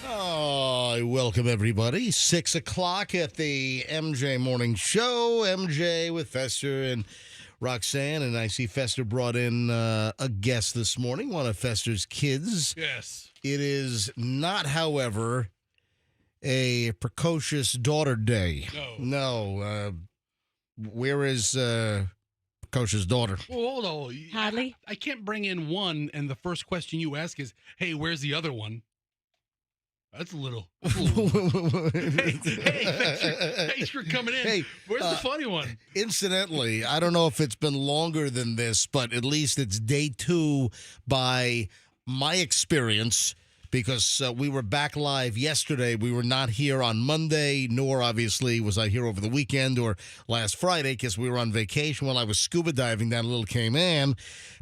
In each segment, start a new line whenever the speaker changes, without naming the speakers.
Oh, welcome everybody. 6 o'clock at the MJ Morning Show. MJ with Fester and Roxanne. And I see Fester brought in a guest this morning, one of Fester's kids.
Yes.
It is not, however, a precocious daughter day. No. Where is precocious daughter?
Well, hold on.
Hadley?
I can't bring in one, and the first question you ask is, hey, where's the other one? That's a little. hey, thanks for coming in.
Hey,
where's the funny one?
Incidentally, I don't know if it's been longer than this, but at least it's day 2 by my experience, because we were back live yesterday. We were not here on Monday, nor obviously was I here over the weekend or last Friday because we were on vacation while I was scuba diving down Little Cayman.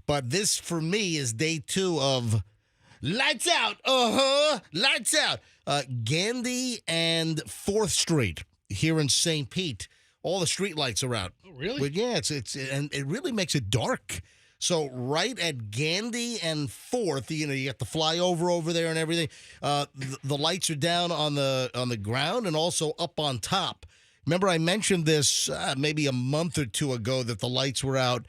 But this, for me, is day 2 of Lights Out. Lights Out. Gandy and 4th Street here in St. Pete. All the street lights are out.
Oh, really?
But yeah, and it really makes it dark. So right at Gandy and 4th, you got the flyover over there and everything. The lights are down on the ground and also up on top. Remember, I mentioned this maybe a month or two ago that the lights were out.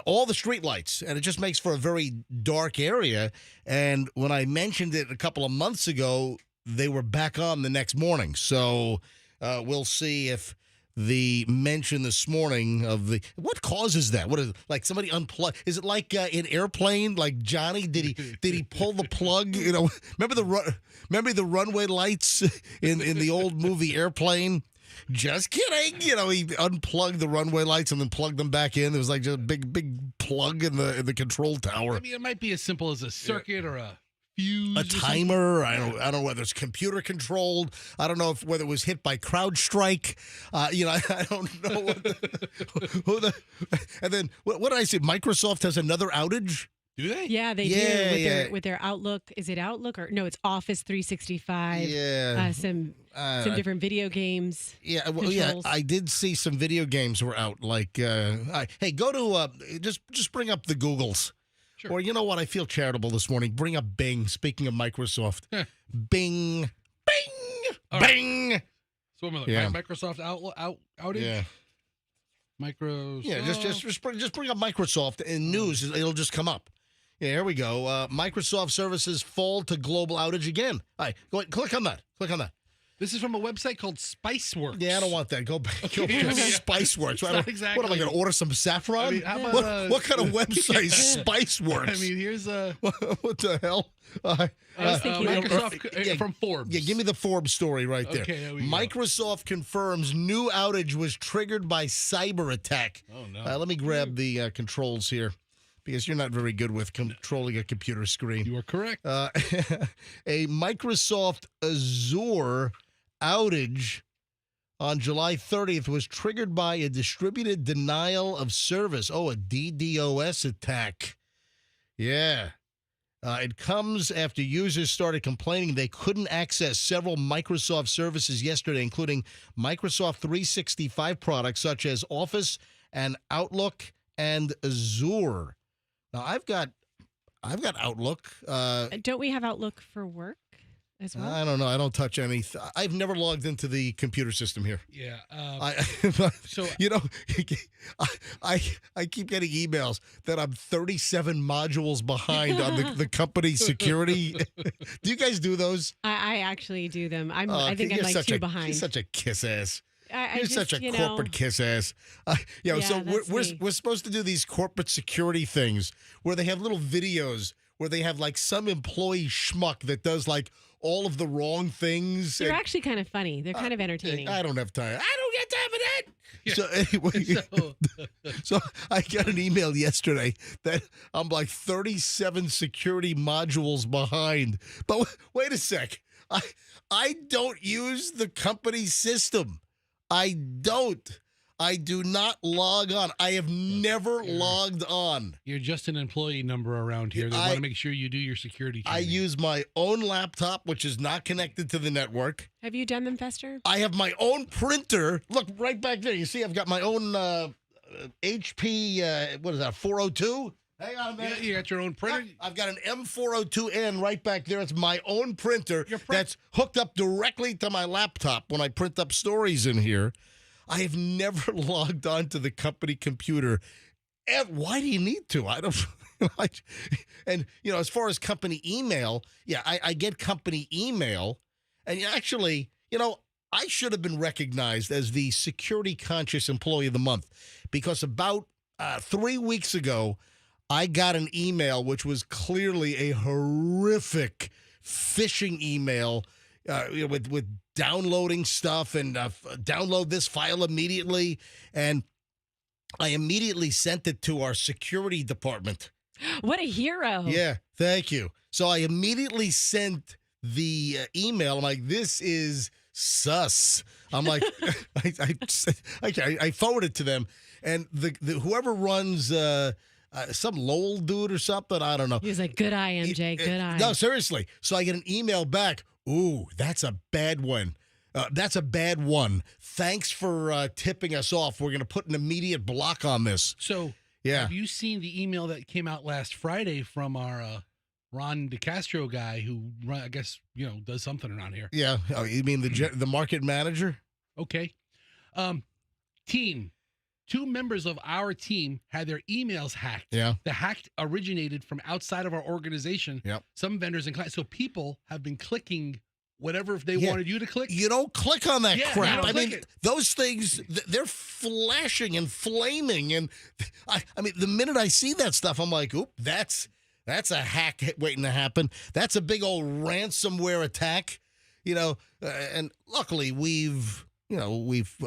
All the street lights, and it just makes for a very dark area. And when I mentioned it a couple of months ago, they were back on the next morning. So we'll see if the mention this morning of what causes that? What is it, like somebody unplugged? Is it like in Airplane? Like Johnny, did he pull the plug? Remember the runway lights in the old movie Airplane? Just kidding. He unplugged the runway lights and then plugged them back in. There was like just a big plug in the control tower.
I mean, it might be as simple as a circuit or a fuse.
A timer. I don't know whether it's computer controlled. I don't know whether it was hit by CrowdStrike. I don't know. And then what did I say? Microsoft has another outage.
Do they?
Yeah, they do with their Outlook. Is it Outlook or no? It's Office 365.
Yeah,
some different video games.
Yeah, well, yeah, I did see some video games were out. Like, hey, go to just bring up the Googles.
Sure.
Or you know what? I feel charitable this morning. Bring up Bing. Speaking of Microsoft, Bing, Bing.
So what am I Microsoft outage.
Yeah.
Microsoft.
Yeah, just bring up Microsoft in news. It'll just come up. Yeah, here we go. Microsoft services fall to global outage again. All right, go ahead, click on that.
This is from a website called Spiceworks.
Yeah, I don't want that. Go back. Go back to Spiceworks.
Exactly.
What am I going to order some saffron?
I mean, how about,
what kind of website is Spiceworks?
I mean, here's
what the hell?
I was thinking
Microsoft from Forbes.
Yeah, give me the Forbes story right there.
Okay, there we go.
Microsoft confirms new outage was triggered by cyberattack.
Oh no.
Let me grab the controls here, because you're not very good with controlling a computer screen.
You are correct.
A Microsoft Azure outage on July 30th was triggered by a distributed denial of service. Oh, a DDoS attack. Yeah. It comes after users started complaining they couldn't access several Microsoft services yesterday, including Microsoft 365 products such as Office and Outlook and Azure. Now, I've got Outlook.
Don't we have Outlook for work as well?
I don't know. I don't touch anything. I've never logged into the computer system here.
Yeah.
So I keep getting emails that I'm 37 modules behind on the company security. Do you guys do those?
I actually do them. I think I'm like 2 behind.
You're such a kiss ass. You're
just,
such a corporate kiss ass. So we're supposed to do these corporate security things where they have little videos where they have like some employee schmuck that does like all of the wrong things.
They're actually kind of funny. They're kind of entertaining.
I don't have time. I don't get time for that. Yeah. So anyway, so I got an email yesterday that I'm like 37 security modules behind. But wait a sec. I don't use the company system. I do not log on. I have never logged on.
You're just an employee number around here. They want to make sure you do your security training.
I use my own laptop, which is not connected to the network.
Have you done them, Fester?
I have my own printer. Look, right back there. You see, I've got my own HP, what is that, 402? Hang on a minute.
Yeah, you got your own printer.
I've got an M402N right back there. It's my own printer
Your
that's hooked up directly to my laptop when I print up stories in here. I have never logged on to the company computer. Why do you need to? I don't. And, as far as company email, yeah, I get company email. And actually, I should have been recognized as the security conscious employee of the month because about 3 weeks ago, I got an email which was clearly a horrific phishing email with downloading stuff and download this file immediately. And I immediately sent it to our security department.
What a hero.
Yeah, thank you. So I immediately sent the email. I'm like, this is sus. I'm like, I forwarded to them. And the whoever runs some Lowell dude or something, I don't know.
He was like, good eye, MJ, good eye.
No, seriously. So I get an email back. Ooh, that's a bad one. That's a bad one. Thanks for tipping us off. We're going to put an immediate block on this.
So,
yeah.
Have you seen the email that came out last Friday from our Ron DeCastro guy who, I guess, does something around here?
Yeah. Oh, you mean the market manager?
Okay. Team. 2 members of our team had their emails hacked.
Yeah.
The hack originated from outside of our organization.
Yep.
Some vendors and clients. So people have been clicking whatever they wanted you to click.
You don't click on that crap.
I mean,
those things, they're flashing and flaming. And I mean, the minute I see that stuff, I'm like, oop, that's a hack waiting to happen. That's a big old ransomware attack, and luckily we've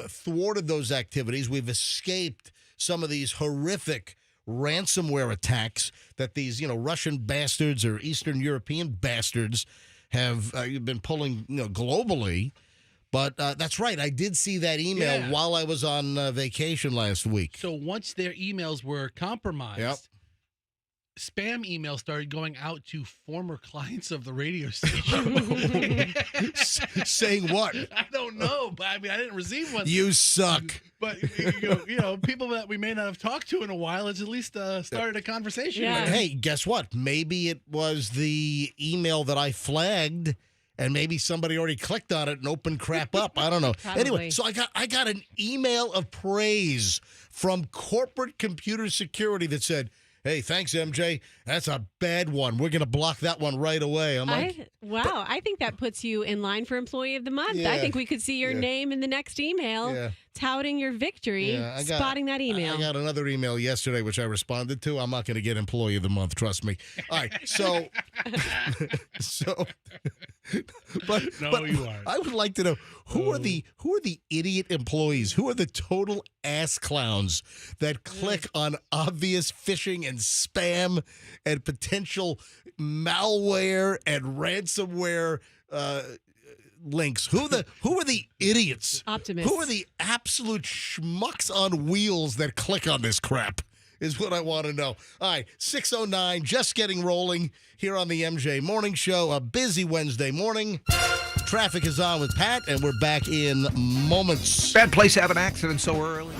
thwarted those activities. We've escaped some of these horrific ransomware attacks that these, Russian bastards or Eastern European bastards have been pulling, globally. But that's right. I did see that email while I was on vacation last week.
So once their emails were compromised,
Yep.
spam emails started going out to former clients of the radio station.
Saying what?
I don't know, but I didn't receive one.
You suck.
But people that we may not have talked to in a while, it's at least started a conversation.
Yeah.
And hey, guess what? Maybe it was the email that I flagged, and maybe somebody already clicked on it and opened crap up. I don't know.
Probably.
Anyway, so I got an email of praise from corporate computer security that said, hey, thanks, MJ. That's a bad one. We're going to block that one right away. I'm like,
wow. I think that puts you in line for Employee of the Month.
Yeah.
I think we could see your name in the next email, touting your victory, spotting that email.
I got another email yesterday, which I responded to. I'm not going to get Employee of the Month. Trust me. All right. So, but
you are.
I would like to know who are the idiot employees? Who are the total ass clowns that click on obvious phishing and spam and potential malware and ransomware links? Who are the idiots?
Optimists.
Who are the absolute schmucks on wheels that click on this crap? Is what I want to know. All right, 6:09, just getting rolling here on the MJ Morning Show. A busy Wednesday morning. Traffic is on with Pat, and we're back in moments.
Bad place to have an accident so early.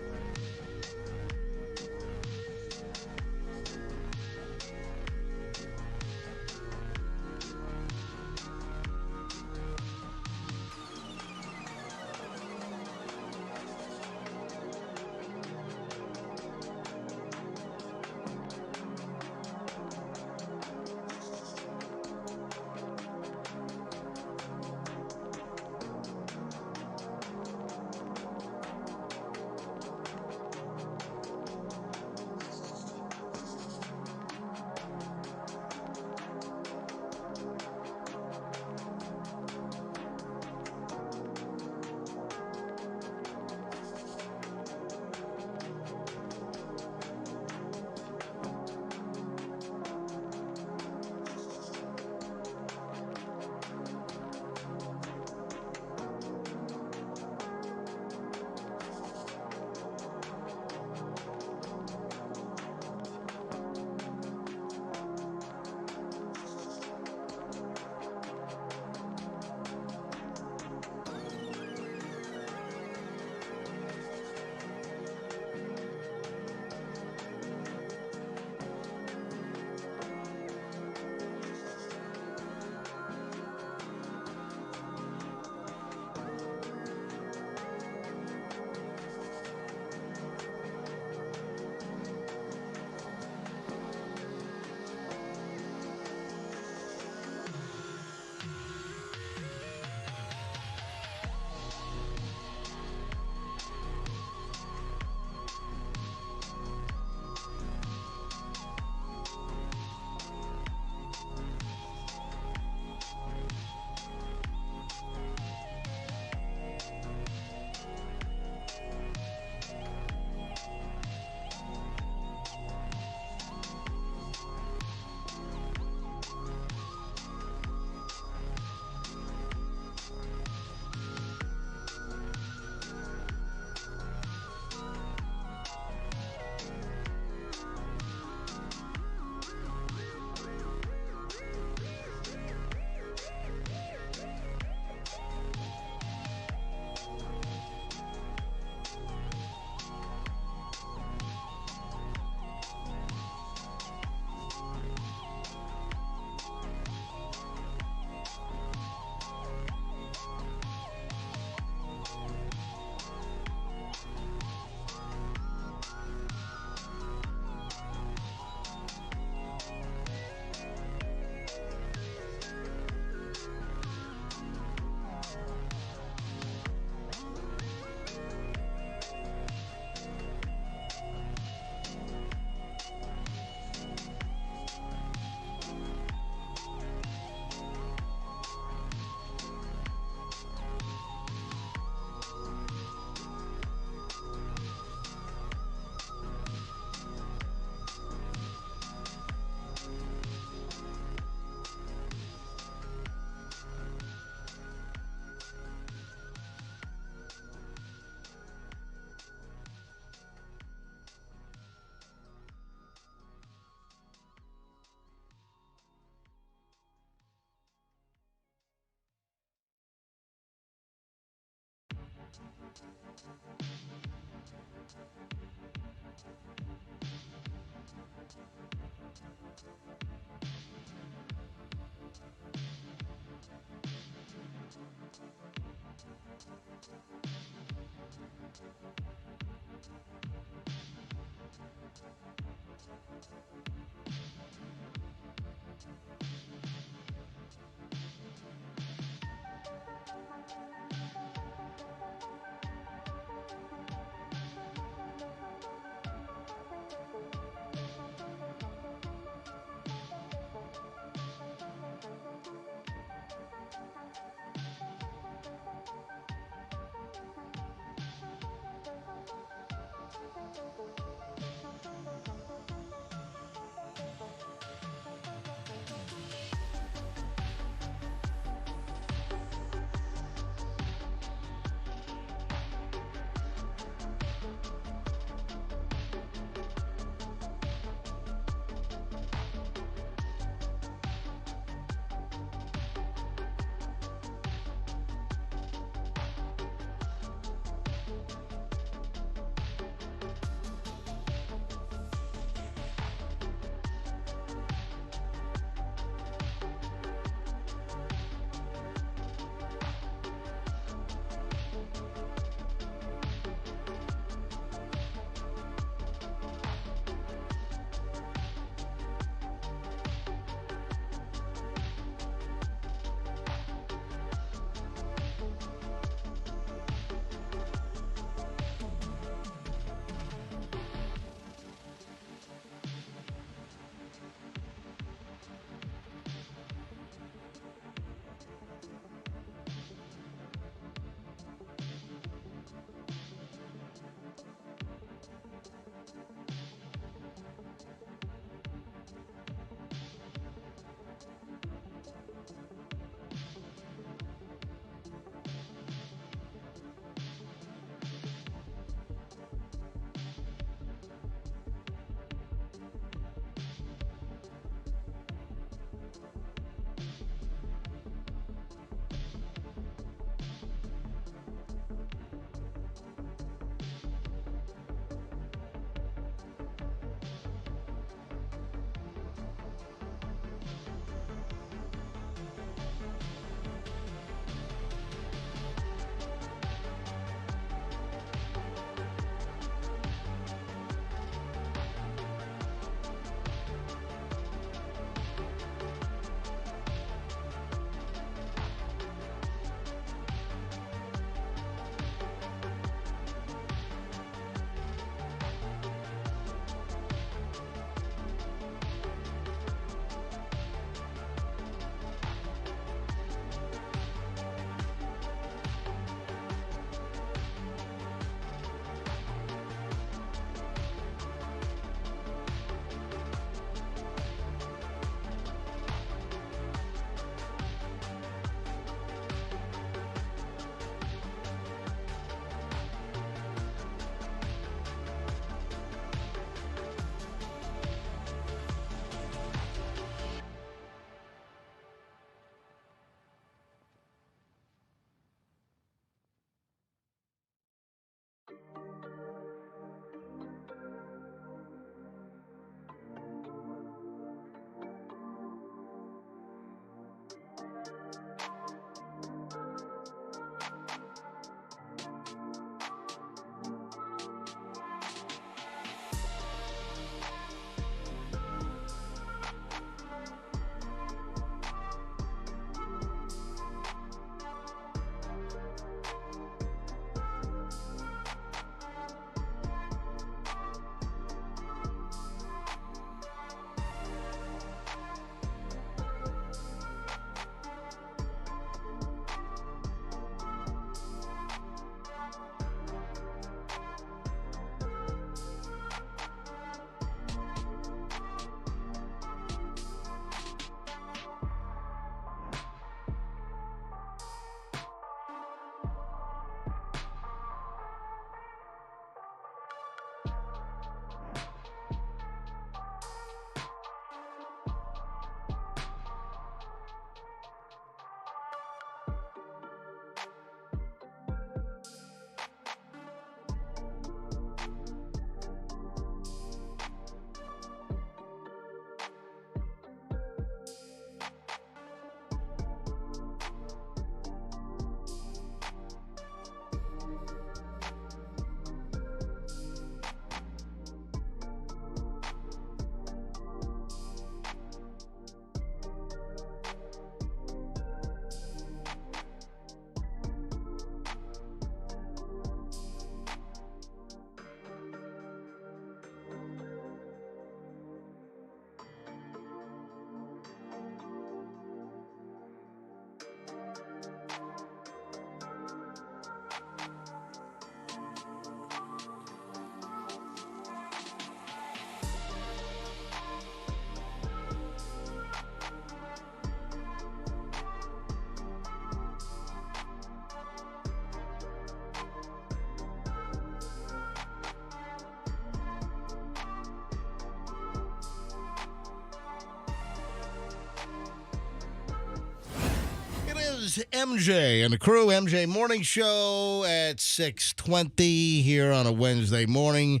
MJ and the crew. MJ Morning Show at 6:20 here on a Wednesday morning.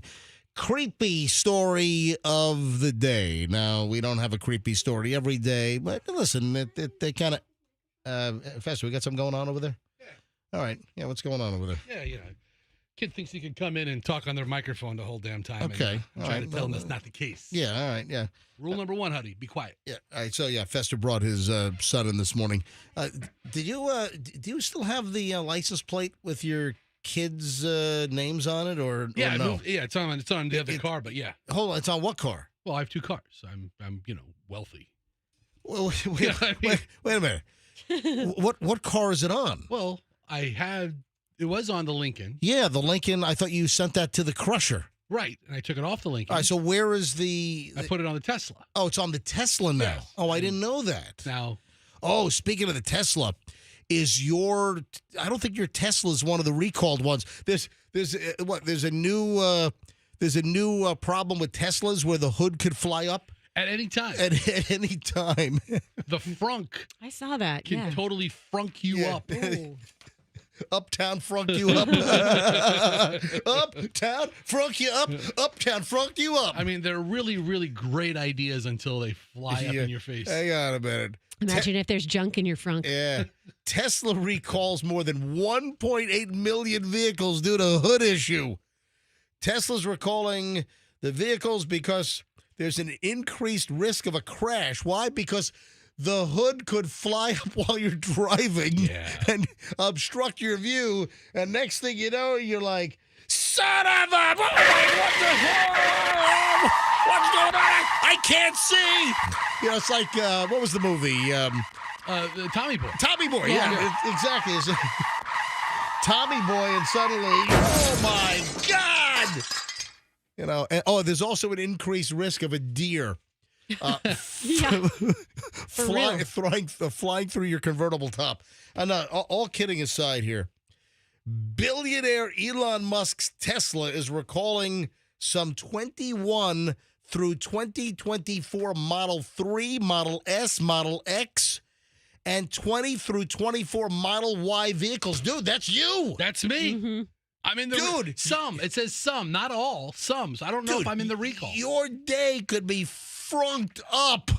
Creepy story of the day. Now, we don't have a creepy story every day, but listen, they kind of... Fester, we got something going on over there?
Yeah.
All right. Yeah, what's going on over there?
Yeah, kid thinks he can come in and talk on their microphone the whole damn time.
Okay.
And, trying to tell him that's not the case.
Yeah, all right, yeah.
Rule number one, Huddy, be quiet.
Yeah, all right, so Fester brought his son in this morning. Do you still have the license plate with your kids' names on it, or
Yeah,
no?
it's on the other car, but yeah.
Hold on, it's on what car?
Well, I have two cars. I'm wealthy.
Well, wait,
You know what I mean?
wait a minute. What car is it on?
Well, it was on the Lincoln.
Yeah, the Lincoln. I thought you sent that to the Crusher.
Right, and I took it off the Lincoln.
All right, so where is the...
I put it on the Tesla.
Oh, it's on the Tesla now.
Yes.
Oh, I didn't know that.
Now,
Oh, speaking of the Tesla, I don't think your Tesla is one of the recalled ones. There's a new problem with Teslas where the hood could fly up
at any time.
at any time.
The frunk
I saw that.
can
Yeah.
totally frunk you
Yeah.
up.
Uptown frunk you up. Uptown frunk you up. Uptown frunk you up.
I mean, they're really, really great ideas until they fly up in your face.
Hang on a minute.
Imagine if there's junk in your frunk.
Yeah. Tesla recalls more than 1.8 million vehicles due to hood issue. Tesla's recalling the vehicles because there's an increased risk of a crash. Why? Because the hood could fly up while you're driving and obstruct your view. And next thing you know, you're like, son of a... What the hell? What's going on? I can't see. It's like, what was the movie?
The Tommy Boy.
Tommy Boy, exactly. It's Tommy Boy, and suddenly, oh my God! And, there's also an increased risk of a deer flying through your convertible top. And all kidding aside here, billionaire Elon Musk's Tesla is recalling some 21 through 2024 Model 3, Model S, Model X, and 20 through 24 Model Y vehicles. Dude, that's you.
That's me.
Mm-hmm.
I'm in the
Dude.
some. It says some, not all. Some. So I don't know if I'm in the recall.
Your day could be frunked up.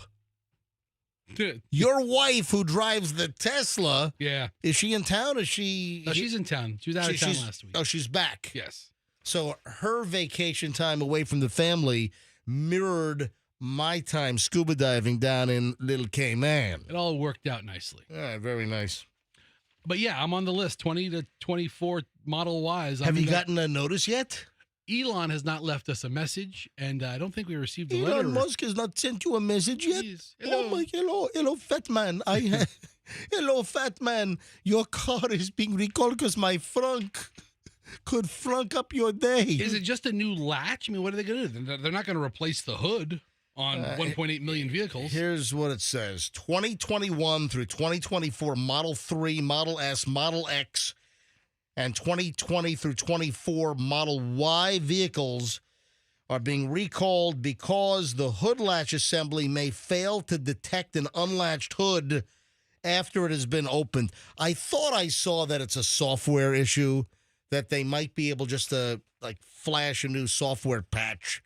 Dude.
Your wife, who drives the Tesla,
Yeah.
is she in town? Is she?
No, she's in town. She was out of town last week.
Oh, she's back.
Yes.
So her vacation time away from the family mirrored my time scuba diving down in Little Cayman.
It all worked out nicely.
All right, very nice.
But yeah, I'm on the list. 20 to 24 Model Ys.
Have you gotten a notice yet?
Elon has not left us a message, and I don't think we received a letter.
Elon Musk has not sent you a message yet?
Hello.
Oh, hello, fat man. Hello, fat man. Your car is being recalled because my frunk could frunk up your day.
Is it just a new latch? I mean, what are they going to do? They're not going to replace the hood on 1.8 million vehicles.
Here's what it says. 2021 through 2024 Model 3, Model S, Model X, and 2020 through 24 Model Y vehicles are being recalled because the hood latch assembly may fail to detect an unlatched hood after it has been opened. I thought I saw that it's a software issue, that they might be able just to flash a new software patch.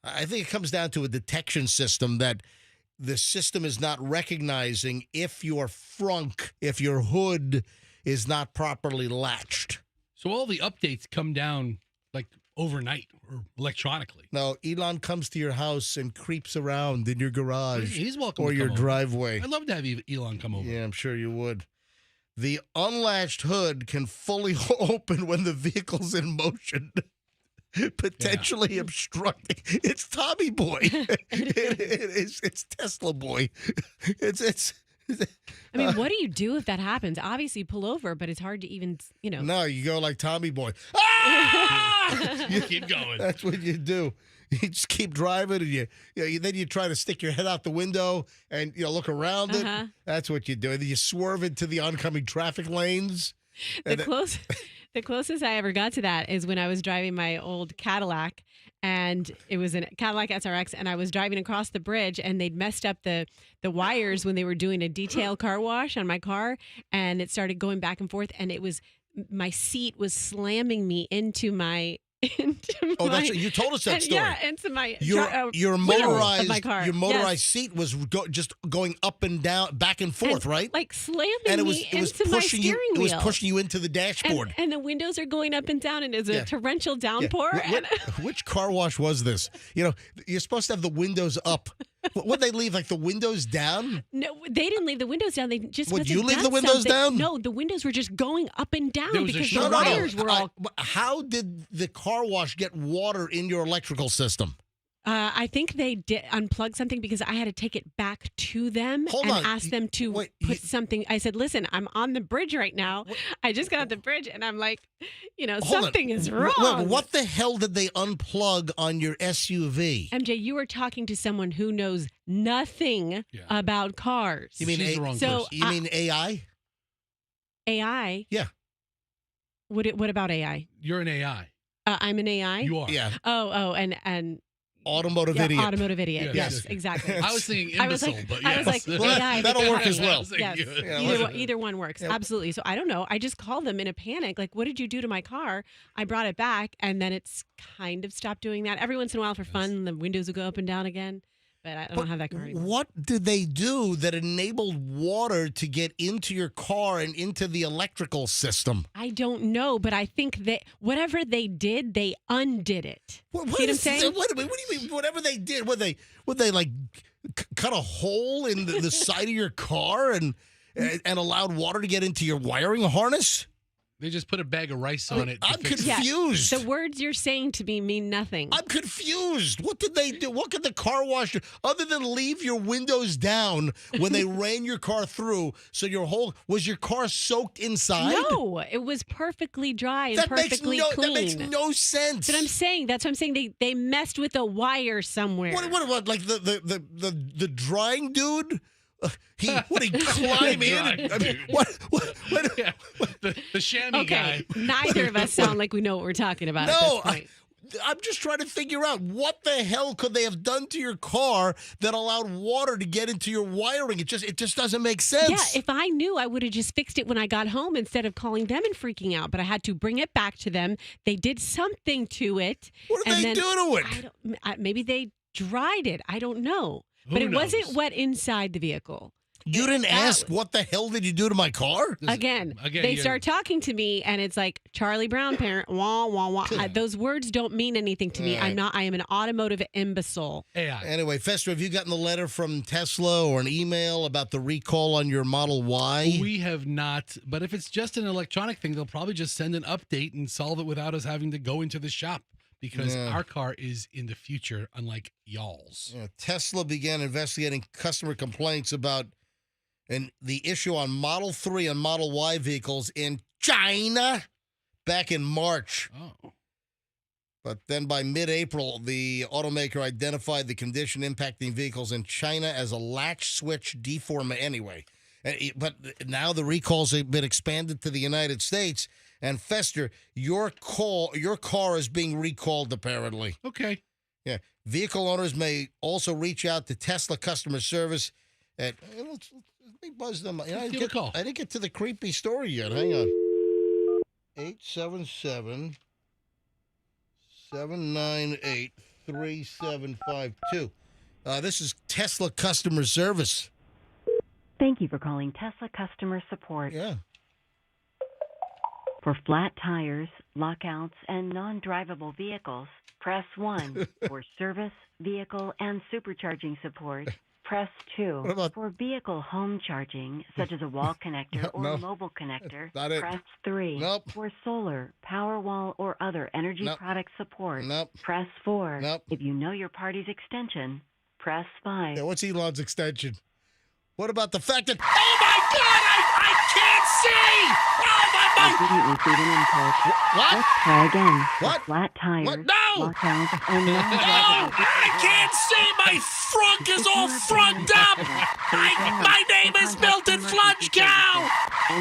I think it comes down to a detection system that the system is not recognizing if your hood is not properly latched.
So all the updates come down overnight or electronically.
No, Elon comes to your house and creeps around in your garage.
He's welcome
or
to
your
come over.
driveway.
I'd love to have Elon come over.
Yeah, I'm sure you would. The unlatched hood can fully open when the vehicle's in motion, potentially obstructing. It's Tommy Boy. It's Tesla Boy. It's.
I mean, what do you do if that happens? Obviously, you pull over, but it's hard to even,
No, you go like Tommy Boy. Ah!
You keep going.
That's what you do. You just keep driving, and then you try to stick your head out the window and look around it. That's what you do. And then you swerve into the oncoming traffic lanes.
The closest I ever got to that is when I was driving my old Cadillac, and it was a Cadillac SRX, and I was driving across the bridge, and they'd messed up the wires when they were doing a detail car wash on my car, and it started going back and forth, and my seat was slamming me into my
Oh, that's you told us that story.
Yeah, into my
your
window
motorized
of my car.
Your motorized
Yes.
seat was just going up and down, back and forth, right?
Like slamming
And it
me
was
into my
pushing
steering
you. It
wheel.
was pushing you into the dashboard.
And the windows are going up and down, and there's a torrential downpour.
Which car wash was this? You know, you're supposed to have the windows up. Would they leave like the windows down?
No, they didn't leave the windows down. They just
Would
must have
you leave
done
the windows
something.
down?
No, the windows were just going up and down
There was a
because
short-
the wires were all.
How did the car wash get water in your electrical system?
I think they did unplug something because I had to take it back to them
Hold
and
on.
ask them to put something. I said, "Listen, I'm on the bridge right now. I just got off the bridge, and I'm like,
Hold
something
on.
is wrong."
What the hell did they unplug on your SUV?
MJ, you are talking to someone who knows nothing about cars.
You mean
She's the wrong
so
person.
You mean AI?
AI?
Yeah.
What about AI?
You're an AI.
I'm an AI.
You are.
Yeah.
Oh, and
Automotive
yeah,
idiot.
automotive idiot.
Yes.
Yes, exactly.
I was thinking
I was
imbecile,
like-
but
I
yes.
was like,
Well,
AI,
that'll
but-
work as well.
I was thinking
Yes,
you.
Yeah,
either one works.
Yeah.
Absolutely. So I don't know. I just called them in a panic. Like, what did you do to my car? I brought it back, and then it's kind of stopped doing that. Every once in a while for fun, the windows will go up and down again. But I don't have that car anymore.
What did they do that enabled water to get into your car and into the electrical system?
I don't know, but I think that whatever they did, they undid it.
What
See what I'm
is-
saying?
Wait a minute. What do you mean? Whatever they did, would they like cut a hole in the side of your car and allowed water to get into your wiring harness?
They just put a bag of rice on it. to
I'm
fix it.
confused.
The words you're saying to me mean nothing.
I'm confused. What did they do? What could the car wash do other than leave your windows down when they ran your car through? So was your car soaked inside?
No, it was perfectly dry and
That
perfectly clean.
That makes no sense.
But that's what I'm saying. They messed with a wire somewhere.
What like the drying dude? He climb in? I mean, what?
Yeah. The chamois
Okay,
guy.
neither of us sound like we know what we're talking about at
No,
this point.
I'm just trying to figure out what the hell could they have done to your car that allowed water to get into your wiring. It just doesn't make sense.
Yeah, if I knew, I would have just fixed it when I got home instead of calling them and freaking out. But I had to bring it back to them. They did something to it.
What did they do to it?
Maybe they dried it. I don't know. But
Who
it wasn't
knows?
wet inside the vehicle.
You didn't ask what the hell did you do to my car?
Again, they start talking to me, and it's like Charlie Brown parent. Wah wah wah. Those words don't mean anything to me.
Right.
I am an automotive imbecile.
AI.
Anyway, Fester, have you gotten the letter from Tesla or an email about the recall on your Model Y?
We have not, but if it's just an electronic thing, they'll probably just send an update and solve it without us having to go into the shop because our car is in the future, unlike y'all's.
Yeah, Tesla began investigating customer complaints about the issue on Model 3 and Model Y vehicles in China back in March.
Oh.
But then by mid-April, the automaker identified the condition impacting vehicles in China as a latch switch deformation. Anyway, but now the recalls have been expanded to the United States. And Fester, your car is being recalled apparently.
Okay.
Yeah, vehicle owners may also reach out to Tesla customer service at. Let me buzz them. You know, I didn't get to the creepy story yet. Hang on. 877-798-3752. This is Tesla customer service.
Thank you for calling Tesla customer support.
Yeah.
For flat tires, lockouts, and non-drivable vehicles, press 1. For service, vehicle, and supercharging support, press 2.
What about-
For vehicle home charging, such as a wall connector or
No.
mobile connector,
Not it.
press 3.
Nope.
For solar, Powerwall, or other energy
Nope.
product support,
Nope.
press 4.
Nope.
If you know your party's extension, press 5.
Yeah, what's Elon's extension? What about the fact that? Oh my God! I can't see! Oh my!
I didn't receive an input.
What?
Let's try again. For
What?
flat tires,
What? No!
lockouts, and
No!
non-drivable
I can't see! My frunk is all frunked up! My name is Milton Flunchcow!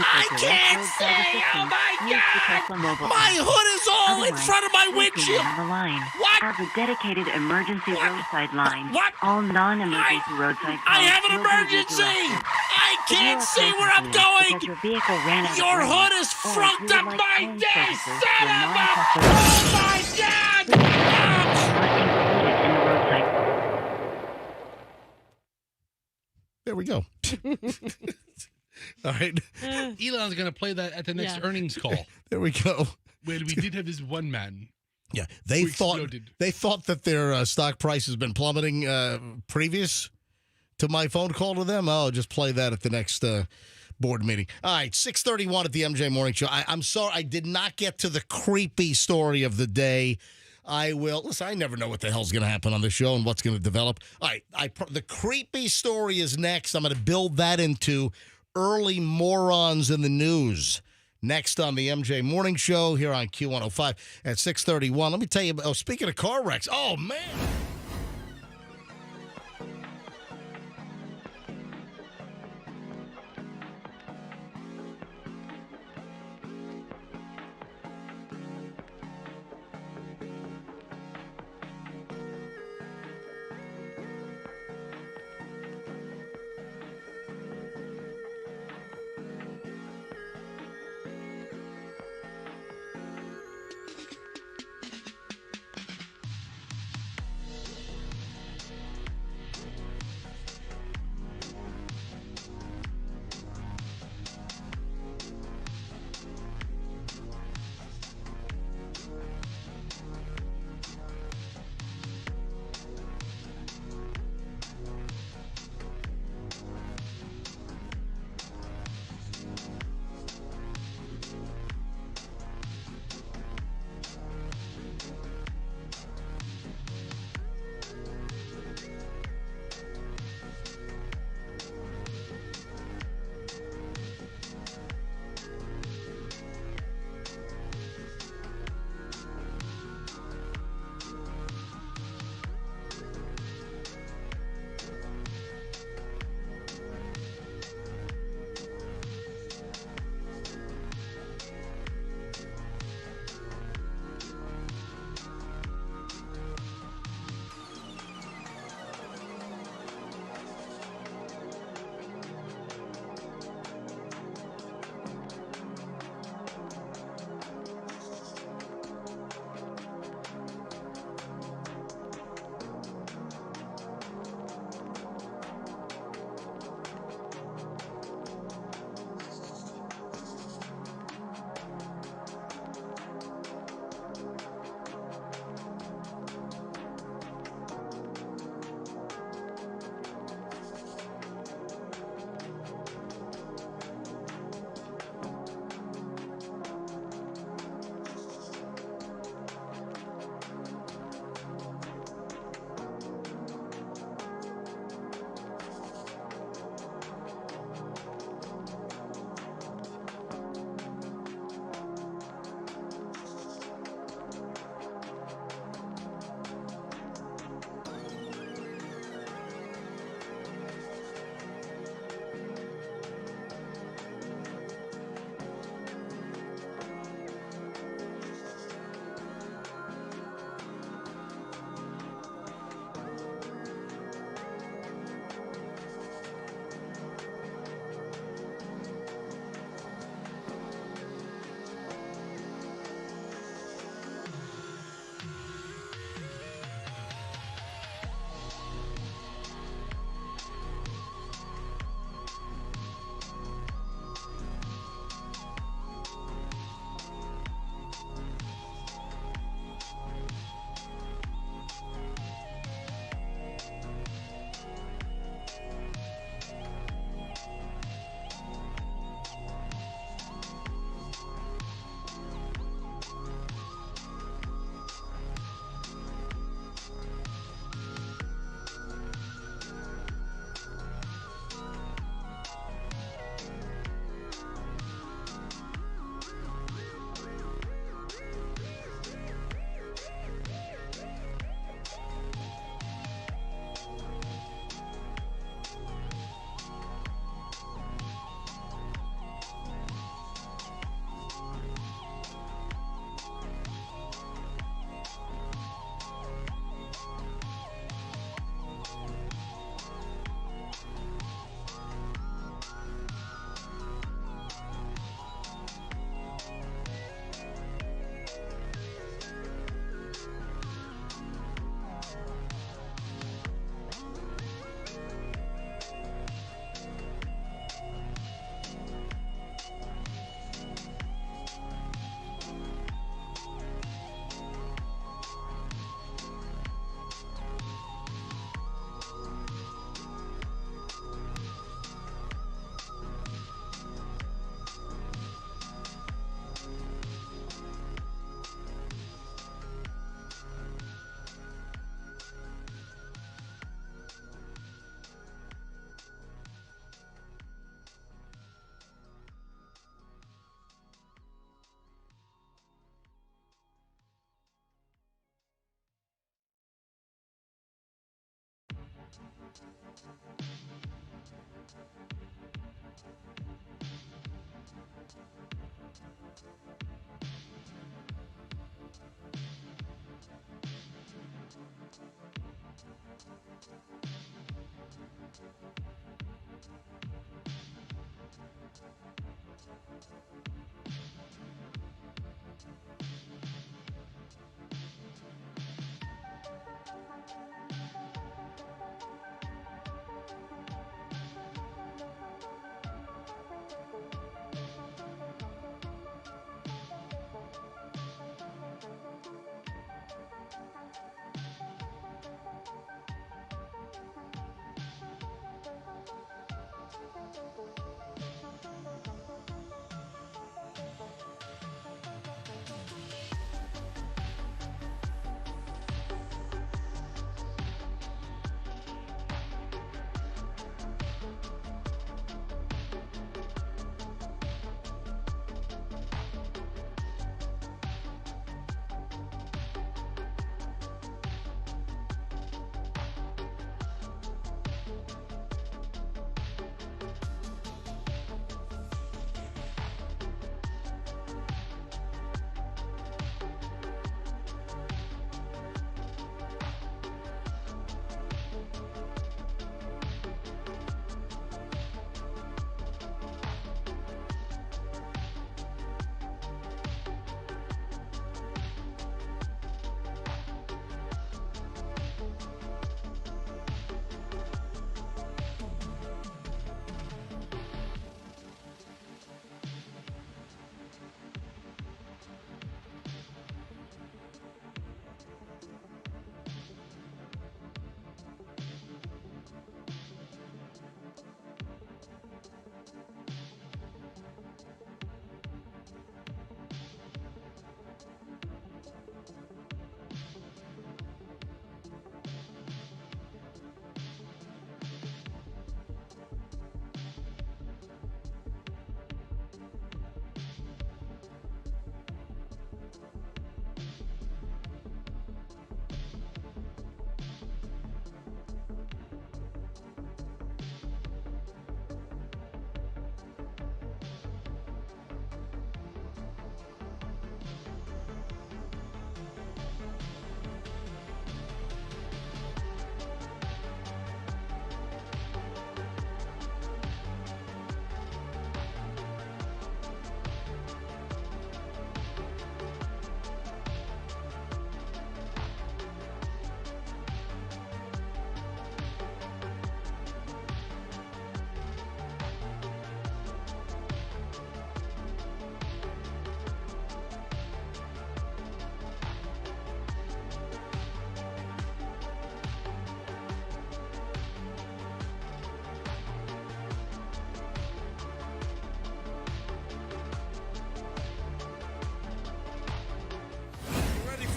I can't see! Oh my God! My hood is all in front of my windshield!
On the line.
What?
As a dedicated emergency roadside line,
What?
all non-emergency roadside calls
I have an
will be
emergency!
redirected.
I
If you
can't
are
see where I'm
confused
going!
because your vehicle ran out of
Your
range,
hood is
or if
frunked
you
up
would like
my
phone
day,
services
son
to a
of a...
non-customer
Oh my God!
not included in the roadside.
There we go. All right.
Elon's going to play that at the next earnings call.
There we go.
Where we did have this one man.
Yeah, they
who
thought
exploded.
that their stock price has been plummeting previous to my phone call to them. I'll just play that at the next board meeting. All right, 6:31 at the MJ Morning Show. I'm sorry I did not get to the creepy story of the day. I will. Listen, I never know what the hell's going to happen on the show and what's going to develop. All right, the creepy story is next. I'm going to build that into early morons in the news. Next on the MJ Morning Show here on Q105 at 6:31. Let me tell you, speaking of car wrecks, oh, man.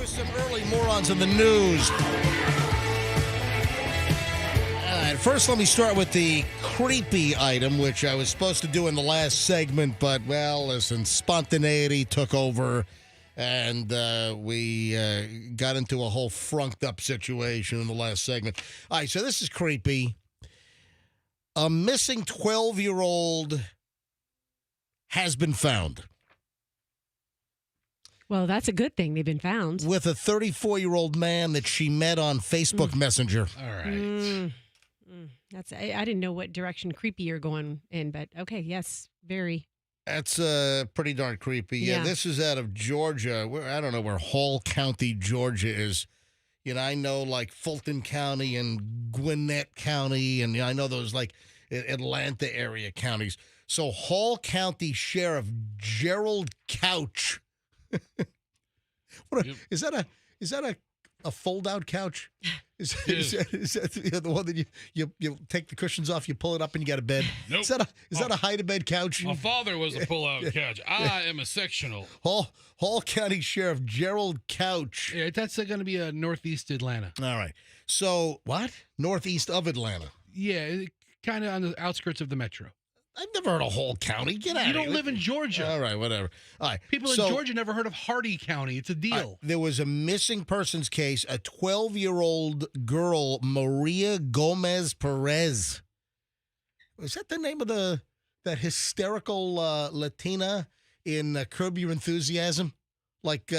Some early morons in the news. All right, first let me start with the creepy item, which I was supposed to do in the last segment, but, well, listen, spontaneity took over, and we got into a whole frunked-up situation in the last segment. All right, so this is creepy. A missing 12-year-old has been found.
Well, that's a good thing. They've been found.
With a 34-year-old man that she met on Facebook Messenger.
All right.
That's I didn't know what direction creepy you're going in, but okay, yes, very.
That's pretty darn creepy. Yeah,
Yeah.
this is out of Georgia. I don't know where Hall County, Georgia is. You know, I know like Fulton County and Gwinnett County, and I know those like Atlanta area counties. So Hall County Sheriff Gerald Couch.
Yep.
Is that a fold out couch? Is that the one that you take the cushions off, you pull it up, and you got a bed?
Nope.
Is that a hide a bed couch?
My father was a pull-out couch. I am a sectional.
Hall County Sheriff Gerald Couch.
Yeah, that's going to be a northeast Atlanta.
All right. So what? Northeast of Atlanta.
Yeah, kind of on the outskirts of the metro.
I've never heard of Hall County. Get out
You
of here.
don't live in Georgia.
All right, whatever. All right.
People in Georgia never heard of Hardy County. It's a deal.
There was a missing persons case, a 12-year-old girl, Maria Gomez Perez. Was that the name of that hysterical Latina in Curb Your Enthusiasm? Like,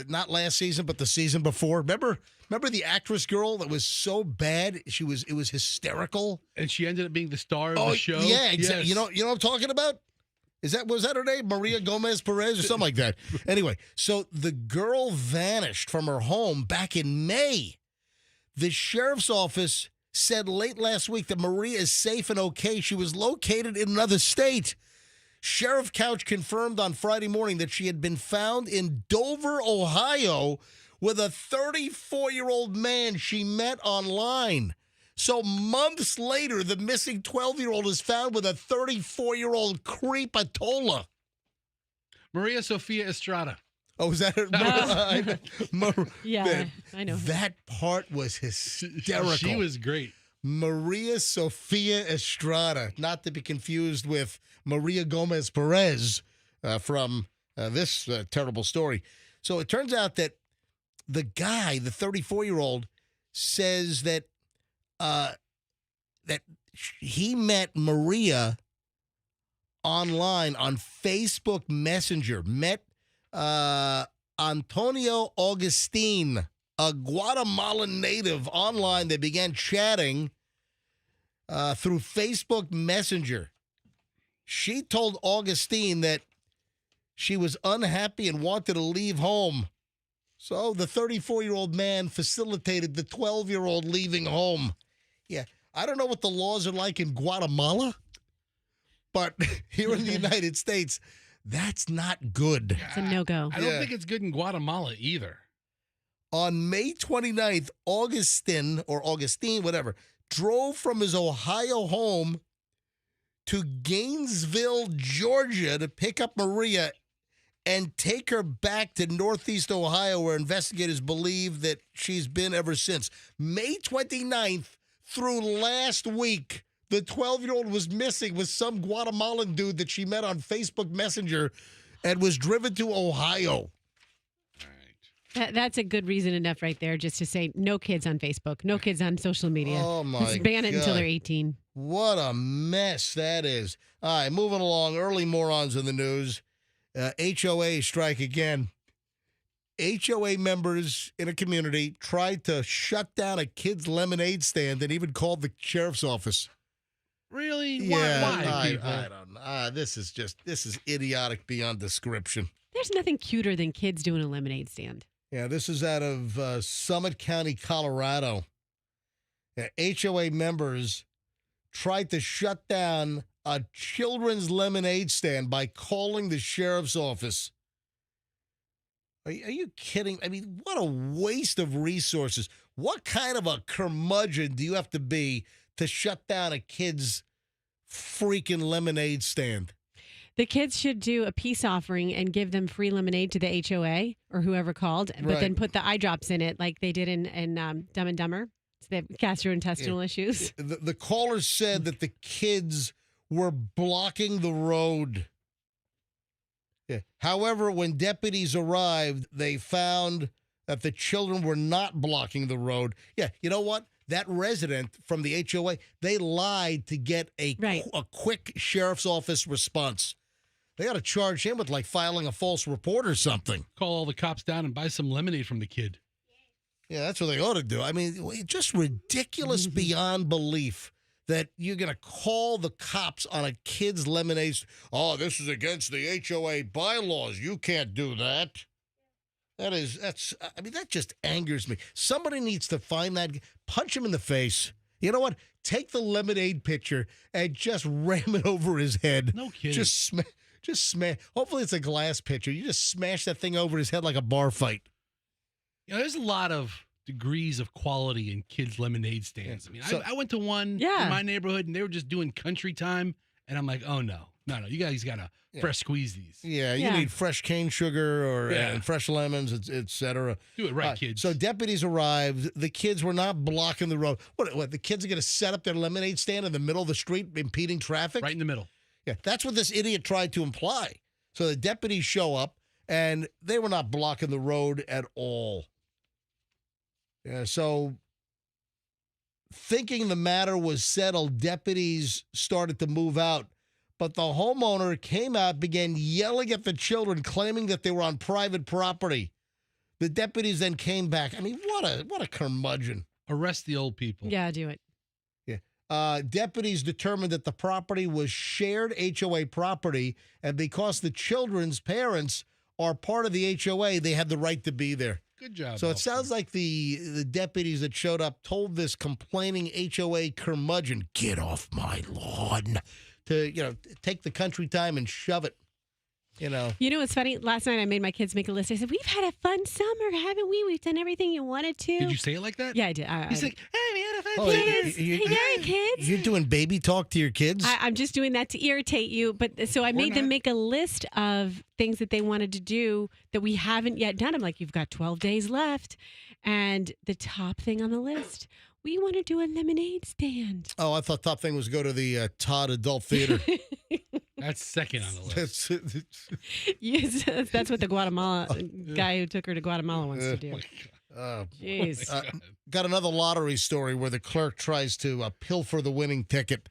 not last season, but the season before. Remember the actress girl that was so bad? It was hysterical.
And she ended up being the star of the show.
Yeah, exactly.
Yes.
You know what I'm talking about? Was that her name? Maria Gomez Perez or something like that. Anyway, so the girl vanished from her home back in May. The sheriff's office said late last week that Maria is safe and okay. She was located in another state. Sheriff Couch confirmed on Friday morning that she had been found in Dover, Ohio, with a 34-year-old man she met online. So months later, the missing 12-year-old is found with a 34-year-old creepatola.
Maria Sofia Estrada.
Oh, is that her?
Yeah,
Man,
I know.
That part was hysterical.
She was great.
Maria Sofia Estrada, not to be confused with Maria Gomez Perez from this terrible story. So it turns out that the guy, the 34-year-old, says that that he met Maria online on Facebook Messenger, met Antonio Augustine, a Guatemalan native, online. They began chatting through Facebook Messenger. She told Augustine that she was unhappy and wanted to leave home. So the 34-year-old man facilitated the 12-year-old leaving home. Yeah, I don't know what the laws are like in Guatemala, but here in the United States, that's not good.
It's a no-go.
I don't think it's good in Guatemala either.
On May 29th, Augustine, whatever, drove from his Ohio home to Gainesville, Georgia to pick up Maria and take her back to Northeast Ohio, where investigators believe that she's been ever since. May 29th through last week, the 12-year-old was missing with some Guatemalan dude that she met on Facebook Messenger and was driven to Ohio.
That's a good reason enough right there just to say no kids on Facebook, no kids on social media.
Oh, my
Just ban it until
God.
they're 18.
What a mess that is. All right, moving along. Early morons in the news. HOA strike again. HOA members in a community tried to shut down a kid's lemonade stand and even called the sheriff's office.
Really?
Yeah,
Why people?
I don't know. This is idiotic beyond description.
There's nothing cuter than kids doing a lemonade stand.
Yeah, this is out of Summit County, Colorado. HOA members tried to shut down a children's lemonade stand by calling the sheriff's office. Are you kidding? I mean, what a waste of resources. What kind of a curmudgeon do you have to be to shut down a kid's freaking lemonade stand?
The kids should do a peace offering and give them free lemonade to the HOA or whoever called, but then put the eye drops in it like they did in Dumb and Dumber. So they have gastrointestinal issues.
The caller said that the kids were blocking the road. Yeah. However, when deputies arrived, they found that the children were not blocking the road. Yeah, you know what? That resident from the HOA, they lied to get a quick sheriff's office response. They got to charge him with like filing a false report or something.
Call all the cops down and buy some lemonade from the kid.
Yeah, that's what they ought to do. I mean, just ridiculous beyond belief that you're going to call the cops on a kid's lemonade. Oh, this is against the HOA bylaws. You can't do that. That just angers me. Somebody needs to find that, punch him in the face. You know what? Take the lemonade pitcher and just ram it over his head.
No kidding.
Just smash. Hopefully it's a glass pitcher. You just smash that thing over his head like a bar fight.
You know, there's a lot of degrees of quality in kids' lemonade stands. I mean, I went to one in my neighborhood, and they were just doing country time, and I'm like, oh, no, you guys got to fresh squeeze these.
Yeah, you need fresh cane sugar and fresh lemons, et cetera.
Do it right, kids.
So deputies arrived. The kids were not blocking the road. What the kids are going to set up their lemonade stand in the middle of the street, impeding traffic?
Right in the middle.
Yeah, that's what this idiot tried to imply. So the deputies show up, and they were not blocking the road at all. Yeah, so thinking the matter was settled, deputies started to move out. but the homeowner came out, began yelling at the children, claiming that they were on private property. The deputies then came back. I mean, what a curmudgeon.
Arrest the old people.
Yeah, do it.
Deputies determined that the property was shared HOA property, and because the children's parents are part of the HOA, they had the right to be there.
Good job.
So it sounds like the deputies that showed up told this complaining HOA curmudgeon, "Get off my lawn," to take the country time and shove it. You know
what's funny? Last night I made my kids make a list. I said, "We've had a fun summer, haven't we? We've done everything you wanted to."
Did you say it like that?
Yeah, I did.
He's like, "Hey, we had a fun
kids. Hey, kids."
You're doing baby talk to your kids?
I'm just doing that to irritate you. But so I made them make a list of things that they wanted to do that we haven't yet done. I'm like, "You've got 12 days left," and the top thing on the list. We want to do a lemonade stand.
Oh, I thought top thing was go to the Todd Adult Theater.
That's second on the list.
Yes, that's what the Guatemala guy who took her to Guatemala wants to do. Jeez.
Got another lottery story where the clerk tries to pilfer the winning ticket.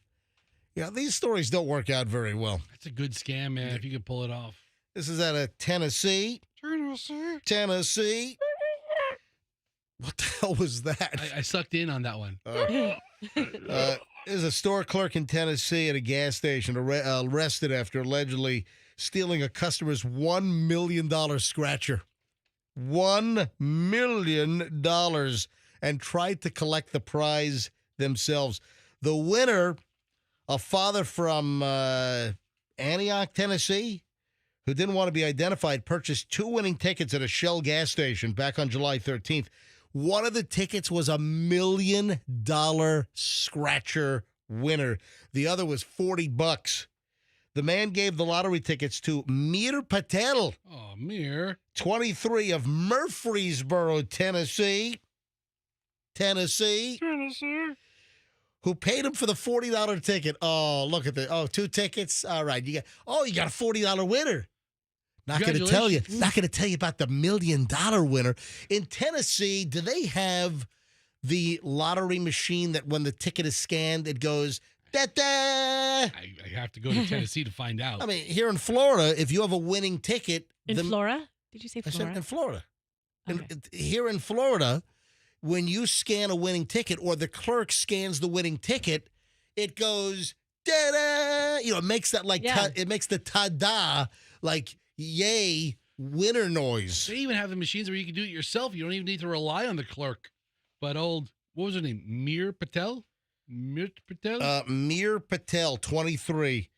Yeah, these stories don't work out very well.
That's a good scam, man, if you could pull it off.
This is out of Tennessee. Tennessee. What the hell was that?
I sucked in on that one.
There's a store clerk in Tennessee at a gas station arrested after allegedly stealing a customer's $1 million scratcher. $1 million, and tried to collect the prize themselves. The winner, a father from Antioch, Tennessee, who didn't want to be identified, purchased 2 winning tickets at a Shell gas station back on July 13th. One of the tickets was $1 million scratcher winner. The other was $40. The man gave the lottery tickets to Mir Patel.
Oh, Mir.
23 of Murfreesboro, Tennessee. Who paid him for the $40 ticket. Oh, look at that. Oh, 2 tickets. All right. You got a $40 winner. Not going to tell you. Not going to tell you about the $1 million winner. In Tennessee, do they have the lottery machine that when the ticket is scanned, it goes, da-da?
I have to go to Tennessee to find out.
I mean, here in Florida, if you have a winning ticket.
In Florida? Did you say Florida?
I said in Florida.
Okay.
Here in Florida, when you scan a winning ticket or the clerk scans the winning ticket, it goes, da-da. It makes that it makes the ta-da, like, yay, winner noise.
They even have the machines where you can do it yourself. You don't even need to rely on the clerk. But what was her name? Mir Patel? Mir Patel, 23.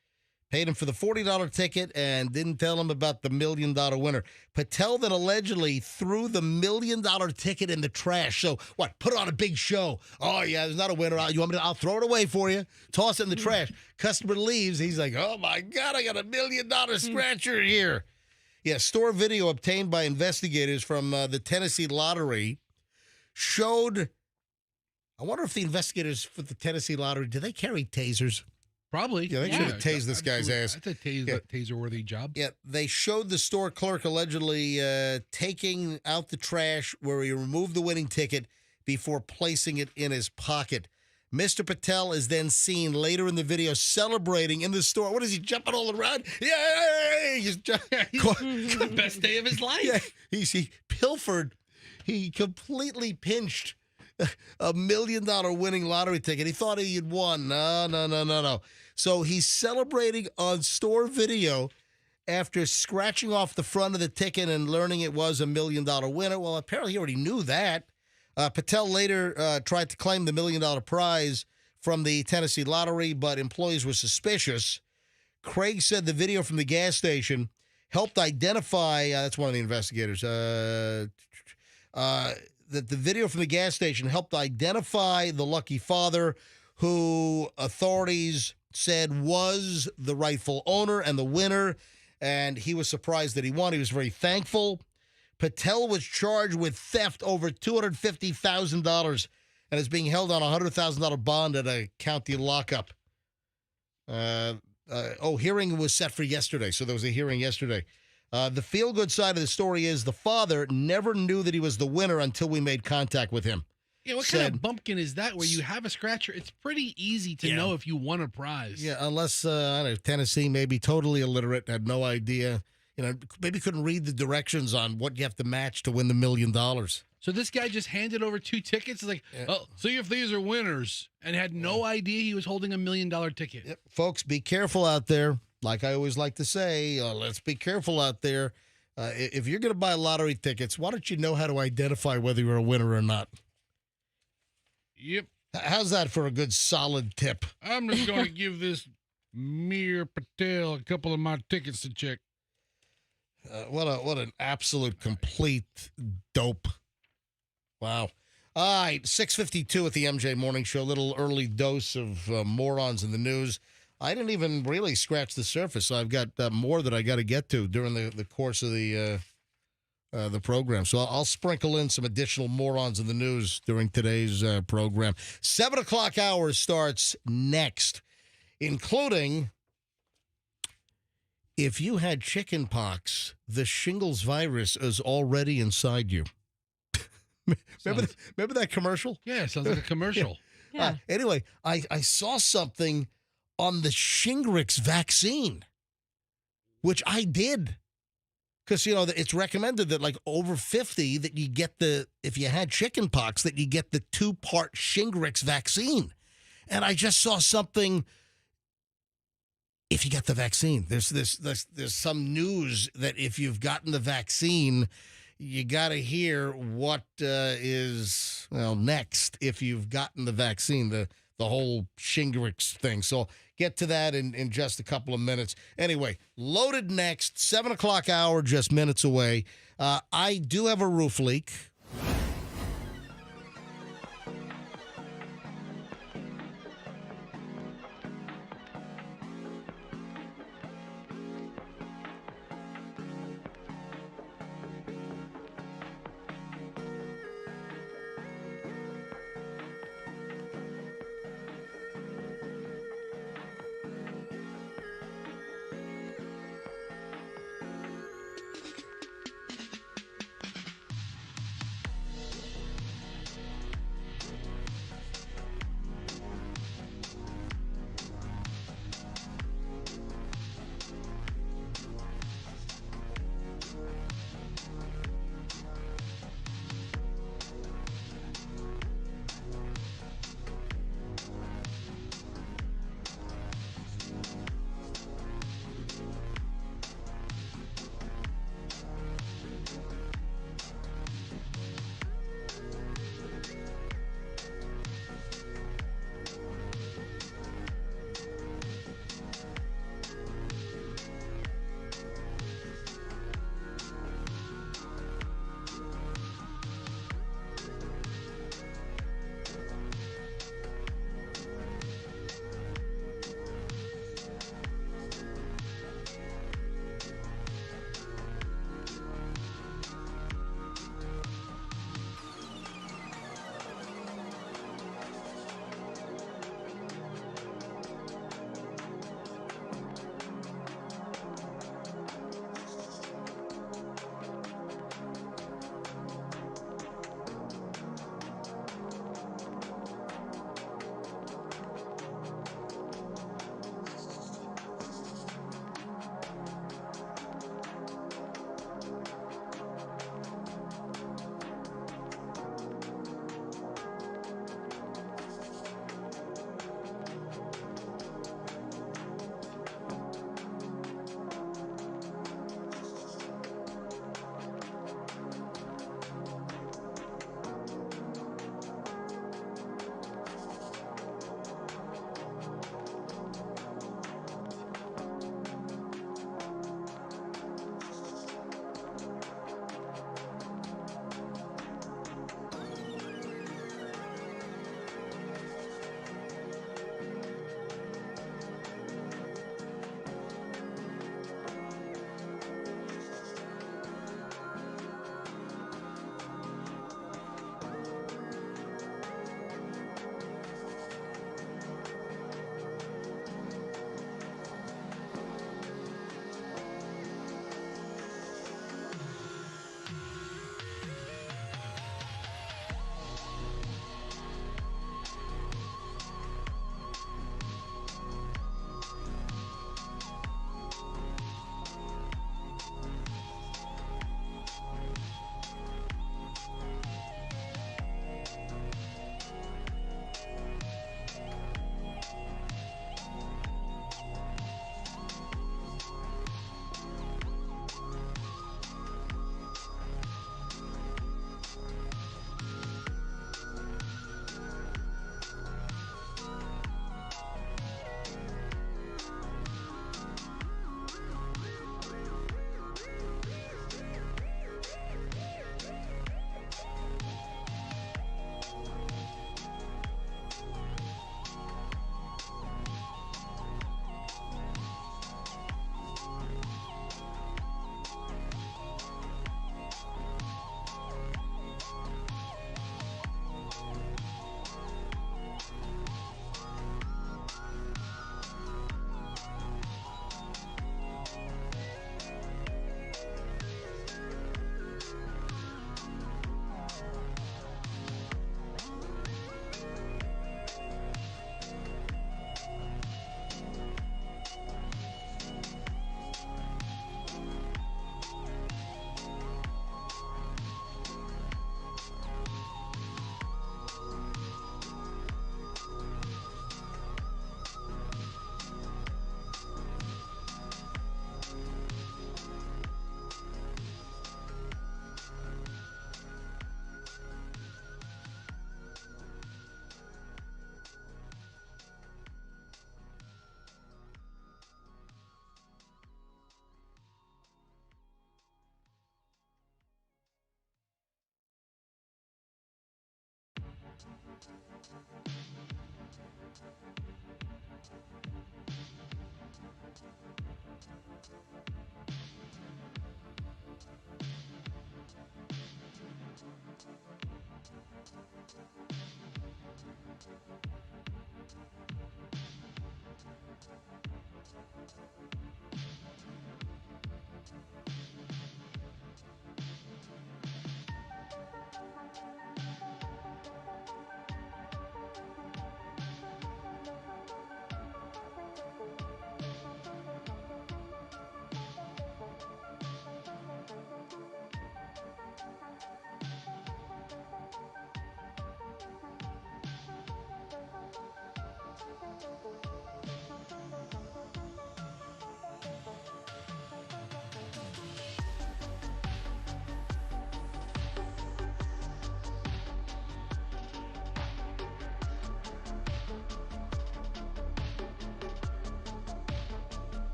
Paid him for the $40 ticket and didn't tell him about the $1 million winner. Patel then allegedly threw the $1 million ticket in the trash. So, put on a big show. Oh, yeah, there's not a winner. You want me to? I'll throw it away for you. Toss it in the trash. Customer leaves. He's like, oh, my God, I got $1 million scratcher here. Yeah, store video obtained by investigators from the Tennessee Lottery showed. I wonder if the investigators for the Tennessee Lottery, do they carry tasers? Probably.
Yeah, they should have tased this guy's ass.
That's a taser-worthy job.
Yeah, they showed the store clerk allegedly taking out the trash where he removed the winning ticket before placing it in his pocket. Mr. Patel is then seen later in the video celebrating in the store. What is he, jumping all around? Yay! He's
the best day of his life.
Yeah, he pilfered. He completely pinched a $1 million winning lottery ticket. He thought he had won. No. So he's celebrating on store video after scratching off the front of the ticket and learning it was $1 million winner. Well, apparently he already knew that. Patel later tried to claim the $1 million prize from the Tennessee Lottery, but employees were suspicious. Craig said the video from the gas station helped identify, that's one of the investigators, that the video from the gas station helped identify the lucky father who authorities said was the rightful owner and the winner, and he was surprised that he won. He was very thankful. Patel was charged with theft over $250,000 and is being held on a $100,000 bond at a county lockup. Hearing was set for yesterday, so there was a hearing yesterday. The feel-good side of the story is the father never knew that he was the winner until we made contact with him.
Yeah, what kind of bumpkin is that where you have a scratcher? It's pretty easy to know if you won a prize.
Yeah, unless, I don't know, Tennessee may be totally illiterate, had no idea. Maybe couldn't read the directions on what you have to match to win the $1 million.
So this guy just handed over 2 tickets. It's like, oh, see if these are winners, and had no idea he was holding $1 million ticket.
Yep. Folks, be careful out there. Like I always like to say, let's be careful out there. If you're going to buy lottery tickets, why don't you know how to identify whether you're a winner or not?
Yep.
How's that for a good solid tip?
I'm just going to give this Mir Patel a couple of my tickets to check.
What an absolute complete dope. Wow. All right, 6:52 at the MJ Morning Show. A little early dose of morons in the news. I didn't even really scratch the surface, so I've got more that I got to get to during the course of the program. So I'll sprinkle in some additional morons in the news during today's program. 7 o'clock hour starts next, including if you had chicken pox, the shingles virus is already inside you. Remember that commercial?
Yeah, it sounds like a commercial.
Yeah.
Anyway, I saw something on the Shingrix vaccine, which I did. Because, it's recommended that like over 50 that you get if you had chicken pox, that you get the 2-part Shingrix vaccine. And I just saw something, if you get the vaccine, there's some news that if you've gotten the vaccine, you got to hear what is next if you've gotten the vaccine, the whole Shingrix thing. So get to that in just a couple of minutes. Anyway, loaded next, 7 o'clock hour, just minutes away. I do have a roof leak.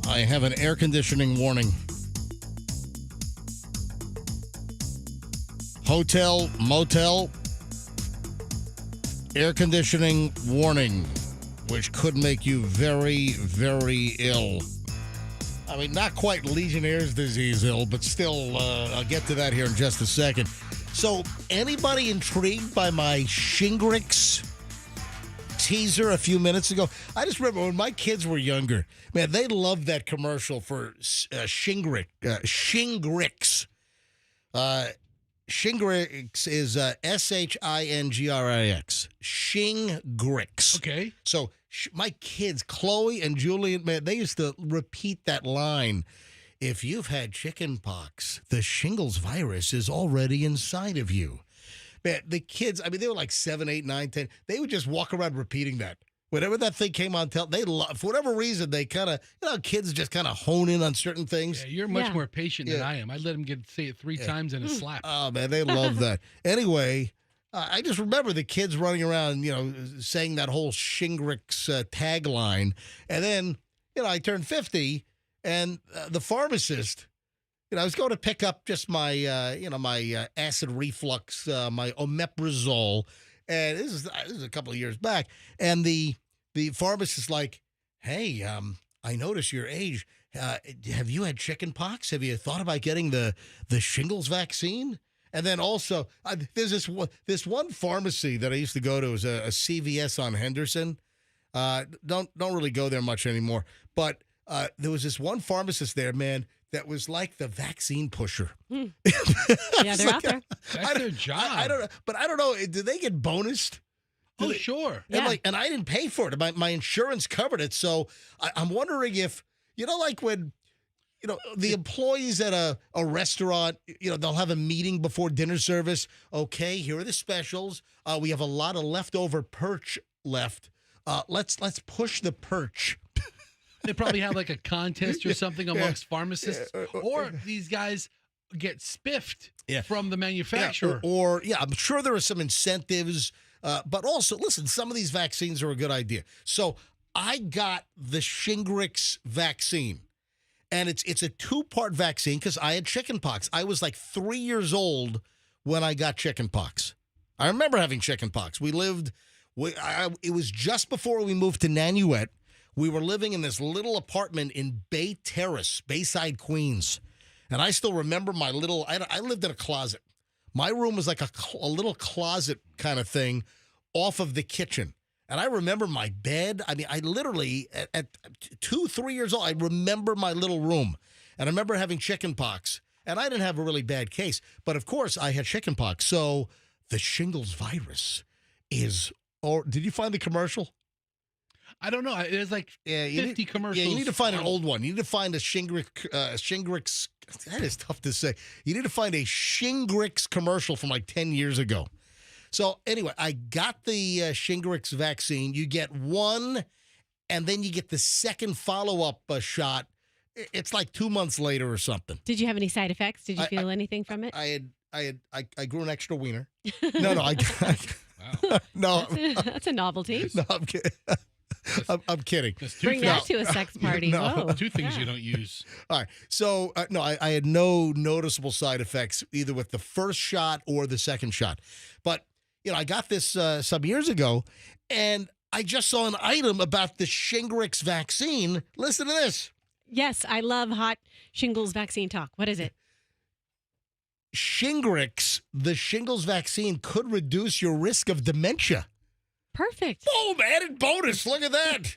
I have an air conditioning warning. Hotel, motel, air conditioning warning, which could make you very, very ill. I mean, not quite Legionnaire's disease ill, but still, I'll get to that here in just a second. So, anybody intrigued by my Shingrix teaser a few minutes ago? I just remember when my kids were younger, man, they loved that commercial for Shingrix. Shingrix. Shingrix is Shingrix. Shingrix.
Okay.
So my kids, Chloe and Julian, man, they used to repeat that line. If you've had chicken pox, the shingles virus is already inside of you. man, the kids, I mean, they were like 7, 8, 9, 10. They would just walk around repeating that. Whenever that thing came on, they love, for whatever reason, they kind of, kids just kind of hone in on certain things.
Yeah, you're much more patient than I am. I let them say it 3 times in a slap.
Oh, man, they love that. Anyway, I just remember the kids running around, saying that whole Shingrix tagline. And then, I turned 50, and the pharmacist, I was going to pick up just my, my acid reflux, my omeprazole. And this is a couple of years back. And the pharmacist is like, hey, I notice your age. Have you had chicken pox? Have you thought about getting the shingles vaccine? And then also, there's this one pharmacy that I used to go to. It was a CVS on Henderson. Don't really go there much anymore. But there was this one pharmacist there, man, that was like the vaccine pusher.
Yeah, they're out there.
That's their job.
I don't know, but I don't know. Did they get bonused?
Oh, sure.
And I didn't pay for it. My insurance covered it. So I'm wondering if, like when, the employees at a restaurant, they'll have a meeting before dinner service. Okay, here are the specials. We have a lot of leftover perch left. Let's push the perch.
They probably have like a contest or something amongst pharmacists. Or these guys get spiffed from the manufacturer.
Or I'm sure there are some incentives. But also, listen, some of these vaccines are a good idea. So I got the Shingrix vaccine. And it's a 2-part vaccine because I had chickenpox. I was like 3 years old when I got chickenpox. I remember having chickenpox. It was just before we moved to Nanuet. We were living in this little apartment in Bay Terrace, Bayside, Queens. And I still remember my little, I lived in a closet. My room was like a little closet kind of thing off of the kitchen. And I remember my bed. I mean, I literally, at 2, 3 years old, I remember my little room. And I remember having chickenpox. And I didn't have a really bad case. But of course, I had chickenpox. So the shingles virus is, or did you find the commercial?
I don't know. There's like 50 commercials.
Yeah, you need to find an old one. You need to find a Shingrix. That is tough to say. You need to find a Shingrix commercial from like 10 years ago. So anyway, I got the Shingrix vaccine. You get one, and then you get the second follow-up shot. It's like 2 months later or something.
Did you have any side effects? Did you feel anything from it?
I grew an extra wiener. No,
Wow.
No.
That's a novelty.
No, I'm kidding. I'm kidding.
Bring that to a sex party.
No.
Whoa.
2 things you don't use.
All right. So, no, I had no noticeable side effects either with the first shot or the second shot. But, I got this some years ago, and I just saw an item about the Shingrix vaccine. Listen to this.
Yes, I love hot shingles vaccine talk. What is it?
Shingrix, the shingles vaccine, could reduce your risk of dementia.
Perfect.
Boom, added bonus. Look at that.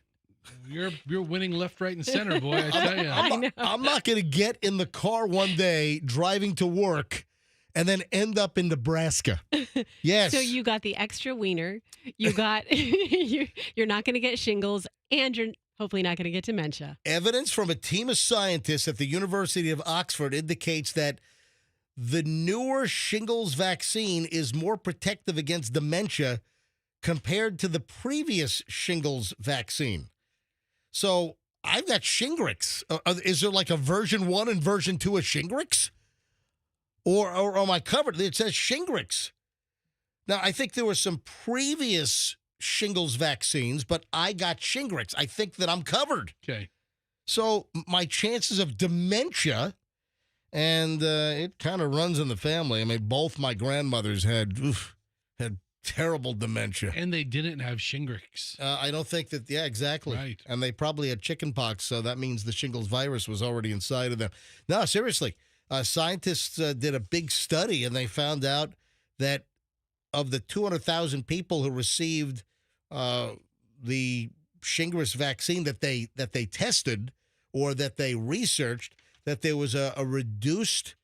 You're winning left, right, and center, boy. I tell you.
I'm not going to get in the car one day driving to work and then end up in Nebraska. Yes.
So you got the extra wiener. You got you're not going to get shingles, and you're hopefully not going to get dementia.
Evidence from a team of scientists at the University of Oxford indicates that the newer shingles vaccine is more protective against dementia compared to the previous shingles vaccine. So I've got Shingrix. Is there like a version 1 and version 2 of Shingrix? Or am I covered? It says Shingrix. Now, I think there were some previous shingles vaccines, but I got Shingrix. I think that I'm covered.
Okay.
So my chances of dementia, and it kind of runs in the family. I mean, both my grandmothers had terrible dementia.
And they didn't have Shingrix.
I don't think that, yeah, exactly.
Right.
And they probably had chickenpox, so that means the shingles virus was already inside of them. No, seriously, scientists did a big study, and they found out that of the 200,000 people who received the Shingrix vaccine that they tested or that they researched, that there was a reduced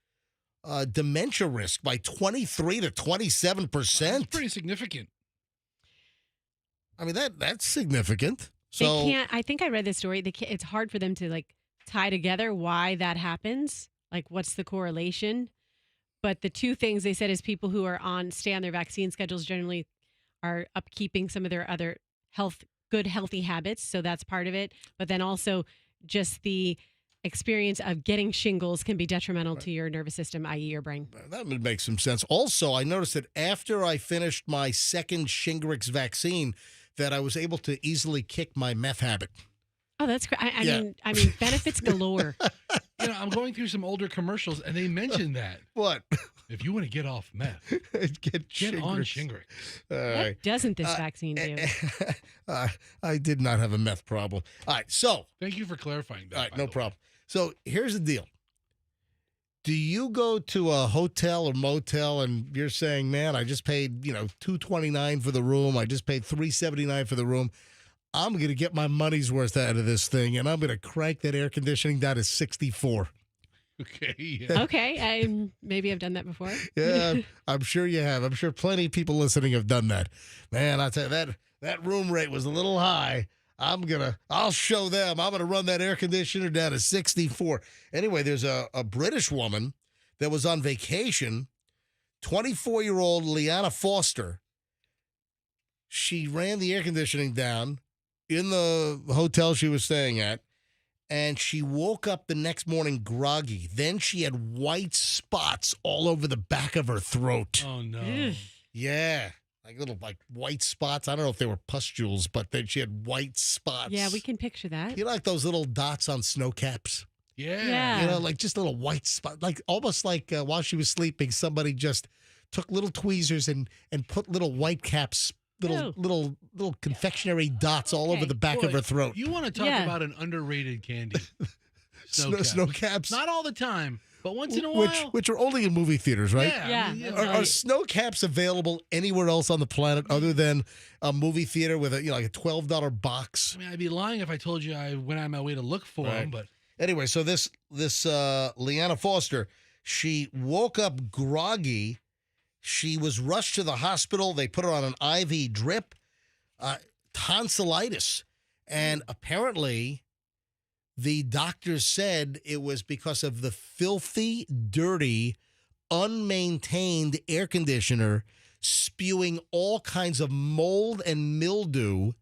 dementia risk by 23 to 27%.
That's pretty significant.
I mean, that's significant. So
they can't. I think I read this story. It's hard for them to like tie together why that happens. Like, what's the correlation? But the two things they said is people who are stay on their vaccine schedules generally are upkeeping some of their other good healthy habits. So that's part of it. But then also just the experience of getting shingles can be detrimental to your nervous system, i.e. your brain.
That would make some sense. Also, I noticed that after I finished my second Shingrix vaccine, that I was able to easily kick my meth habit.
Oh, that's great. I mean, benefits galore.
I'm going through some older commercials, and they mentioned that.
What?
If you want to get off meth, get on Shingrix.
What doesn't this vaccine do?
I did not have a meth problem. All right, so.
Thank you for clarifying that.
All right, no problem. So here's the deal. Do you go to a hotel or motel and you're saying, man, I just paid, $229 for the room. I just paid $379 for the room. I'm going to get my money's worth out of this thing, and I'm going to crank that air conditioning down to 64.
Okay. Yeah.
Okay. Maybe I've done that before.
Yeah, I'm sure you have. I'm sure plenty of people listening have done that. Man, I tell you, that room rate was a little high. I'll show them. I'm going to run that air conditioner down to 64. Anyway, there's a British woman that was on vacation, 24-year-old Leanna Foster. She ran the air conditioning down in the hotel she was staying at, and she woke up the next morning groggy. Then she had white spots all over the back of her throat.
Oh, no.
Yeah. Little white spots. I don't know if they were pustules, but then she had white spots.
Yeah, we can picture that.
You know, like those little dots on snow caps?
Yeah.
Just little white spots. Almost like while she was sleeping, somebody just took little tweezers and put little white caps, little confectionery dots all over the back of her throat.
You want to talk about an underrated candy?
Snow caps.
Not all the time. But once in a while.
Which are only in movie theaters, right?
Yeah.
Are snow caps available anywhere else on the planet other than a movie theater with a $12 box?
I mean, I'd be lying if I told you I went on my way to look for them. But
anyway, so this Leanna Foster, she woke up groggy. She was rushed to the hospital. They put her on an IV drip, tonsillitis, and apparently the doctors said it was because of the filthy, dirty, unmaintained air conditioner spewing all kinds of mold and mildew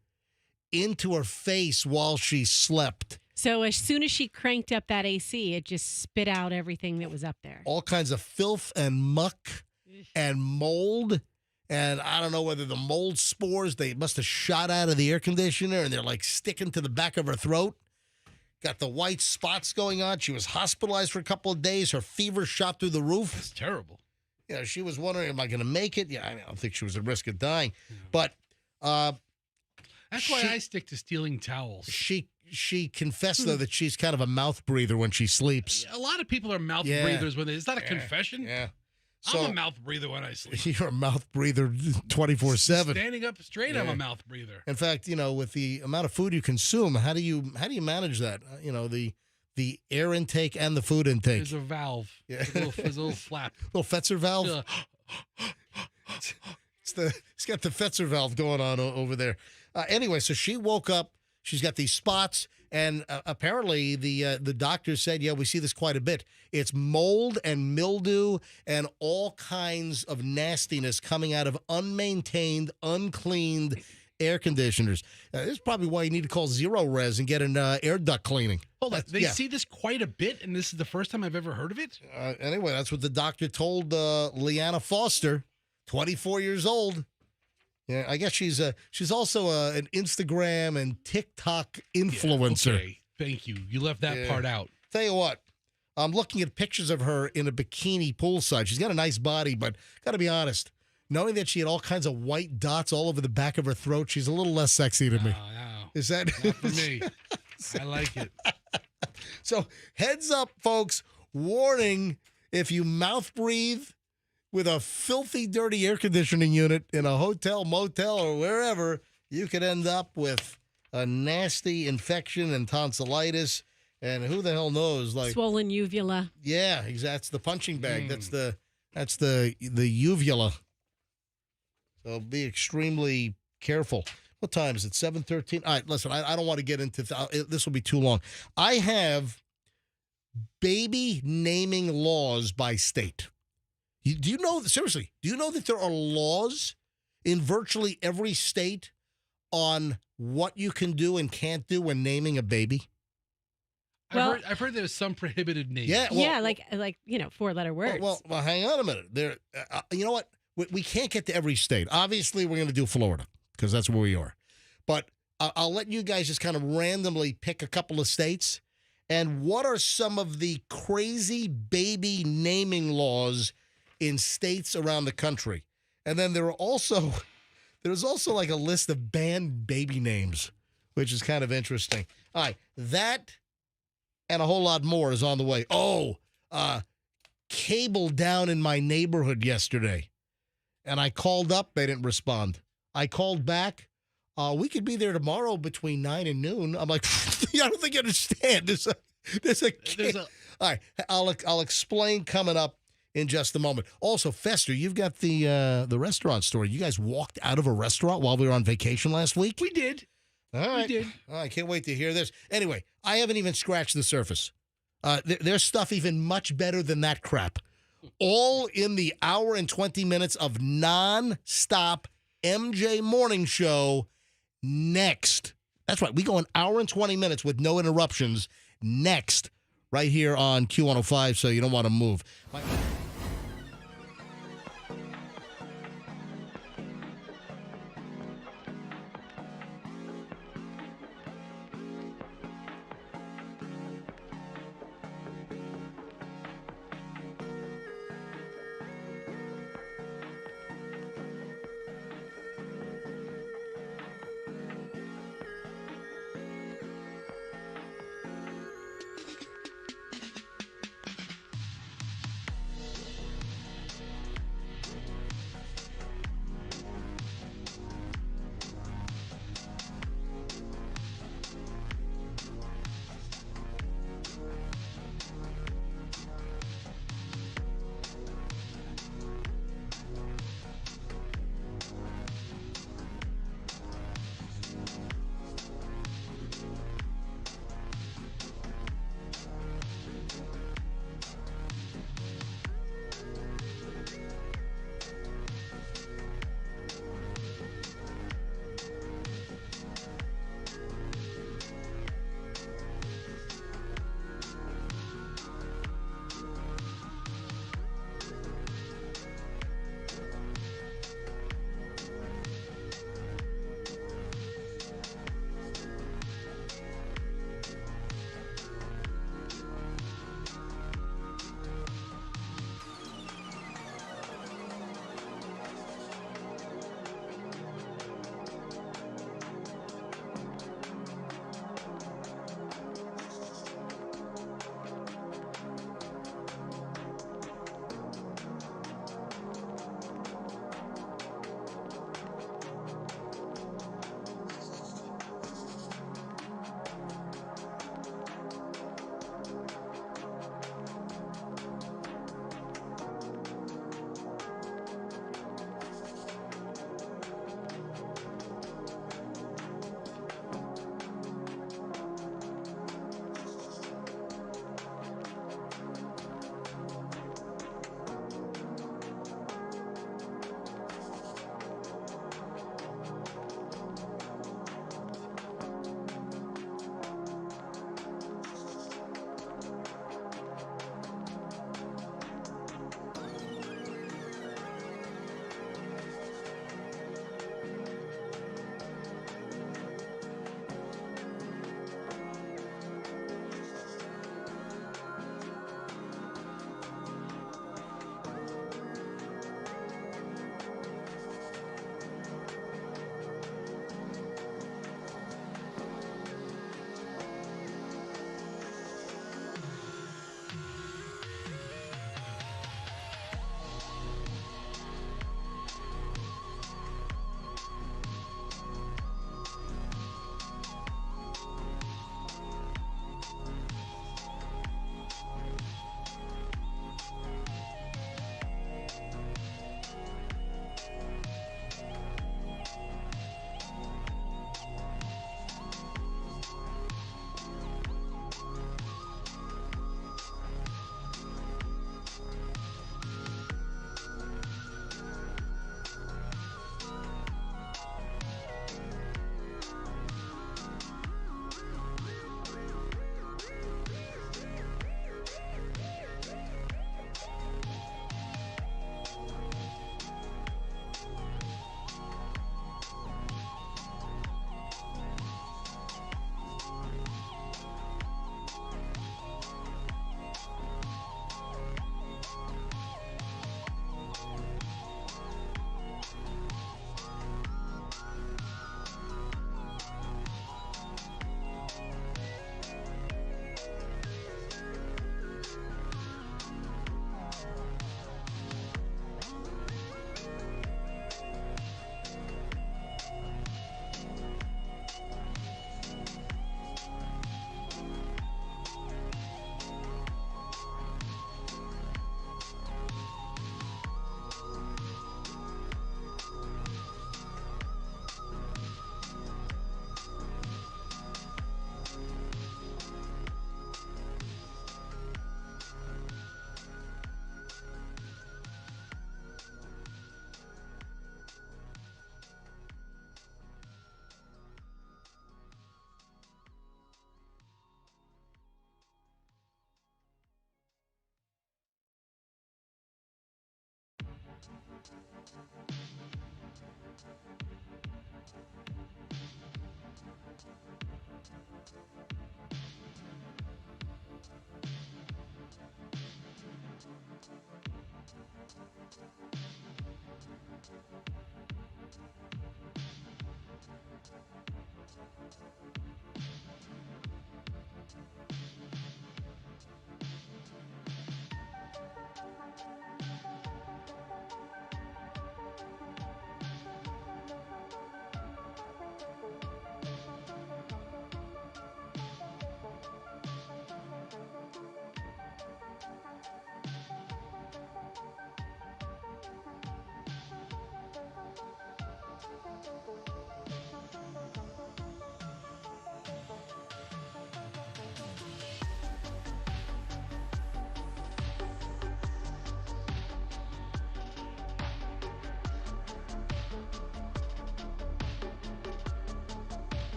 into her face while she slept.
So as soon as she cranked up that AC, it just spit out everything that was up there.
All kinds of filth and muck and mold. And I don't know whether the mold spores, they must have shot out of the air conditioner and they're sticking to the back of her throat. Got the white spots going on. She was hospitalized for a couple of days. Her fever shot through the roof.
That's terrible.
Yeah, she was wondering, am I going to make it? Yeah, I don't think she was at risk of dying. Yeah. But
that's why I stick to stealing towels.
She confessed, though, that she's kind of a mouth breather when she sleeps.
A lot of people are mouth breathers when it's not a confession.
Yeah.
So, I'm a mouth breather when I sleep.
You're a mouth breather 24/7.
Standing up straight, I'm a mouth breather.
In fact, with the amount of food you consume, how do you manage that? The air intake and the food intake.
There's a valve. Yeah. There's a little flap.
Little Fetzer valve. It's got the Fetzer valve going on over there. Anyway, so she woke up. She's got these spots. And apparently the doctor said, yeah, we see this quite a bit. It's mold and mildew and all kinds of nastiness coming out of unmaintained, uncleaned air conditioners. This is probably why you need to call Zero Res and get an air duct cleaning.
Hold on. They see this quite a bit, and this is the first time I've ever heard of it?
Anyway, that's what the doctor told Leanna Foster, 24 years old. Yeah, I guess she's also an Instagram and TikTok influencer.
Yeah, okay. Thank you. You left that part out.
Tell you what, I'm looking at pictures of her in a bikini poolside. She's got a nice body, but got to be honest, knowing that she had all kinds of white dots all over the back of her throat, she's a little less sexy to me.
No.
Is that
not for me? I like it.
So heads up, folks. Warning, if you mouth breathe with a filthy, dirty air conditioning unit in a hotel, motel, or wherever, you could end up with a nasty infection and tonsillitis, and who the hell knows?
Swollen uvula.
Yeah, exactly. That's the punching bag. That's the uvula. So be extremely careful. What time is it? 7:13. All right, listen. I don't want to get into this. Will be too long. I have baby naming laws by state. Do you know, seriously, do you know that there are laws in virtually every state on what you can do and can't do when naming a baby?
Well,
I've heard there's some prohibited names.
Yeah, well,
like 4-letter words.
Well, hang on a minute. You know what? We can't get to every state. Obviously, we're going to do Florida because that's where we are. But I'll let you guys just kind of randomly pick a couple of states. And what are some of the crazy baby naming laws in states around the country? And then there's also like a list of banned baby names, which is kind of interesting. All right, that and a whole lot more is on the way. Cable down in my neighborhood yesterday. And I called up. They didn't respond. I called back. We could be there tomorrow between 9 and noon. I'm like, I don't think you understand. There's a all right, I'll explain coming up in just a moment. Also, Fester, you've got the restaurant story. You guys walked out of a restaurant while we were on vacation last week?
We did.
All right.
We did.
I can't wait to hear this. Anyway, I haven't even scratched the surface. There's stuff even much better than that crap. All in the hour and 20 minutes of non-stop MJ Morning Show next. That's right. We go an hour and 20 minutes with no interruptions next right here on Q105, so you don't want to move.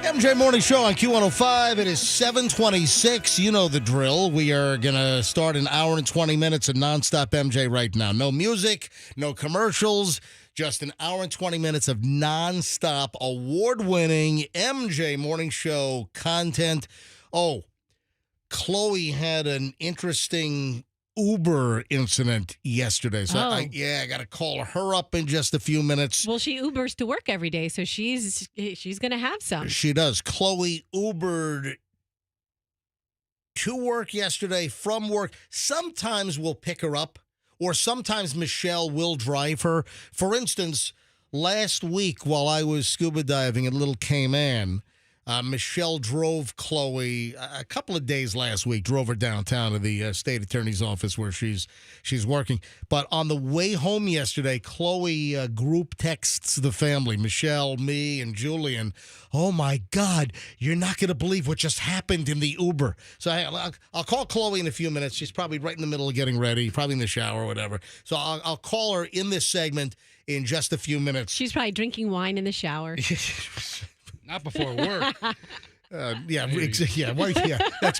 MJ Morning Show on Q105. It is 7:26. You know the drill. We are going to start an hour and 20 minutes of nonstop MJ right now. No music, no commercials, just an hour and 20 minutes of nonstop award-winning MJ Morning Show content. Oh, Chloe had an interesting Uber incident yesterday. So I got to call her up in just a few minutes.
Well, she Ubers to work every day, so she's going to have some.
She does. Chloe Ubered to work yesterday, from work. Sometimes we'll pick her up, or sometimes Michelle will drive her. For instance, last week while I was scuba diving at Little Cayman, Michelle drove Chloe a couple of days last week, drove her downtown to the state attorney's office where she's working. But on the way home yesterday, Chloe group texts the family, Michelle, me, and Julian. Oh, my God, you're not going to believe what just happened in the Uber. So I'll call Chloe in a few minutes. She's probably right in the middle of getting ready, probably in the shower or whatever. So I'll call her in this segment in just a few minutes.
She's probably drinking wine in the shower.
Not before work.
That's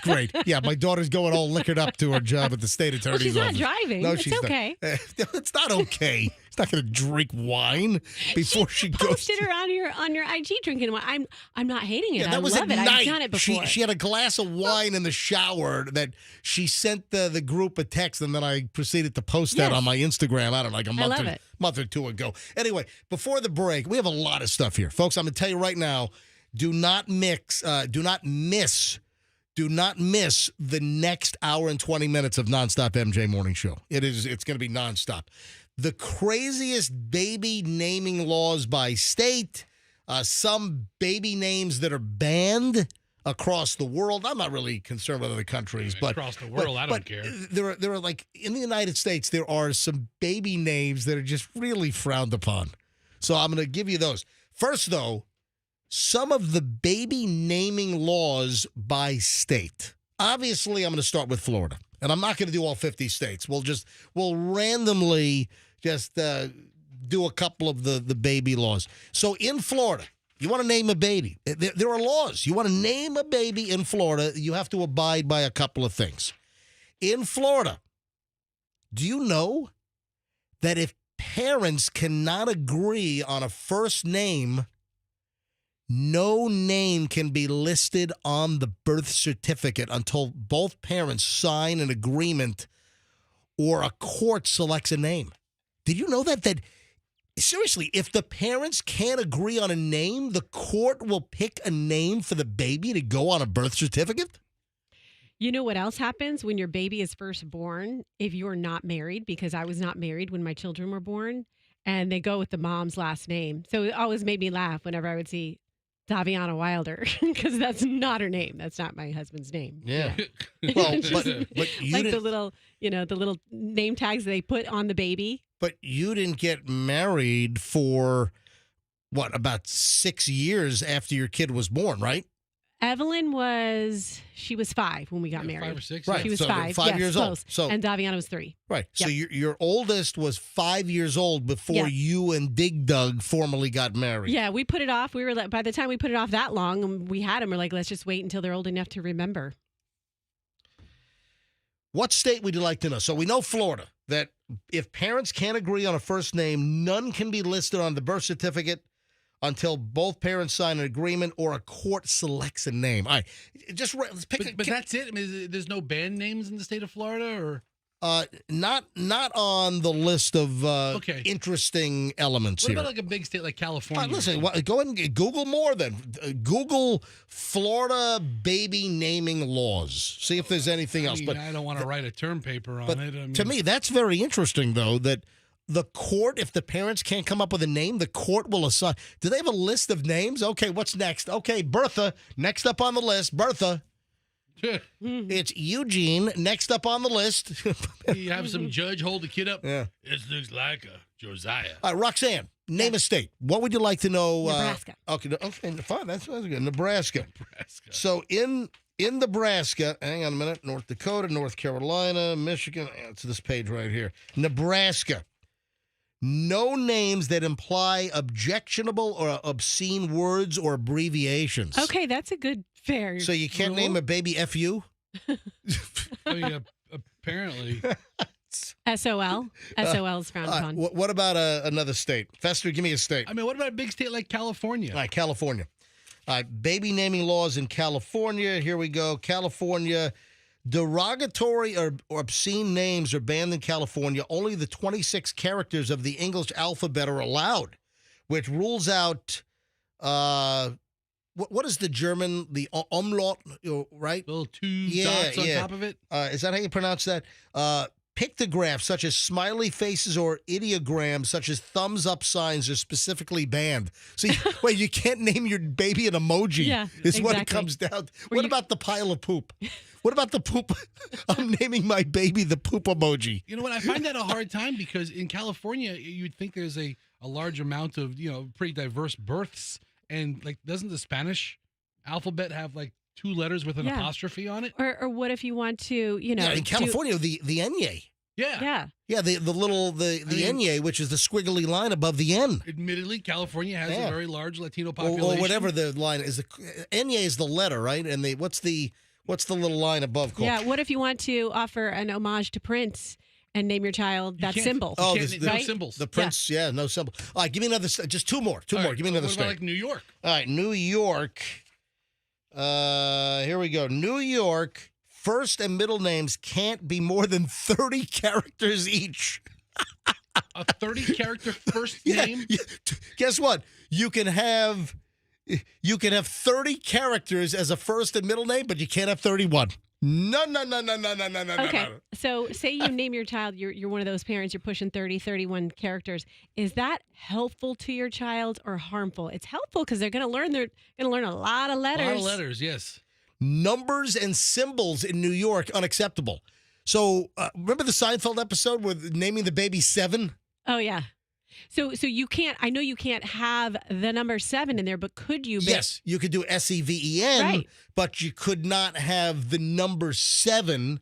great. Yeah, my daughter's going all liquored up to her job at the state attorney's office.
She's not driving. No, she's okay.
It's not okay. It's not going to drink wine before she goes.
Posted her on your IG drinking wine. I'm not hating it.
Yeah, that was
love
at
it.
night.
I've done it before.
She had a glass of wine in the shower that she sent the group a text, and then I proceeded to post that on my Instagram. I don't know, like a month or two ago. Anyway, before the break, we have a lot of stuff here, folks. I'm going to tell you right now. Do not miss the next hour and 20 minutes of nonstop MJ Morning Show. It's going to be nonstop. The craziest baby naming laws by state, some baby names that are banned across the world. I'm not really concerned with other countries, but
across the world, I don't care.
There are like in the United States, there are some baby names that are just really frowned upon. So I'm going to give you those. First, though, some of the baby naming laws by state. Obviously, I'm going to start with Florida, and I'm not going to do all 50 states. We'll randomly just do a couple of the baby laws. So in Florida, you want to name a baby. There are laws. You want to name a baby in Florida, you have to abide by a couple of things. In Florida, do you know that if parents cannot agree on a first name, no name can be listed on the birth certificate until both parents sign an agreement or a court selects a name? Did you know that seriously, if the parents can't agree on a name, the court will pick a name for the baby to go on a birth certificate?
You know what else happens when your baby is first born if you're not married? Because I was not married when my children were born, and they go with the mom's last name. So it always made me laugh whenever I would see Daviana Wilder, because that's not her name. That's not my husband's name.
Yeah. Well, but you
like the little name tags they put on the baby.
But you didn't get married for about 6 years after your kid was born, right?
Evelyn was 5 when we got married.
5 or 6.
Right.
She was
so
5.
5 years
close.
old. So,
and Daviana was 3.
Right.
Yep.
So your oldest was 5 years old before you and Dig Dug formally got married.
Yeah, we put it off. We were by the time we put it off that long, and we had them. We're like, let's just wait until they're old enough to remember.
What state would you like to know? So we know Florida, that if parents can't agree on a first name, none can be listed on the birth certificate until both parents sign an agreement or a court selects a name. All right, let's pick.
But that's it. I mean, there's no band names in the state of Florida, or
not on the list of interesting elements
what
here.
What about like a big state like California?
Listen, go ahead and Google more. Then Google Florida baby naming laws. See if there's anything else. But
I don't want to write a term paper on it.
To me, that's very interesting, though, that the court, if the parents can't come up with a name, the court will assign. Do they have a list of names? Okay, what's next? Okay, Bertha, next up on the list. Bertha. It's Eugene, next up on the list.
You have some judge hold the kid up.
Yeah.
This looks like a Josiah.
All right, Roxanne, name a state. What would you like to know?
Nebraska.
Okay, fine. That's good. Nebraska. So in Nebraska, hang on a minute, North Dakota, North Carolina, Michigan. It's this page right here. Nebraska. No names that imply objectionable or obscene words or abbreviations.
Okay, that's a good fair.
So you can't
rule.
name a baby FU?
I mean, apparently.
SOL. SOL is frowned upon.
What about another state? Fester, give me a state.
I mean, what about a big state like California?
All right, California. All right, baby naming laws in California. Here we go. California. Derogatory or obscene names are banned in California. Only the 26 characters of the English alphabet are allowed, which rules out, what is the German, the umlaut, right?
Little two dots on top of it?
Is that how you pronounce that? Pictographs such as smiley faces or ideograms such as thumbs up signs are specifically banned. So, wait, you can't name your baby an emoji.
Yeah,
is what it
exactly.
comes down. What about the pile of poop? What about the poop? I'm naming my baby the poop emoji.
You know what? I find that a hard time because in California, you'd think there's a large amount of, pretty diverse births. And, like, doesn't the Spanish alphabet have, like, 2 letters with an apostrophe on it?
Or what if you want to,
Yeah, in California, the enye.
Yeah.
Yeah.
The enye, which is the squiggly line above the N.
Admittedly, California has a very large Latino population.
Or whatever the line is. The enye is the letter, right? And what's the little line above called?
Yeah. What if you want to offer an homage to Prince and name your child that symbol?
Oh,
no symbols.
The Prince, no symbol. All right, give me another. Just two more. Two more. Give me another
what
state.
about like New York?
All right, New York. Here we go. New York. First and middle names can't be more than 30 characters each.
A 30-character first name?
Yeah. Guess what? You can have 30 characters as a first and middle name, but you can't have 31. No.
Okay. So say you name your child, you're one of those parents, you're pushing 30, 31 characters. Is that helpful to your child or harmful? It's helpful because they're going to learn a lot of letters.
A lot of letters, yes.
Numbers and symbols in New York, unacceptable. So remember the Seinfeld episode with naming the baby 7?
Oh, yeah. So you can't, I know you can't have the number 7 in there, but could you?
Yes, you could do SEVEN,
right.
But you could not have the number 7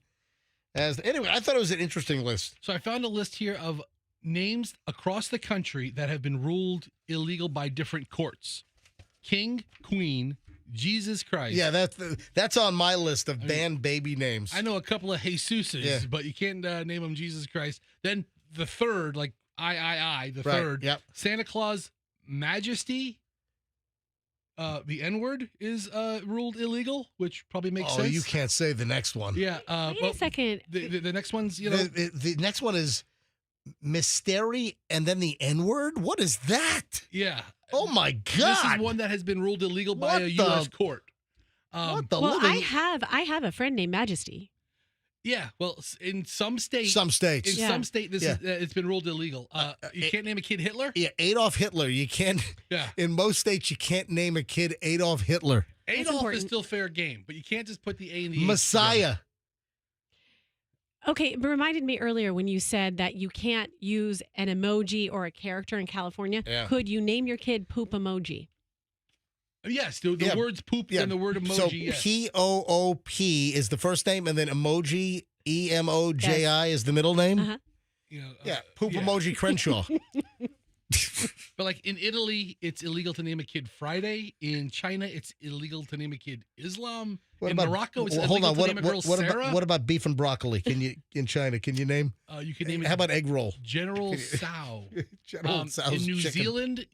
anyway, I thought it was an interesting list.
So I found a list here of names across the country that have been ruled illegal by different courts. King, Queen, Jesus Christ.
Yeah, that's on my list of banned baby names.
I know a couple of Jesuses, but you can't name them Jesus Christ. Then the third, like the third.
Yep.
Santa Claus Majesty. The N-word is ruled illegal, which probably makes sense.
Oh, you can't say the next one.
Yeah.
Wait a second.
The next one's,
The next one is Mystery and then the N-word? What is that?
Yeah.
Oh, my God.
This is one that has been ruled illegal by a U.S. court.
What the
Well,
living?
I have a friend named Majesty.
Yeah, well, in some states.
Some states.
In some state, it's been ruled illegal. You can't name a kid Hitler?
Yeah, Adolf Hitler. You can't.
Yeah.
In most states, you can't name a kid Adolf Hitler.
Adolf is still fair game, but you can't just put the A in the H
Messiah.
together.
Okay, it reminded me earlier when you said that you can't use an emoji or a character in California.
Yeah.
Could you name your kid Poop Emoji?
Yes, the words poop and the word emoji.
So
yes.
P-O-O-P is the first name, and then emoji, E-M-O-J-I is the middle name?
Uh-huh.
Poop emoji Crenshaw.
But like in Italy, it's illegal to name a kid Friday. In China, it's illegal to name a kid Islam. In Morocco, it's illegal to name a girl Sarah.
What about beef and broccoli? Can you in China? Can you name?
You can name it.
How about egg roll?
General Sow.
General Sow's
in New
chicken.
Zealand,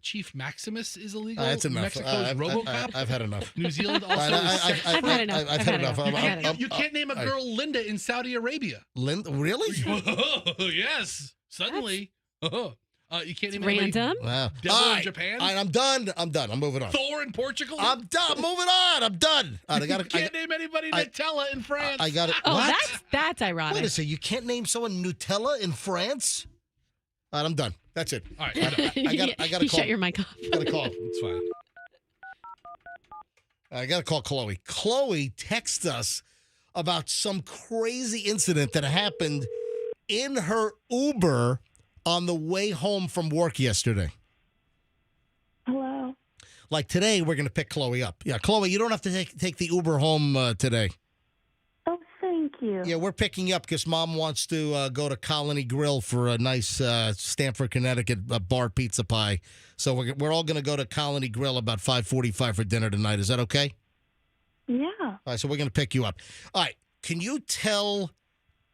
Chief Maximus is illegal.
That's enough.
Mexico's RoboCop.
I've had enough.
New Zealand also.
I've had enough.
I've had enough.
You can't name a girl Linda in Saudi Arabia.
Linda, really?
Yes. Suddenly. You can't name
random.
Wow.
Devil in Japan.
All right, I'm done. I'm moving on.
Thor in Portugal.
I'm done. I'm moving on. I'm done. All right,
You can't name anybody Nutella in France.
I got it.
Oh,
What?
that's ironic.
Wait a second. You can't name someone Nutella in France? All right, I'm done. That's it.
All right.
I got to call.
Shut your mic off.
Got to call.
It's fine.
I got to call Chloe. Chloe texted us about some crazy incident that happened in her Uber on the way home from work yesterday.
Hello.
Like today, we're going to pick Chloe up. Yeah, Chloe, you don't have to take the Uber home today.
Oh, thank you.
Yeah, we're picking you up because Mom wants to go to Colony Grill for a nice Stamford, Connecticut bar pizza pie. So we're all going to go to Colony Grill about 5:45 for dinner tonight. Is that okay?
Yeah.
All right, so we're going to pick you up. All right, can you tell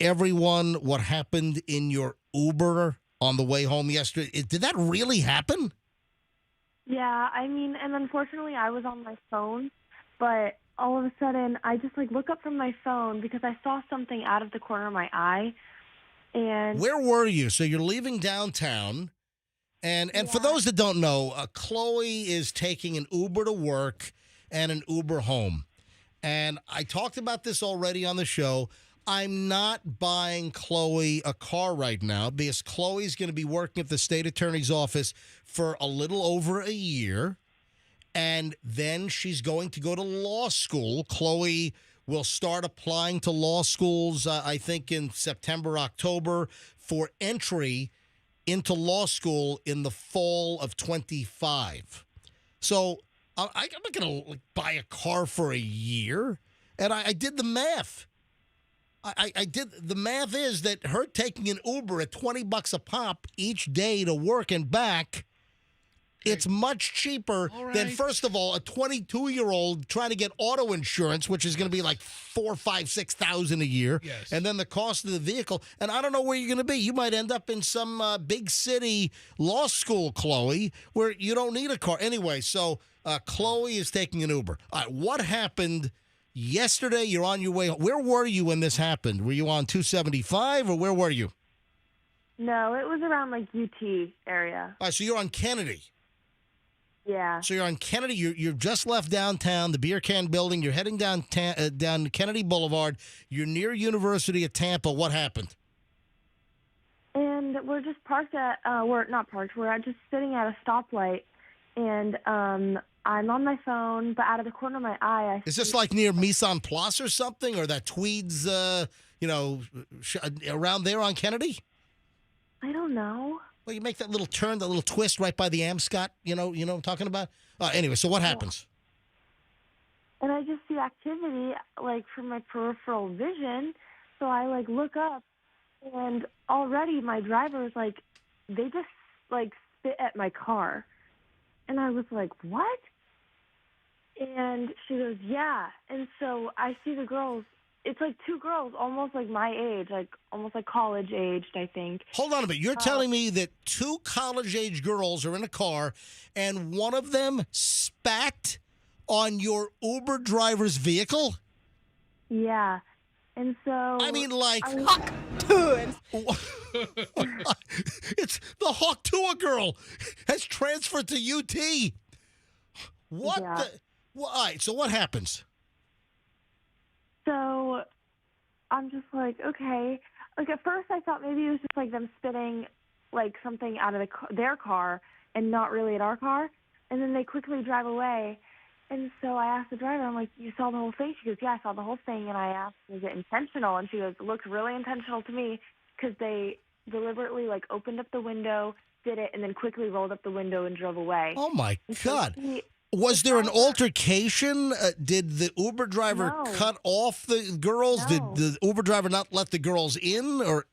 everyone what happened in your Uber on the way home yesterday? Did that really happen?
Yeah, I mean, and unfortunately I was on my phone, but all of a sudden I just look up from my phone because I saw something out of the corner of my eye. And
where were you? So you're leaving downtown, and for those that don't know, Chloe is taking an Uber to work and an Uber home. And I talked about this already on the show. I'm not buying Chloe a car right now because Chloe's going to be working at the state attorney's office for a little over a year. And then she's going to go to law school. Chloe will start applying to law schools, I think, in September, October, for entry into law school in the fall of 25. So I'm not going to buy a car for a year. And I did the math. I did. The math is that her taking an Uber at $20 a pop each day to work and back, it's much cheaper than, first of all, a 22-year-old trying to get auto insurance, which is going to be like $4,000, $5,000, $6,000 a year, and then the cost of the vehicle. And I don't know where you're going to be. You might end up in some big city law school, Chloe, where you don't need a car anyway. So Chloe is taking an Uber. All right, what happened yesterday? You're on your way. Where were you when this happened? Were you on 275 or where were you?
No, it was around UT area.
All right, so you're on Kennedy.
Yeah.
So you're on Kennedy. You've just left downtown, the beer can building. You're heading down Kennedy Boulevard. You're near University of Tampa. What happened?
And we're just parked at, we're not parked, we're just sitting at a stoplight. And I'm on my phone, but out of the corner of my eye,
Is this like near Mise Place or something? Or that Tweed's, around there on Kennedy?
I don't know.
Well, you make that little turn, that little twist right by the Amscot, you know what I'm talking about? Anyway, so what happens?
And I just see activity, from my peripheral vision. So I, look up, and already my driver's, they just, spit at my car. And I was like, what? And she goes, yeah. And so I see the girls. It's two girls, almost my age, almost college-aged, I think.
Hold on a minute. You're telling me that two college-age girls are in a car and one of them spat on your Uber driver's vehicle?
Yeah. And so...
I mean,
Hawk Tuan.
It's the Hawk Tua girl has transferred to UT. What
Yeah.
All right, so what happens?
So I'm just okay. At first I thought maybe it was just them spitting something out of their car and not really at our car. And then they quickly drive away. And so I asked the driver, I'm like, you saw the whole thing? She goes, yeah, I saw the whole thing. And I asked, was it intentional? And she goes, it looks really intentional to me because they deliberately opened up the window, did it, and then quickly rolled up the window and drove away.
Oh, my God. Was there an altercation? Did the Uber driver cut off the girls?
No.
Did the Uber driver not let the girls in? Or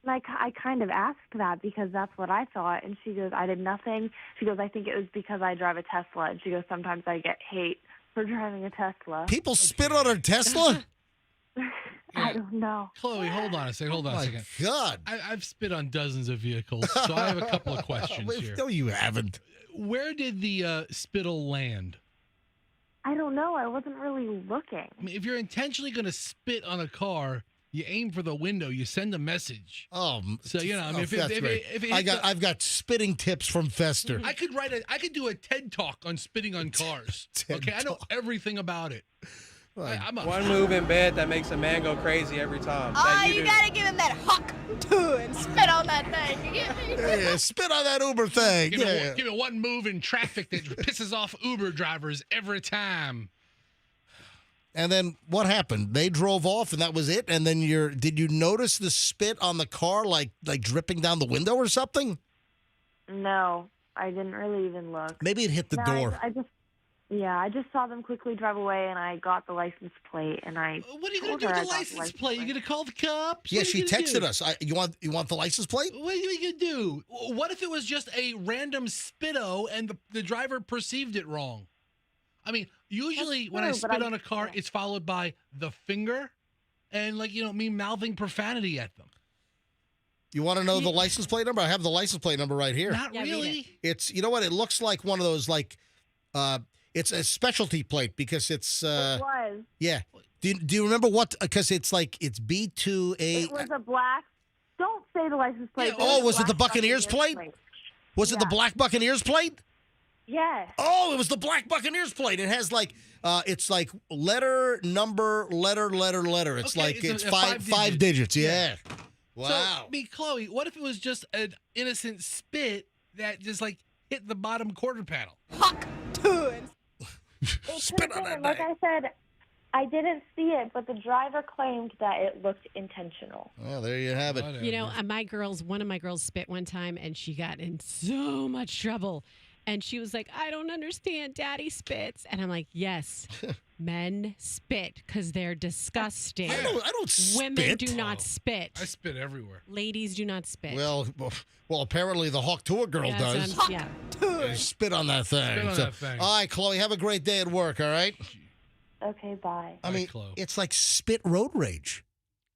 I kind of asked that because that's what I thought. And she goes, I did nothing. She goes, I think it was because I drive a Tesla. And she goes, sometimes I get hate for driving a Tesla.
people spit on a Tesla?
I don't know.
Chloe, hold on a second. Hold on a second.
God.
I've spit on dozens of vehicles, so I have a couple of questions here.
No, you haven't.
Where did the spittle land?
I don't know. I wasn't really looking.
I mean, if you're intentionally going to spit on a car, you aim for the window. You send a message.
Oh,
so
I've got spitting tips from Fester.
I could do a TED talk on spitting on cars. Okay, I know everything about it.
One move in bed that makes a man go crazy every time.
You gotta give him that Hawk Tuan. Spit on that thing. You get me?
Yeah, spit on that Uber thing.
Give me one move in traffic that pisses off Uber drivers every time.
And then what happened? They drove off, and that was it. And then did you notice the spit on the car, like dripping down the window or something?
No, I didn't really even look.
Maybe it hit the door.
Yeah, I just saw them quickly drive away, and I got the license plate, and
What are you going to do with the license plate? You going to call the cops?
Yeah, she texted us. You want the license plate?
What are you going to do? What if it was just a random spitto and the driver perceived it wrong? I mean, usually when I spit on a car, it's followed by the finger and, me mouthing profanity at them.
You want to know the license plate number? I have the license plate number right here.
Not really.
It's, you know what? It looks like one of those, it's a specialty plate because it's.
It was.
Yeah. Do you remember what? Because it's B2A.
It was a black. Don't say the license plate.
Yeah. Oh, was it the Buccaneers plate? Was it the black Buccaneers plate?
Yes.
Oh, it was the black Buccaneers plate. It has it's like letter, number, letter. It's it's five digits. Yeah. Wow.
So, Chloe, what if it was just an innocent spit that just hit the bottom quarter panel?
Huck to
Spit on that.
Like I said, I didn't see it, but the driver claimed that it looked intentional.
Well, there you have it.
Whatever.
You know, one of my girls spit one time, and she got in so much trouble. And she was like, I don't understand. Daddy spits. And I'm like, yes, men spit because they're disgusting.
I don't spit.
Women do not spit.
I spit everywhere.
Ladies do not spit.
Well, apparently the Hawk Tour girl does.
Yeah.
Spit on that thing.
Spit on that thing.
All right, Chloe, have a great day at work, all right?
Okay, bye.
I mean,
Chloe.
it's like spit road rage.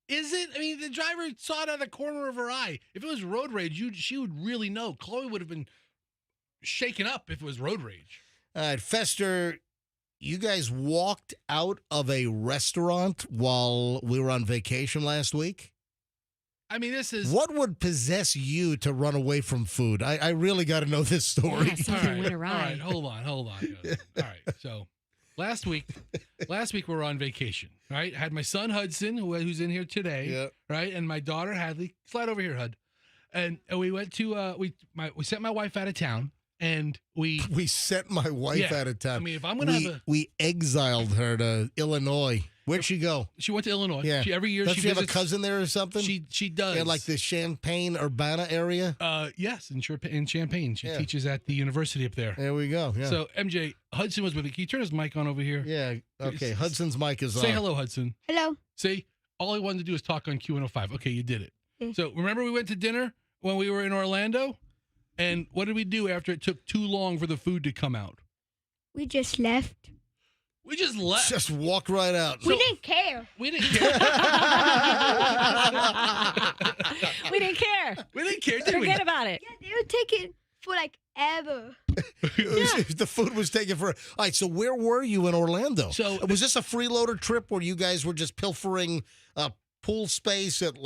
Is it? I mean, the driver saw it out of the corner of her eye. If it was road rage, she would really know. Chloe would have been shaken up if it was road rage.
All right, Fester, you guys walked out of a restaurant while we were on vacation last week?
I mean, this is...
What would possess you to run away from food? I really got to know this story.
Yeah, something went awry.
All right, hold on. All right, so last week we were on vacation, right? I had my son Hudson, who's in here today, right? And my daughter Hadley. Slide over here, Hud. And we went to, we sent my wife out of town. And we
sent my wife out of town.
I mean, if I'm going to
we exiled her to Illinois. Where'd she go?
She went to Illinois.
Yeah.
Every year
Does
she
she have a
visits,
cousin there or something?
She does.
Yeah, like the Champaign-Urbana area?
Yes, in Champaign. She teaches at the university up there.
There we go. Yeah.
So, MJ, Hudson was with me. Can you turn his mic on over here?
Yeah. Okay. Hudson's mic is on.
Say hello, Hudson.
Hello.
See, all I wanted to do is talk on Q105. Okay, you did it. So, remember we went to dinner when we were in Orlando? And what did we do after it took too long for the food to come out?
We just left.
We just left.
Just walk right out.
We didn't care.
We didn't care.
We didn't care.
We didn't care, did we?
Forget about it.
Yeah, they were taking for ever.
The food was taken for. All right, so where were you in Orlando?
So
was this a freeloader trip where you guys were just pilfering pool space at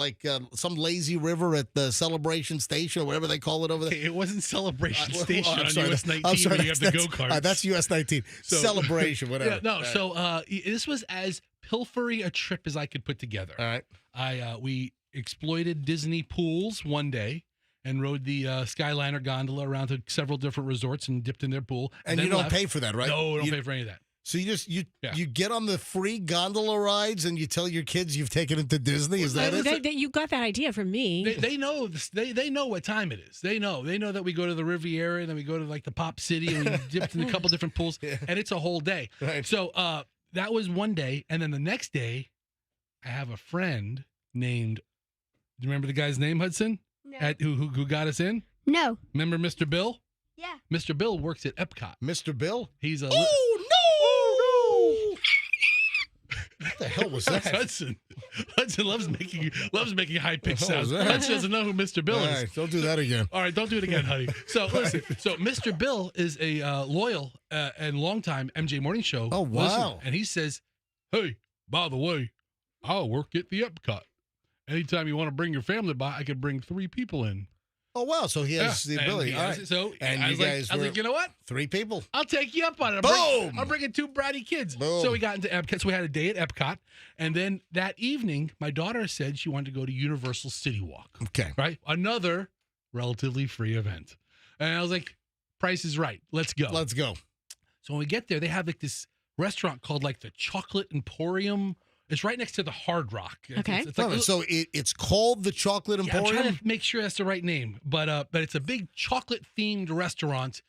some lazy river at the Celebration Station or whatever they call it over there?
It wasn't Celebration Station on
sorry,
US 19 where you have the go-karts.
That's US 19.
So,
Celebration, whatever.
Yeah, no, so this was as pilfery a trip as I could put together.
All right.
We exploited Disney pools one day and rode the Skyliner gondola around to several different resorts and dipped in their pool.
And you don't pay for that, right?
No, don't pay for any of that.
So you get on the free gondola rides and you tell your kids you've taken them to Disney. Is that it?
You got that idea from me.
They know this, they know what time it is. They know that we go to the Riviera and then we go to the Pop City and we dipped in a couple different pools and it's a whole day.
Right.
So that was one day, and then the next day, I have a friend named. Do you remember the guy's name, Hudson?
No.
Who got us in?
No.
Remember Mr. Bill?
Yeah.
Mr. Bill works at Epcot.
Mr. Bill?
He's a.
What the hell was that?
Hudson loves making high pitched sounds.
that?
Hudson doesn't know who Mr. Bill
All
is.
right, don't do that again.
All right, don't do it again, honey. So listen. So Mr. Bill is a loyal and longtime MJ Morning Show.
Oh, wow.
listener, and he says, "Hey, by the way, I'll work at the Epcot. Anytime you want to bring your family by, I could bring 3 people in."
Oh, wow. So he has the ability. All right.
So
And
I
you
was
guys
I was
were
like, you know what?
3 people.
I'll take you up on it.
Boom!
I'm bringing 2 bratty kids.
Boom.
So we got into Epcot. So we had a day at Epcot. And then that evening, my daughter said she wanted to go to Universal City Walk.
Okay.
Right? Another relatively free event. And I was like, price is right. Let's go.
Let's go.
So when we get there, they have this restaurant called the Chocolate Emporium. It's right next to the Hard Rock.
Okay.
So it's called the Chocolate Emporium?
I'm trying to make sure that's the right name. But it's a big chocolate-themed restaurant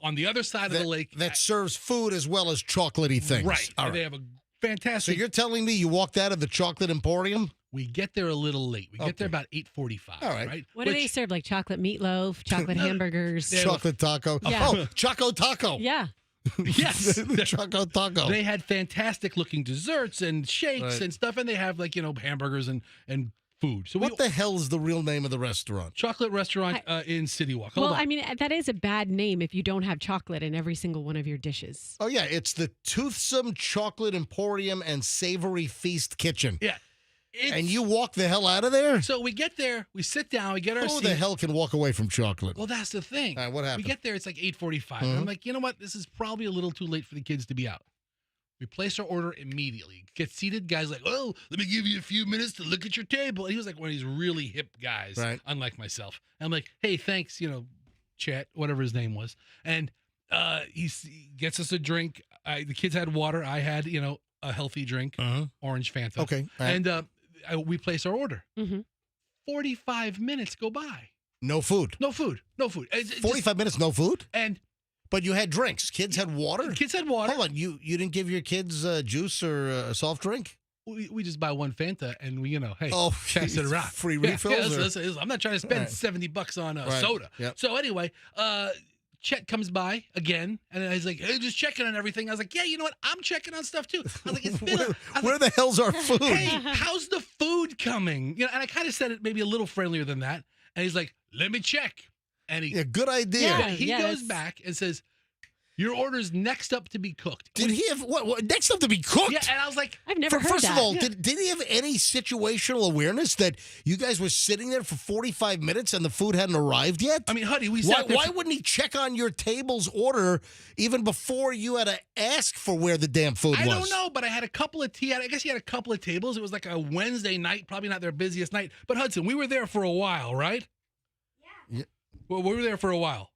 on the other side of the lake.
That serves food as well as chocolatey things.
Right.
All
And they have a fantastic.
So you're telling me you walked out of the chocolate emporium?
We get there a little late. We get there about 8:45.
All right.
What do they serve? Like chocolate meatloaf, chocolate hamburgers,
chocolate taco.
Yeah.
Oh, Choco Taco.
Yeah.
Yes.
The Choco Taco.
They had fantastic looking desserts and shakes and stuff, and they have hamburgers and food. So
what the hell is the real name of the restaurant?
Chocolate restaurant in City Walk. Hold on.
I mean, that is a bad name if you don't have chocolate in every single one of your dishes.
Oh, yeah. It's the Toothsome Chocolate Emporium and Savory Feast Kitchen.
Yeah.
And you walk the hell out of there?
So we get there, we sit down, we get our
Who
seat.
the hell can walk away from chocolate?
Well, that's the thing.
All right, what happened?
We get there, it's like 8:45. And I'm like, you know what? This is probably a little too late for the kids to be out. We place our order immediately. Get seated. Guys like, oh, let me give you a few minutes to look at your table. And he was like one of these really hip guys, unlike myself. And I'm like, hey, thanks, Chet, whatever his name was. And he gets us a drink. The kids had water. I had, a healthy drink, orange Fanta.
Okay. Right.
And we place our order.
Mm-hmm.
45 minutes go by.
No food.
No food.
45 minutes, no food? But you had drinks. Kids had water?
Kids had water.
Hold on. You didn't give your kids juice or a soft drink?
We just buy one Fanta and we, hey,
pass
it around.
Free refills?
Listen, I'm not trying to spend $70 on soda.
Yep.
So anyway, Chet comes by again, and he's like, hey, just checking on everything. I was like, yeah, you know what? I'm checking on stuff too. I was like, it's been
where the hell's our food?
Hey, how's the food coming? And I kind of said it maybe a little friendlier than that. And he's like, let me check. And
good idea.
He goes back and says, your order's next up to be cooked.
Did he have what next up to be cooked?
Yeah, and I was like,
I've never heard that.
First of all, did he have any situational awareness that you guys were sitting there for 45 minutes and the food hadn't arrived yet?
I mean, honey, we sat there.
Why wouldn't he check on your table's order even before you had to ask for where the damn food was?
I don't know, but I had a couple of I guess he had a couple of tables. It was like a Wednesday night, probably not their busiest night. But Hudson, we were there for a while, right? Yeah. Well, we were there for a while.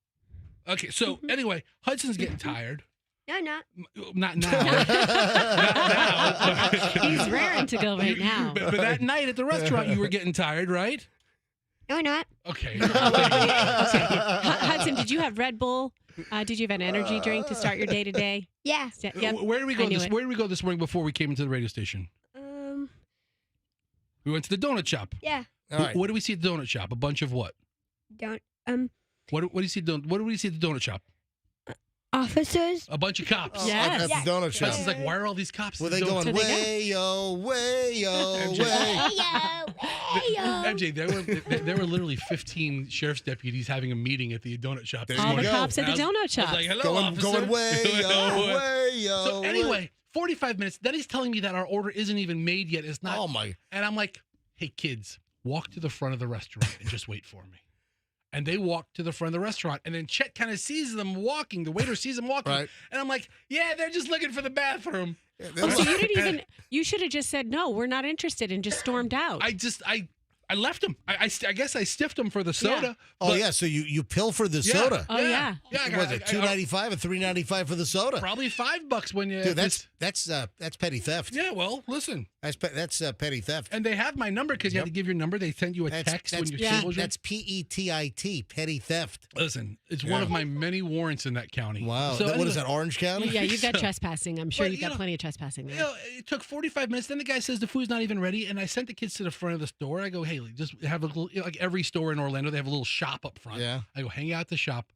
Okay, so anyway, Hudson's getting tired.
No, not.
Not now. Not now.
He's raring to go right now.
But that night at the restaurant, you were getting tired, right?
No, not.
Okay.
Hudson, did you have Red Bull? Did you have an energy drink to start your day today?
Yeah.
Yep.
Where did we go? Where did we go this morning before we came into the radio station? We went to the donut shop.
Yeah.
All right.
What do we see at the donut shop? A bunch of what? What do we see? What do we see at the donut shop?
Officers.
A bunch of cops.
Yes.
At the donut shop.
Hudson's like, why are all these cops?
Were they going way-yo, way-yo, way?
MJ, there were literally 15 sheriff's deputies having a meeting at the donut shop.
All the cops at the donut shop.
I was like, hello, officer.
Going way-yo, way-yo.
So anyway, 45 minutes. Then he's telling me that our order isn't even made yet. It's not.
Oh, my.
And I'm like, hey, kids, walk to the front of the restaurant and just wait for me. And they walk to the front of the restaurant. And then Chet kind of sees them walking. The waiter sees them walking.
Right.
And I'm like, yeah, they're just looking for the bathroom.
So you didn't even, you should have just said, no, we're not interested and just stormed out.
I left him. I guess I stiffed him for the soda.
Oh, yeah, so you pilfered the soda.
Oh, yeah.
Yeah.
Was it $2.95 or $3.95 for the soda?
Probably $5 when you.
Dude, that's petty theft.
Yeah, well, listen.
That's petty theft.
And they have my number because you have to give your number. They send you a text when your table's
That's PETIT, petty theft.
Listen, it's one of my many warrants in that county.
Wow.
So
What is that, Orange County?
Yeah, you've got trespassing. I'm sure you've got plenty of trespassing there.
It took 45 minutes. Then the guy says the food's not even ready. And I sent the kids to the front of the store. I go, hey, just have a little, like every store in Orlando, they have a little shop up front.
Yeah.
I go, hang out at the shop.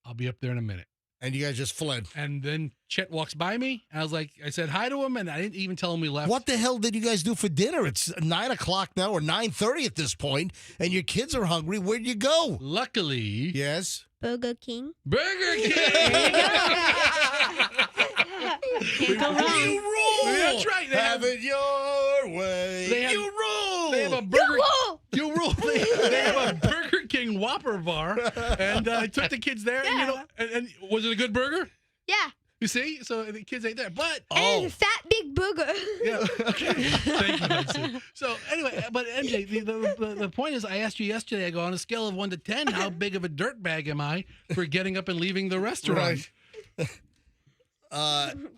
I'll be up there in a minute.
And you guys just fled.
And then Chet walks by me. And I said hi to him, and I didn't even tell him we left.
What the hell did you guys do for dinner? It's 9 o'clock now, or 9:30 at this point, and your kids are hungry. Where'd you go?
Luckily.
Yes.
Burger King.
Burger King!
There you go. Can't go wrong.
You rule!
That's right.
Have it your way.
You rule! They have a burger. You rule! They have a Burger King Whopper bar, and I took the kids there.
Yeah.
And was it a good burger?
Yeah.
You see, so the kids ate there, but
And a fat big burger.
yeah, okay. Thank you, Hudson. So anyway, but MJ, the point is, I asked you yesterday. I go, on a scale of 1 to 10, how big of a dirtbag am I for getting up and leaving the restaurant?
Yeah.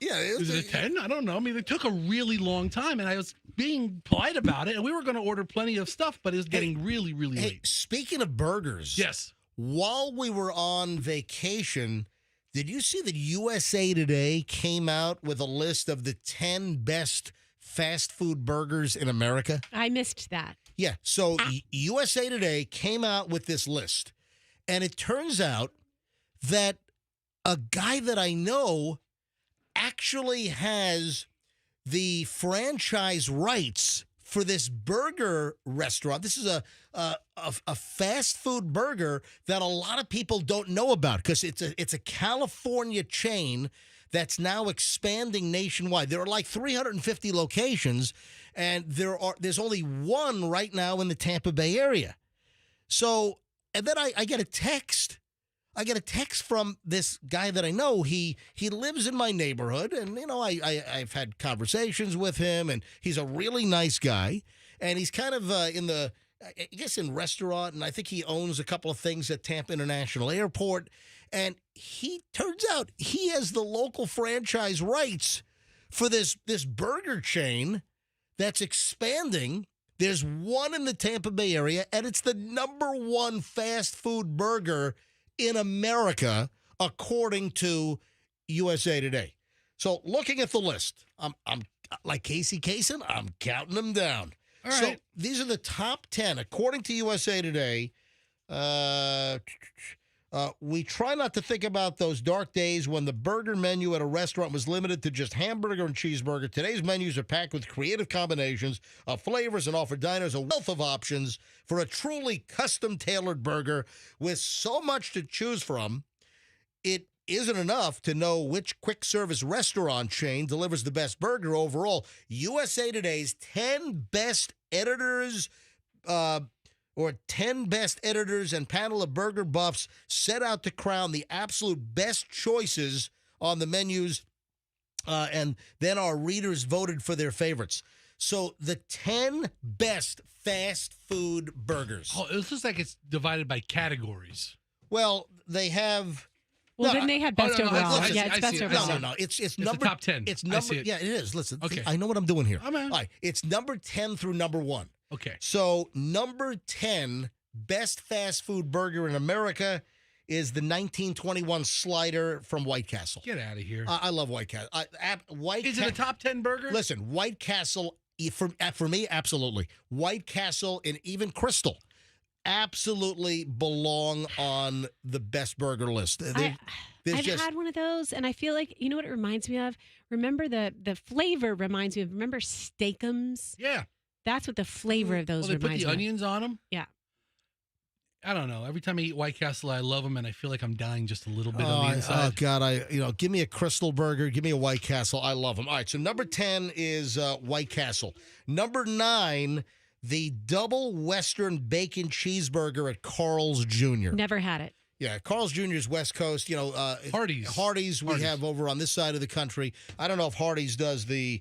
Is it a 10? I don't know. I mean, it took a really long time, and I was being polite about it, and we were going to order plenty of stuff, but it was getting really, really
Hey,
late.
speaking of burgers.
Yes.
While we were on vacation, Did you see that USA Today came out with a list of the 10 best fast food burgers in America?
I missed that.
Yeah. So USA Today came out with this list. And it turns out that a guy that I know actually has the franchise rights for this burger restaurant. This is a fast food burger that a lot of people don't know about because it's a California chain that's now expanding nationwide. There are like 350 locations, and there's only one right now in the Tampa Bay area. So, and then I get a text. I get a text from this guy that I know. He lives in my neighborhood, and I've had conversations with him, and he's a really nice guy, and he's kind of in restaurant, and I think he owns a couple of things at Tampa International Airport, and he turns out he has the local franchise rights for this burger chain that's expanding. There's one in the Tampa Bay area, and it's the #1 fast food burger in America, according to USA Today. So looking at the list, I'm like Casey Kasem, I'm counting them down.
All right.
So these are the top 10, according to USA Today. We try not to think about those dark days when the burger menu at a restaurant was limited to just hamburger and cheeseburger. Today's menus are packed with creative combinations of flavors and offer diners a wealth of options for a truly custom-tailored burger. With so much to choose from, it isn't enough to know which quick-service restaurant chain delivers the best burger overall. USA Today's 10 best editors or 10 best editors and panel of burger buffs set out to crown the absolute best choices on the menus, and then our readers voted for their favorites. So the 10 best fast food burgers.
Oh, it looks like it's divided by categories.
Well, they have...
Well, then they have best
no,
overall.
I
It's best overall.
No. It's
the
number...
top 10.
It's
I
number...
see it.
Yeah, it is. Listen,
Okay.
I know what I'm doing here.
I'm in.
All right, it's number 10 through number 1.
Okay.
So number 10 best fast food burger in America is the 1921 slider from White Castle.
Get out of here.
I love White Castle.
Is it a top 10 burger?
Listen, White Castle, for me, absolutely. White Castle and even Crystal absolutely belong on the best burger list.
I've had one of those, and I feel like, you know what it reminds me of? Remember the flavor reminds me of, remember Steakums?
Yeah.
That's what the flavor of those reminds me of.
They put the onions on them?
Yeah.
I don't know. Every time I eat White Castle, I love them, and I feel like I'm dying just a little bit on the inside.
Oh, God, give me a Crystal burger. Give me a White Castle. I love them. All right, so number 10 is White Castle. Number 9, the double Western bacon cheeseburger at Carl's Jr.
Never had it.
Yeah, Carl's Jr. is West Coast. Hardee's we have over on this side of the country. I don't know if Hardee's does the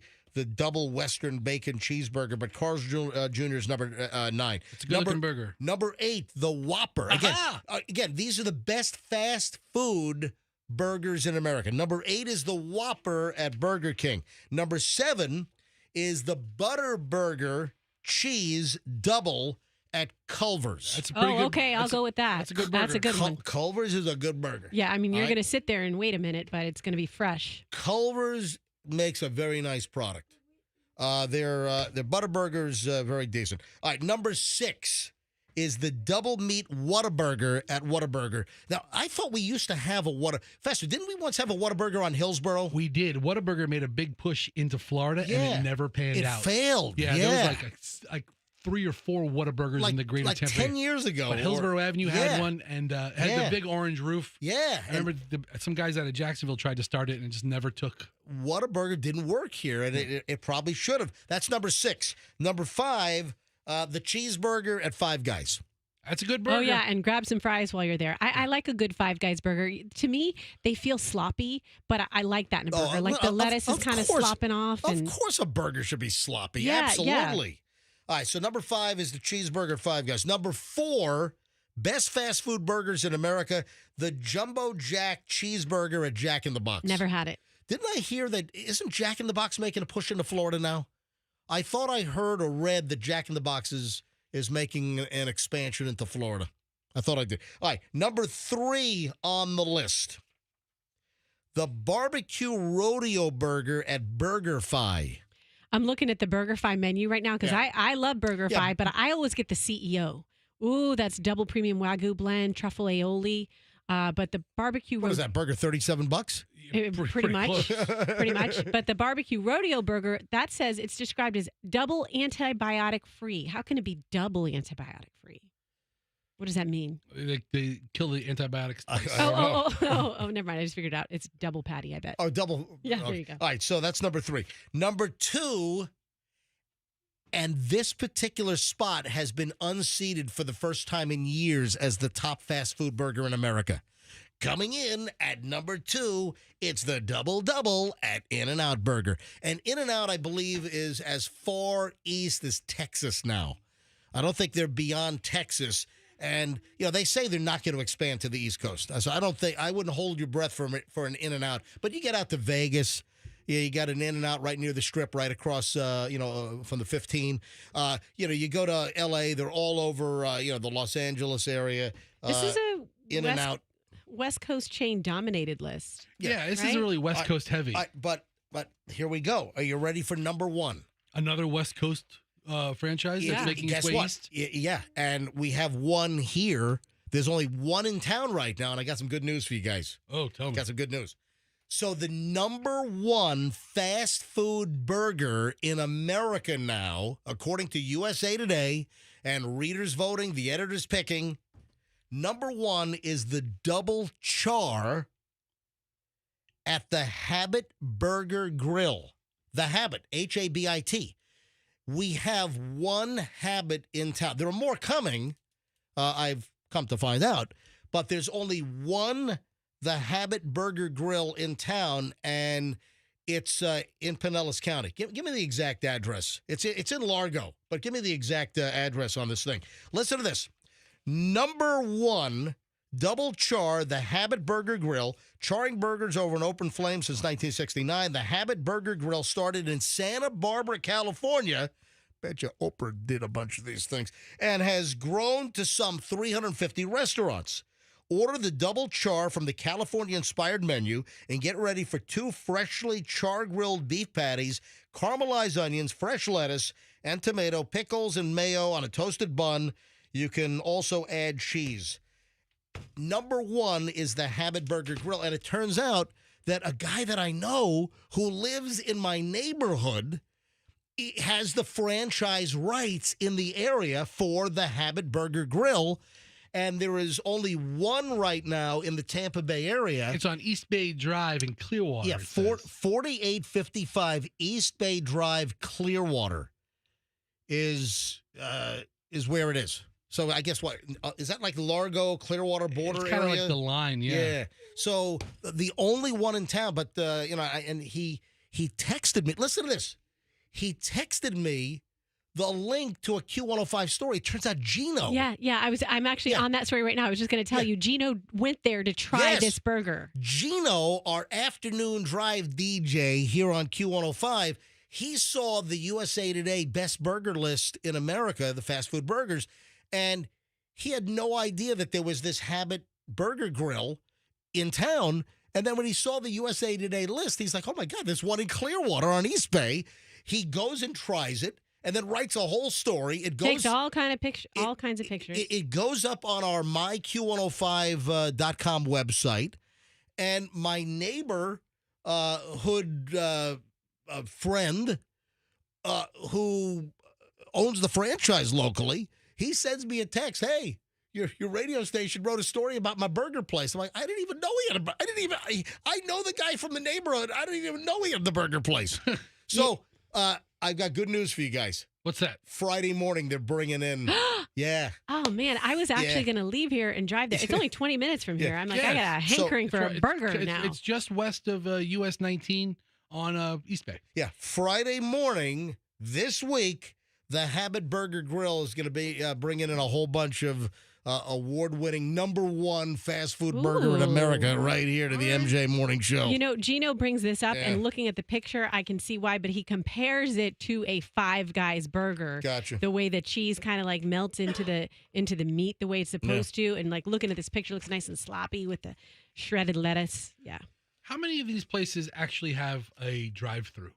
double Western bacon cheeseburger, but Carl's Jr. is number 9.
It's a good-looking burger.
Number 8, the Whopper. Again, these are the best fast food burgers in America. Number 8 is the Whopper at Burger King. Number 7 is the Butter Burger Cheese Double at Culver's.
That's a pretty good.
Okay, I'll go with that.
That's a good burger.
That's a good one.
Culver's is a good burger.
Yeah, I mean, you're going to sit there and wait a minute, but it's going to be fresh.
Culver's makes a very nice product. Their butter burger's very decent. All right, number 6 is the double meat Whataburger at Whataburger. Now, I thought we used to have a Fester, didn't we once have a Whataburger on Hillsborough?
We did. Whataburger made a big push into Florida, and it never panned out.
It failed.
Yeah, there was like 3 or 4 Whataburgers in the greater Tampa.
10 years ago.
But Hillsborough Avenue had one, and had the big orange roof.
Yeah.
I remember some guys out of Jacksonville tried to start it, and it just never took.
Whataburger didn't work here, and it probably should have. That's number 6. Number 5, the cheeseburger at Five Guys.
That's a good burger.
Oh, yeah, and grab some fries while you're there. I like a good Five Guys burger. To me, they feel sloppy, but I like that in a burger. The lettuce is kind of slopping off.
Of course a burger should be sloppy.
Yeah,
absolutely.
Yeah.
All right, so number 5 is the cheeseburger at Five Guys. Number 4, best fast food burgers in America, the Jumbo Jack cheeseburger at Jack in the Box.
Never had it.
Didn't I hear that, isn't Jack in the Box making a push into Florida now? I thought I heard or read that Jack in the Box is making an expansion into Florida. I thought I did. All right, number 3 on the list the barbecue rodeo burger at BurgerFi.
I'm looking at the BurgerFi menu right now because I love BurgerFi, but I always get the CEO. Ooh, that's double premium Wagyu blend, truffle aioli. But the barbecue...
What is that, burger, $37?
Pretty much. Pretty much. But the barbecue rodeo burger, that says it's described as double antibiotic free. How can it be double antibiotic free? What does that mean?
They kill the antibiotics.
Oh, never mind. I just figured it out. It's double patty, I bet.
Oh, double.
Yeah, there you go.
All right, so that's number 3. Number 2, and this particular spot has been unseated for the first time in years as the top fast food burger in America. Coming in at number 2, it's the Double Double at In-N-Out Burger. And In-N-Out, I believe, is as far east as Texas now. I don't think they're beyond Texas. And, they say they're not going to expand to the East Coast. So I wouldn't hold your breath for an In-N-Out. But you get out to Vegas. Yeah, you got an In-N-Out right near the Strip, right across, from the 15. You go to L.A., they're all over, the Los Angeles area.
This is a
In-N-Out.
West Coast chain dominated list.
Yeah, this is really West Coast heavy.
But here we go. Are you ready for number 1?
Another West Coast franchise that's making its way east?
Yeah, and we have one here. There's only one in town right now, and I got some good news for you guys.
Oh, tell me.
Got some good news. So the number 1 fast food burger in America now, according to USA Today and readers voting, the editors picking, number 1 is the Double Char at the Habit Burger Grill. The Habit, Habit. We have one Habit in town. There are more coming, I've come to find out, but there's only one The Habit Burger Grill in town, and it's in Pinellas County. Give me the exact address. It's in Largo, but give me the exact address on this thing. Listen to this. Number 1, Double Char, The Habit Burger Grill, charring burgers over an open flame since 1969. The Habit Burger Grill started in Santa Barbara, California. Bet you Oprah did a bunch of these things. And has grown to some 350 restaurants. Order the Double Char from the California-inspired menu and get ready for 2 freshly char-grilled beef patties, caramelized onions, fresh lettuce, and tomato, pickles, and mayo on a toasted bun. You can also add cheese. Number 1 is the Habit Burger Grill, and it turns out that a guy that I know who lives in my neighborhood has the franchise rights in the area for the Habit Burger Grill. And there is only one right now in the Tampa Bay area.
It's on East Bay Drive in Clearwater.
Yeah, 4855 East Bay Drive, Clearwater is where it is. So I guess what is that, like Largo, Clearwater border
it's
area?
Kind of like the line, yeah.
So the only one in town, but and he texted me. Listen to this. He texted me the link to a Q105 story. It turns out Gino.
Yeah. I'm actually on that story right now. I was just going to tell you, Gino went there to try this burger.
Gino, our afternoon drive DJ here on Q105, he saw the USA Today best burger list in America, the fast food burgers, and he had no idea that there was this Habit Burger Grill in town. And then when he saw the USA Today list, he's like, oh my God, there's one in Clearwater on East Bay. He goes and tries it and then writes a whole story. It goes
takes all kinds of pictures.
It goes up on our myq105.com website. And my neighbor, friend, who owns the franchise locally, he sends me a text. Hey, your radio station wrote a story about my burger place. I'm like, I didn't even know he had I know the guy from the neighborhood. I didn't even know he had the burger place. So I've got good news for you guys.
What's that?
Friday morning, they're bringing in. Yeah.
Oh, man. I was actually going to leave here and drive there. It's only 20 minutes from here. I'm like, I got a hankering for a burger now.
It's just west of US 19 on East Bay.
Yeah. Friday morning this week, the Habit Burger Grill is going to be bringing in a whole bunch of award-winning #1 fast food burger in America right here to the MJ Morning Show.
You know, Gino brings this up, and looking at the picture, I can see why, but he compares it to a Five Guys burger.
Gotcha.
The way the cheese kind of like melts into the meat the way it's supposed to, and like looking at this picture, looks nice and sloppy with the shredded lettuce. Yeah.
How many of these places actually have a drive-through?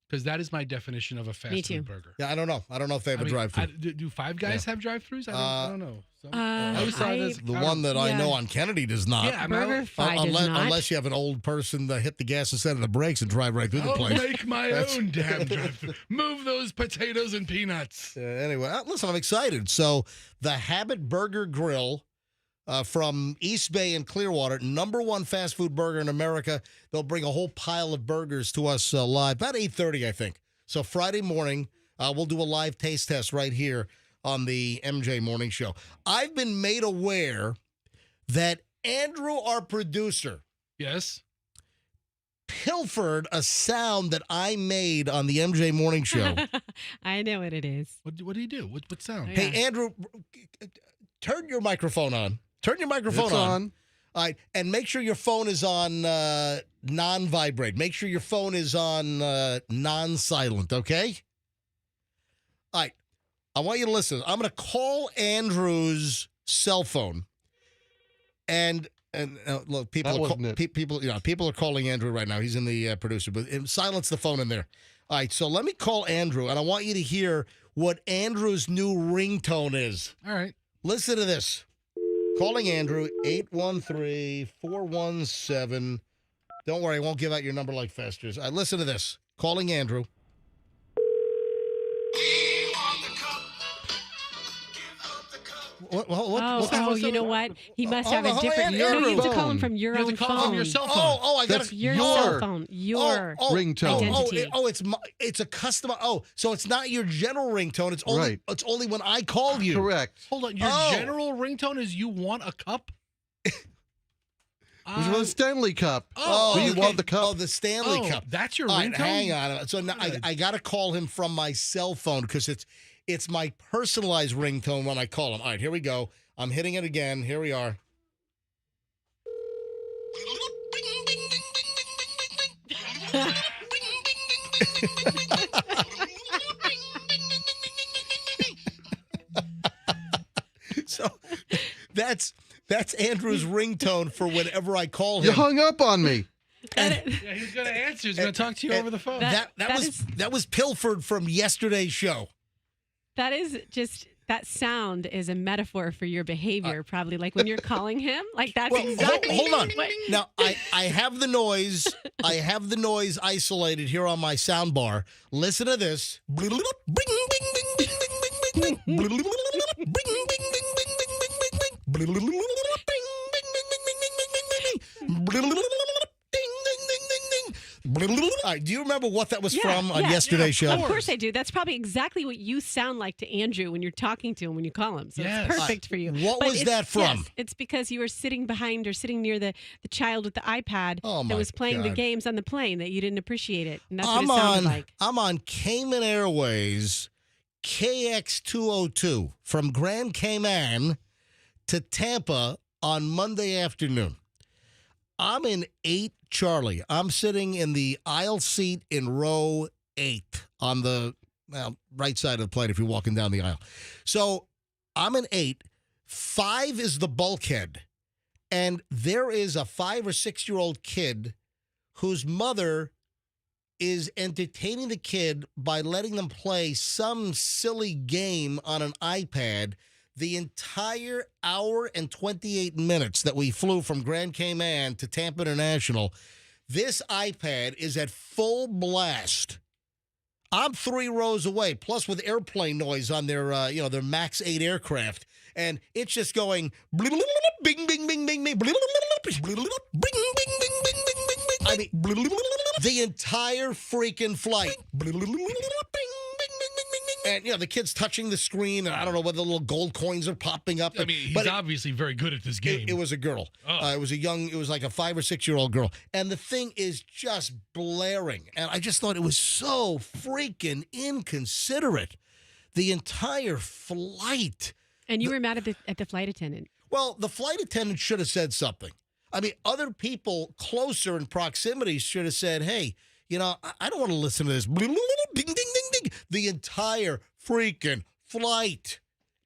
Because that is my definition of a fast food burger.
Yeah, I don't know. I don't know if they have a drive-through.
Do Five Guys have drive-throughs? I don't know.
The one that I know on Kennedy does not.
Yeah,
unless you have an old person that hit the gas instead of the brakes and drive right through the place.
I'll make my own damn drive-through. Move those potatoes and peanuts.
Anyway, listen, I'm excited. So the Habit Burger Grill from East Bay and Clearwater, #1 fast food burger in America. They'll bring a whole pile of burgers to us live, about 8:30, I think. So Friday morning, we'll do a live taste test right here on the MJ Morning Show. I've been made aware that Andrew, our producer,
yes,
pilfered a sound that I made on the MJ Morning Show.
I know what it is.
What did he do? What sound?
Hey, Andrew, turn your microphone on. Turn your microphone
It's on.
All right, and make sure your phone is on non-vibrate. Make sure your phone is on non-silent, okay? All right, I want you to listen. I'm going to call Andrew's cell phone, and look, people are calling Andrew right now. He's in the producer booth. Silence the phone in there. All right, so let me call Andrew, and I want you to hear what Andrew's new ringtone is.
All right,
listen to this. Calling Andrew, 813-417. Don't worry, I won't give out your number like Fester's. Listen to this. Calling Andrew.
What? You know what? He must have a different. No, you have to call him from your own phone.
From your cell phone.
I got
your cell phone. Your
ringtone.
Identity.
It's a custom. So it's not your general ringtone. It's only It's only when I call you.
Correct.
Hold on. Your general ringtone is you want a cup.
It was with a Stanley Cup. You want the cup?
Oh, the Stanley Cup.
That's your
ringtone?
ringtone?
Hang on. So now I got to call him from my cell phone because it's my personalized ringtone when I call him. All right, here we go. I'm hitting it again. Here we are. So that's Andrew's ringtone for whenever I call him.
You hung up on me.
He's going to answer. He's going to talk to you over the phone.
That was pilfered from yesterday's show.
That is just, that sound is a metaphor for your behavior, probably. Like when you're calling him, like that's exactly.
Hold on. Now, I have the noise. I have the noise isolated here on my sound bar. Listen to this. All right, do you remember what that was from on yesterday's show?
Of course I do. That's probably exactly what you sound like to Andrew when you're talking to him when you call him. So it's perfect for you.
What was that from?
Yes, it's because you were sitting behind or sitting near the child with the iPad that was playing the games on the plane that you didn't appreciate it. And that's what it sounded like.
I'm on Cayman Airways KX202 from Grand Cayman to Tampa on Monday afternoon. I'm in 8 Charlie. I'm sitting in the aisle seat in row 8 on the right side of the plane if you're walking down the aisle. So I'm in 8. 5 is the bulkhead. And there is a 5 or 6-year-old kid whose mother is entertaining the kid by letting them play some silly game on an iPad the entire hour and 28 minutes that we flew from Grand Cayman to Tampa International. This iPad is at full blast. I'm 3 rows away, plus with airplane noise on their, their MAX 8 aircraft. And it's just going bing, bing, bing, bing, bing, bing, bing, bing, bing, bing, I mean, the entire freaking flight. And, the kid's touching the screen, and I don't know whether the little gold coins are popping up.
I mean, he's obviously very good at this game.
It was a girl. It was like a 5 or 6-year-old girl. And the thing is just blaring. And I just thought it was so freaking inconsiderate. The entire flight.
And you were mad at the flight attendant.
Well, the flight attendant should have said something. I mean, other people closer in proximity should have said, hey, I don't want to listen to this. Ding, ding, ding, ding. The entire freaking flight.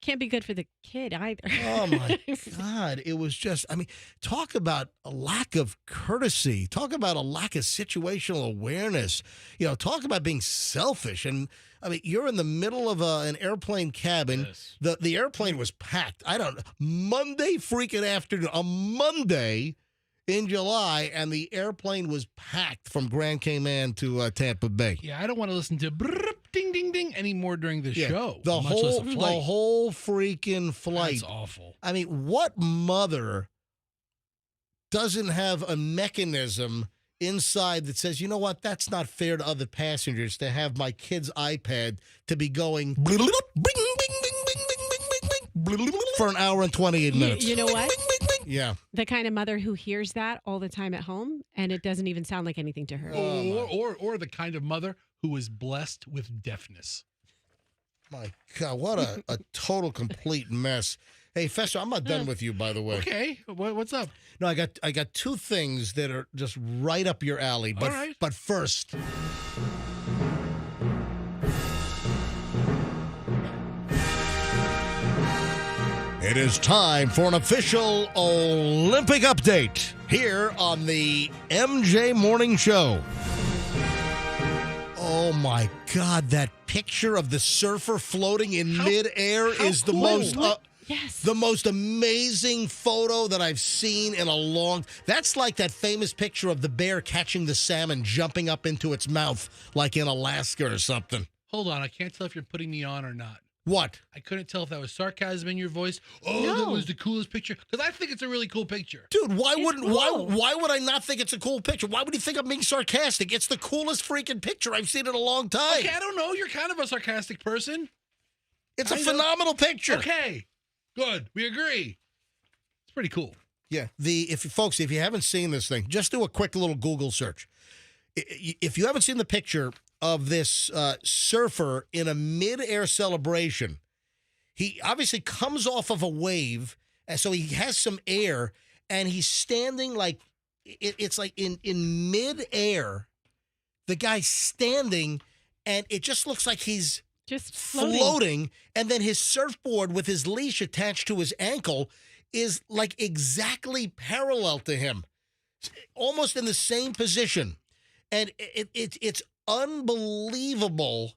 can't be good for the kid either.
Oh, my God. It was just, I mean, talk about a lack of courtesy. Talk about a lack of situational awareness. Talk about being selfish. And, I mean, you're in the middle of an airplane cabin.
Yes.
The airplane was packed. Monday freaking afternoon, a Monday in July, and the airplane was packed from Grand Cayman to Tampa Bay.
Yeah, I don't want to listen to ding, ding, ding anymore during the show.
The whole freaking flight.
That's awful.
I mean, what mother doesn't have a mechanism inside that says, you know what, that's not fair to other passengers to have my kid's iPad to be going bing, bing, bing, bing, bing, bing, bing, for an hour and 28 minutes.
You know what?
Yeah.
The kind of mother who hears that all the time at home, and it doesn't even sound like anything to her.
Or the kind of mother who is blessed with deafness.
My God, what a total complete mess. Hey, Fester, I'm not done with you, by the way.
Okay, what's up?
No, I got two things that are just right up your alley. But
All right.
But first, it is time for an official Olympic update here on the MJ Morning Show. Oh, my God, that picture of the surfer floating in midair is the most...
Yes.
The most amazing photo that I've seen in a long... That's like that famous picture of the bear catching the salmon jumping up into its mouth, like in Alaska or something.
Hold on, I can't tell if you're putting me on or not.
What?
I couldn't tell if that was sarcasm in your voice. Oh,
No.
That was the coolest picture. Because I think it's a really cool picture.
Dude, why
cool.
would I not think it's a cool picture? Why would you think I'm being sarcastic? It's the coolest freaking picture I've seen in a long time.
Okay, I don't know. You're kind of a sarcastic person.
It's a phenomenal picture.
Okay, good. We agree. It's pretty cool.
Yeah. If you haven't seen this thing, just do a quick little Google search. If you haven't seen the picture of this surfer in a mid-air celebration, he obviously comes off of a wave, and so he has some air, and he's standing like it's like in mid-air. The guy's standing, and it just looks like he's
Just
floating, and then his surfboard with his leash attached to his ankle is like exactly parallel to him, almost in the same position. And it's unbelievable,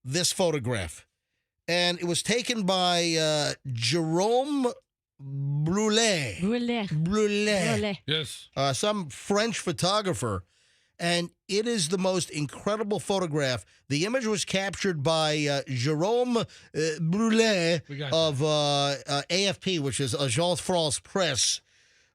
this photograph. And it was taken by Jerome Brulé.
Yes.
Some French photographer. And it is the most incredible photograph. The image was captured by Jerome Brulé of AFP, which is Agence France Presse.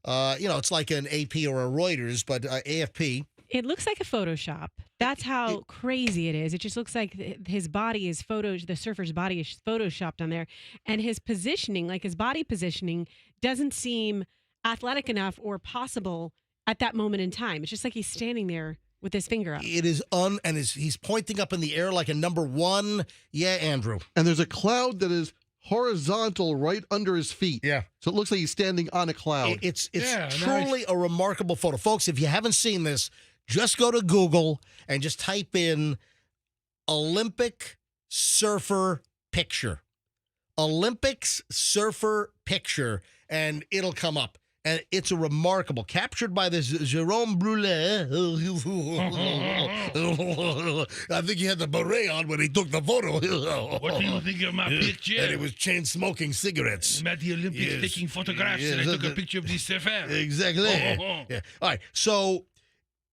It's like an AP or a Reuters, but AFP.
It looks like a Photoshop. That's how crazy it is. It just looks like his body is the surfer's body is photoshopped on there. And his positioning, like his body positioning, doesn't seem athletic enough or possible at that moment in time. It's just like he's standing there with his finger up.
It is he's pointing up in the air like a number one. Yeah, Andrew.
And there's a cloud that is horizontal right under his feet.
Yeah.
So it looks like he's standing on a cloud.
It's truly a remarkable photo. Folks, if you haven't seen this, just go to Google and just type in Olympic surfer picture. Olympics surfer picture, and it'll come up. And it's a remarkable, captured by this Jerome Brulé. I think he had the beret on when he took the photo.
What do you think of my picture?
And he was chain-smoking cigarettes.
I'm at the Olympics taking photographs, and I took a picture of the surfer.
Exactly. Yeah. All right, so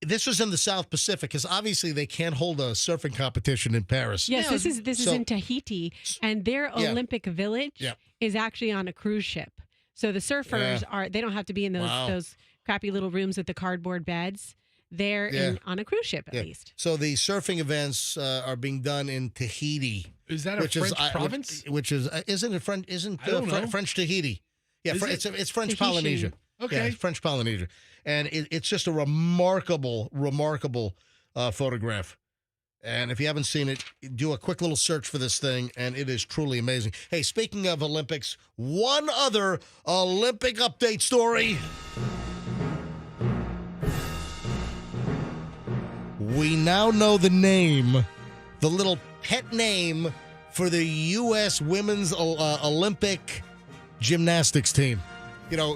this was in the South Pacific, because obviously they can't hold a surfing competition in Paris.
Yes, this is in Tahiti, and their Olympic village is actually on a cruise ship. So the surfers they don't have to be in those crappy little rooms with the cardboard beds. They're on a cruise ship, at least.
So the surfing events are being done in Tahiti.
Is that a French province?
Isn't it French? Isn't French Tahiti? Yeah, it's French
Tahitian.
Polynesia.
Okay.
Yeah, it's French Polynesia. And it's just a remarkable photograph. And if you haven't seen it, do a quick little search for this thing, and it is truly amazing. Hey, speaking of Olympics, one other Olympic update story. We now know the little pet name for the U.S. Women's Olympic gymnastics team,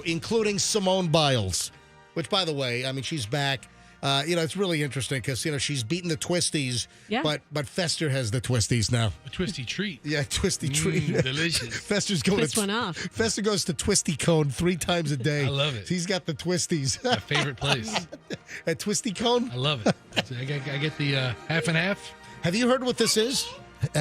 including Simone Biles, which, by the way, I mean, she's back. It's really interesting because, she's beaten the twisties, but Fester has the twisties now.
A twisty treat.
Yeah, twisty treat.
Delicious.
Fester's going
Twist one off.
Fester goes to Twisty Cone 3 times a day.
I love it.
He's got the twisties.
My favorite place.
At Twisty Cone?
I love it. I get the half and half.
Have you heard what this is?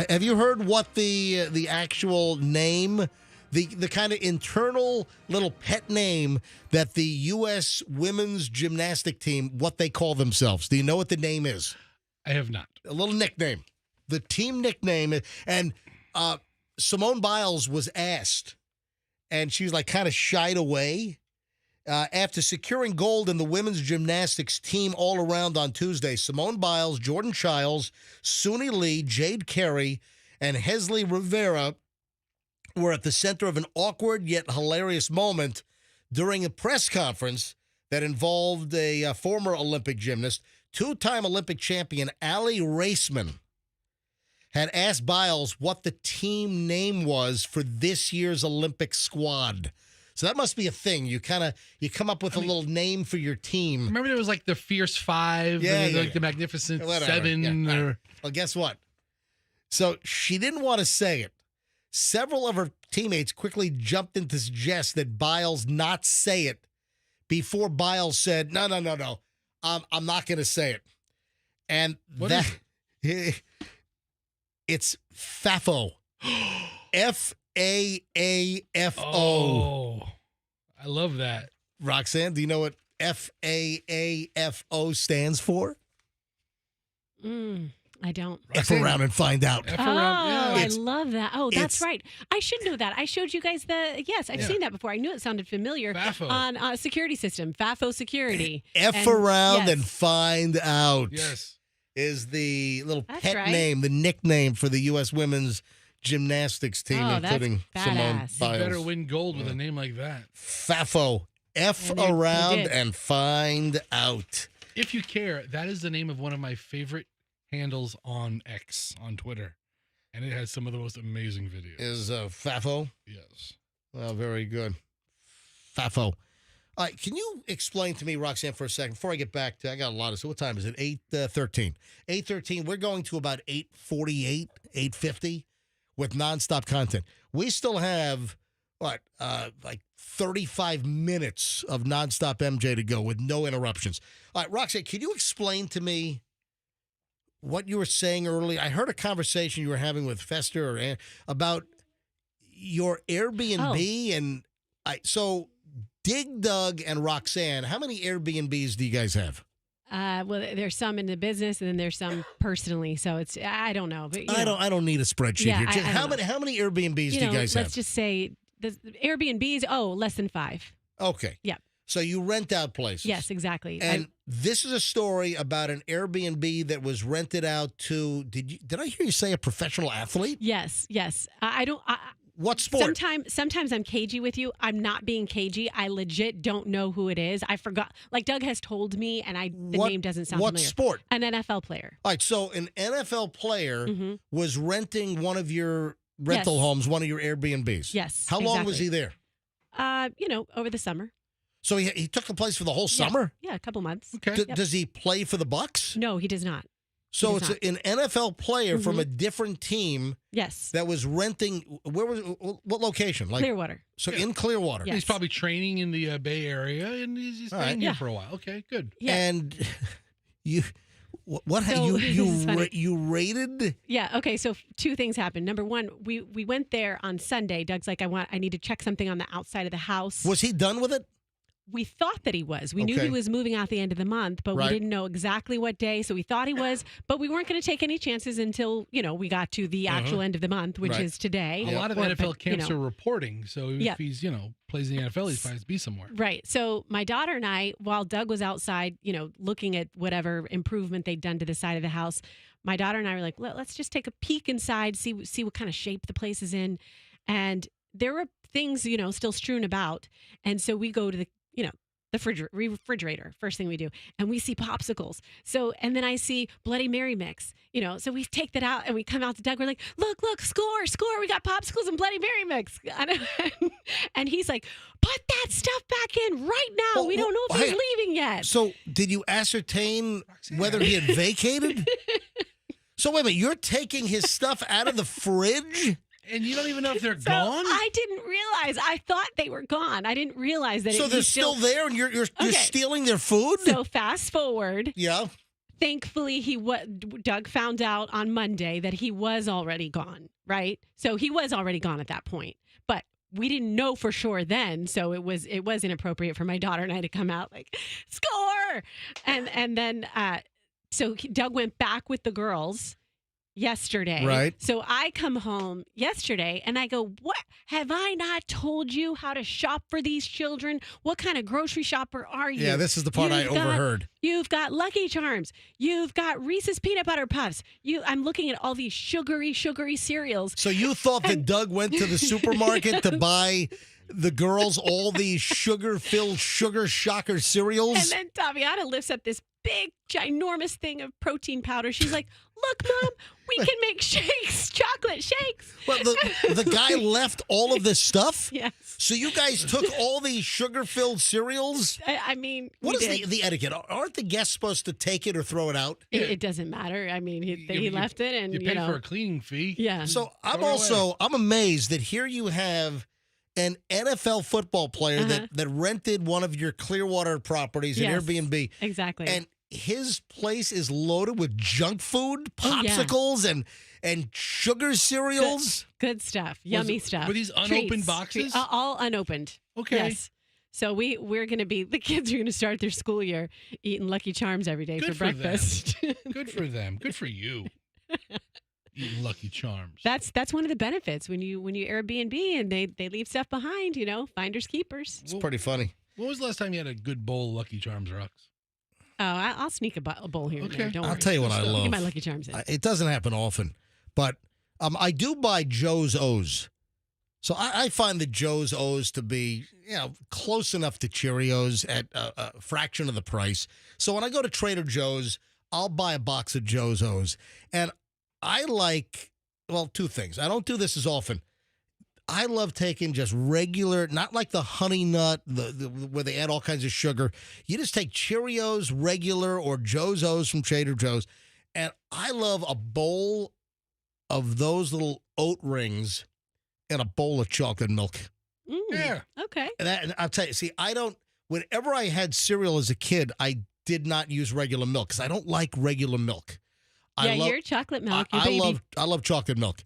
Have you heard what the actual name, the kind of internal little pet name that the U.S. women's gymnastic team, what they call themselves? Do you know what the name is?
I have not.
A little nickname. The team nickname. And Simone Biles was asked, and she's like kind of shied away. After securing gold in the women's gymnastics team all around on Tuesday, Simone Biles, Jordan Childs, Suni Lee, Jade Carey, and Hesley Rivera were at the center of an awkward yet hilarious moment during a press conference that involved a former Olympic gymnast, two-time Olympic champion Allie Raceman, had asked Biles what the team name was for this year's Olympic squad. So that must be a thing. You come up with a little name for your team.
Remember there was like the Fierce Five, the Magnificent Seven.
Yeah. Well, guess what? So she didn't want to say it. Several of her teammates quickly jumped in to suggest that Biles not say it before Biles said, no, I'm not going to say it. And it's FAFO. FAAFO.
Oh, I love that.
Roxanne, do you know what FAAFO stands for?
I don't.
F around and find out.
I love that. Oh, that's right. I should know that. I showed you guys I've seen that before. I knew it sounded familiar.
FAFO.
On security system, FAFO security.
Around and find out.
Yes.
Is the little
That's
pet
right.
name, the nickname for the U.S. women's gymnastics team, including Simone Biles.
You better win gold with a name like that.
FAFO. Around and find out.
If you care, that is the name of one of my favorite handles on X, on Twitter. And it has some of the most amazing videos.
Is FAFO?
Yes.
Well, very good. FAFO. All right, can you explain to me, Roxanne, for a second, before I get back to, I got a lot of, so what time is it? 8:13. 8:13, we're going to about 8:48, 8:50 with nonstop content. We still have, like 35 minutes of nonstop MJ to go with no interruptions. All right, Roxanne, can you explain to me what you were saying earlier? I heard a conversation you were having with Fester about your Airbnb, and so Dig Dug and Roxanne, how many Airbnbs do you guys have?
Well, there's some in the business, and then there's some personally. So it's I don't know, but
I don't need a spreadsheet here. Just how many Airbnbs do you guys have?
Let's just say the Airbnbs. less than 5.
Okay.
Yeah.
So you rent out places.
Yes, exactly.
And this is a story about an Airbnb that was rented out to. Did I hear you say a professional athlete?
Yes. I don't.
What sport?
Sometimes I'm cagey with you. I'm not being cagey. I legit don't know who it is. I forgot. Like Doug has told me, and the name doesn't sound familiar.
What sport?
An NFL player.
All right. So an NFL player was renting one of your rental homes, one of your Airbnbs.
Yes.
How long was he there?
Over the summer.
So he took the place for the whole summer?
Yeah, a couple months.
Okay. Does he play for the Bucks?
No, he does not.
So it's an NFL player from a different team.
Yes.
That was renting. What location?
Clearwater.
So in Clearwater.
Yes.
He's probably training in the Bay Area, and he's staying here for a while. Okay, good.
Yeah.
And you rated?
Yeah. Okay. So 2 things happened. Number one, we went there on Sunday. Doug's like, I need to check something on the outside of the house.
Was he done with it?
We thought that he was. We knew he was moving out the end of the month, but we didn't know exactly what day. So we thought he was, but we weren't going to take any chances until, we got to the actual end of the month, which is today.
A lot of NFL camps are reporting. So if he's, plays in the NFL, he's probably to be somewhere.
Right. So my daughter and I, while Doug was outside, looking at whatever improvement they'd done to the side of the house, my daughter and I were like, let's just take a peek inside, see what kind of shape the place is in. And there were things, still strewn about. And so we go to the the refrigerator. First thing we do, and we see popsicles. So, and then I see Bloody Mary mix. So we take that out and we come out to Doug. We're like, look, score! We got popsicles and Bloody Mary mix. And he's like, put that stuff back in right now. We don't know if he's leaving yet.
So, did you ascertain whether he had vacated? So wait a minute, you're taking his stuff out of the fridge?
And you don't even know if they're gone?
I didn't realize. I thought they were gone. I didn't realize that.
So they're still there and you're stealing their food?
So fast forward.
Yeah.
Thankfully, Doug found out on Monday that he was already gone, right? So he was already gone at that point. But we didn't know for sure then, so it was inappropriate for my daughter and I to come out like, score! And then so Doug went back with the girls yesterday.
Right.
So I come home yesterday and I go, what? Have I not told you how to shop for these children? What kind of grocery shopper are you?
Yeah, this is the part I overheard.
You've got Lucky Charms. You've got Reese's Peanut Butter Puffs. I'm looking at all these sugary cereals.
So you thought that Doug went to the supermarket to buy the girls all these sugar-filled Sugar Shocker cereals?
And then Taviana lifts up this big, ginormous thing of protein powder. She's like, look, Mom, we can make shakes, chocolate shakes.
Well, the guy left all of this stuff?
Yes.
So you guys took all these sugar-filled cereals?
I mean,
what is the etiquette? Aren't the guests supposed to take it or throw it out?
It doesn't matter. I mean, he left it, and
you pay for a cleaning fee.
Yeah.
So I'm amazed that here you have an NFL football player that rented one of your Clearwater properties at Airbnb.
Exactly.
And his place is loaded with junk food, popsicles, and sugar cereals.
Good stuff. Yummy stuff.
Were these unopened boxes?
All unopened.
Okay.
Yes. So we're going to be, the kids are going to start their school year eating Lucky Charms every day for breakfast.
Good for them. Good for you. Eating Lucky Charms.
That's one of the benefits when you Airbnb and they leave stuff behind, finders keepers.
It's pretty funny.
When was the last time you had a good bowl of Lucky Charms, Rox?
Oh, I'll sneak a bowl here and there. Don't worry.
I'll tell you what I love.
Get my Lucky Charms in.
It doesn't happen often, but I do buy Joe's O's. So I find the Joe's O's to be close enough to Cheerios at a fraction of the price. So when I go to Trader Joe's, I'll buy a box of Joe's O's. And I like, two things. I don't do this as often. I love taking just regular, not like the Honey Nut, where they add all kinds of sugar. You just take Cheerios, regular, or Joe's O's from Trader Joe's. And I love a bowl of those little oat rings and a bowl of chocolate milk.
Yeah.
Okay.
And I'll tell you, whenever I had cereal as a kid, I did not use regular milk because I don't like regular milk.
You're chocolate milk. I
love chocolate milk.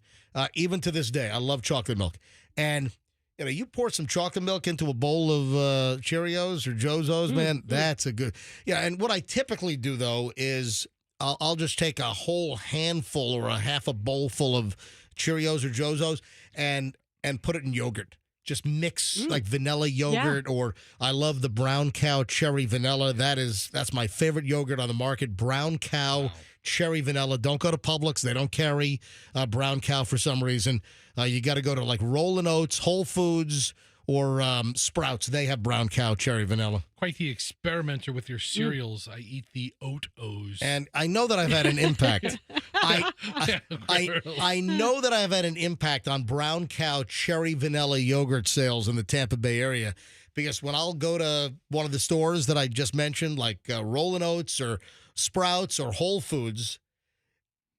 Even to this day, I love chocolate milk. And you pour some chocolate milk into a bowl of Cheerios or Joe's O's, man, that's a good. Yeah, and what I typically do though is I'll just take a whole handful or a half a bowl full of Cheerios or Joe's O's and put it in yogurt. Just mix like vanilla yogurt, or I love the Brown Cow cherry vanilla. That's my favorite yogurt on the market. Brown Cow cherry vanilla. Don't go to Publix; they don't carry Brown Cow for some reason. You got to go to like Rollin' Oats, Whole Foods, or Sprouts. They have Brown Cow cherry vanilla.
Quite the experimenter with your cereals. I eat the Oat O's,
and I know that I've had an impact. I know that I've had an impact on Brown Cow cherry vanilla yogurt sales in the Tampa Bay area, because when I'll go to one of the stores that I just mentioned, like Rollin' Oats or Sprouts or Whole Foods,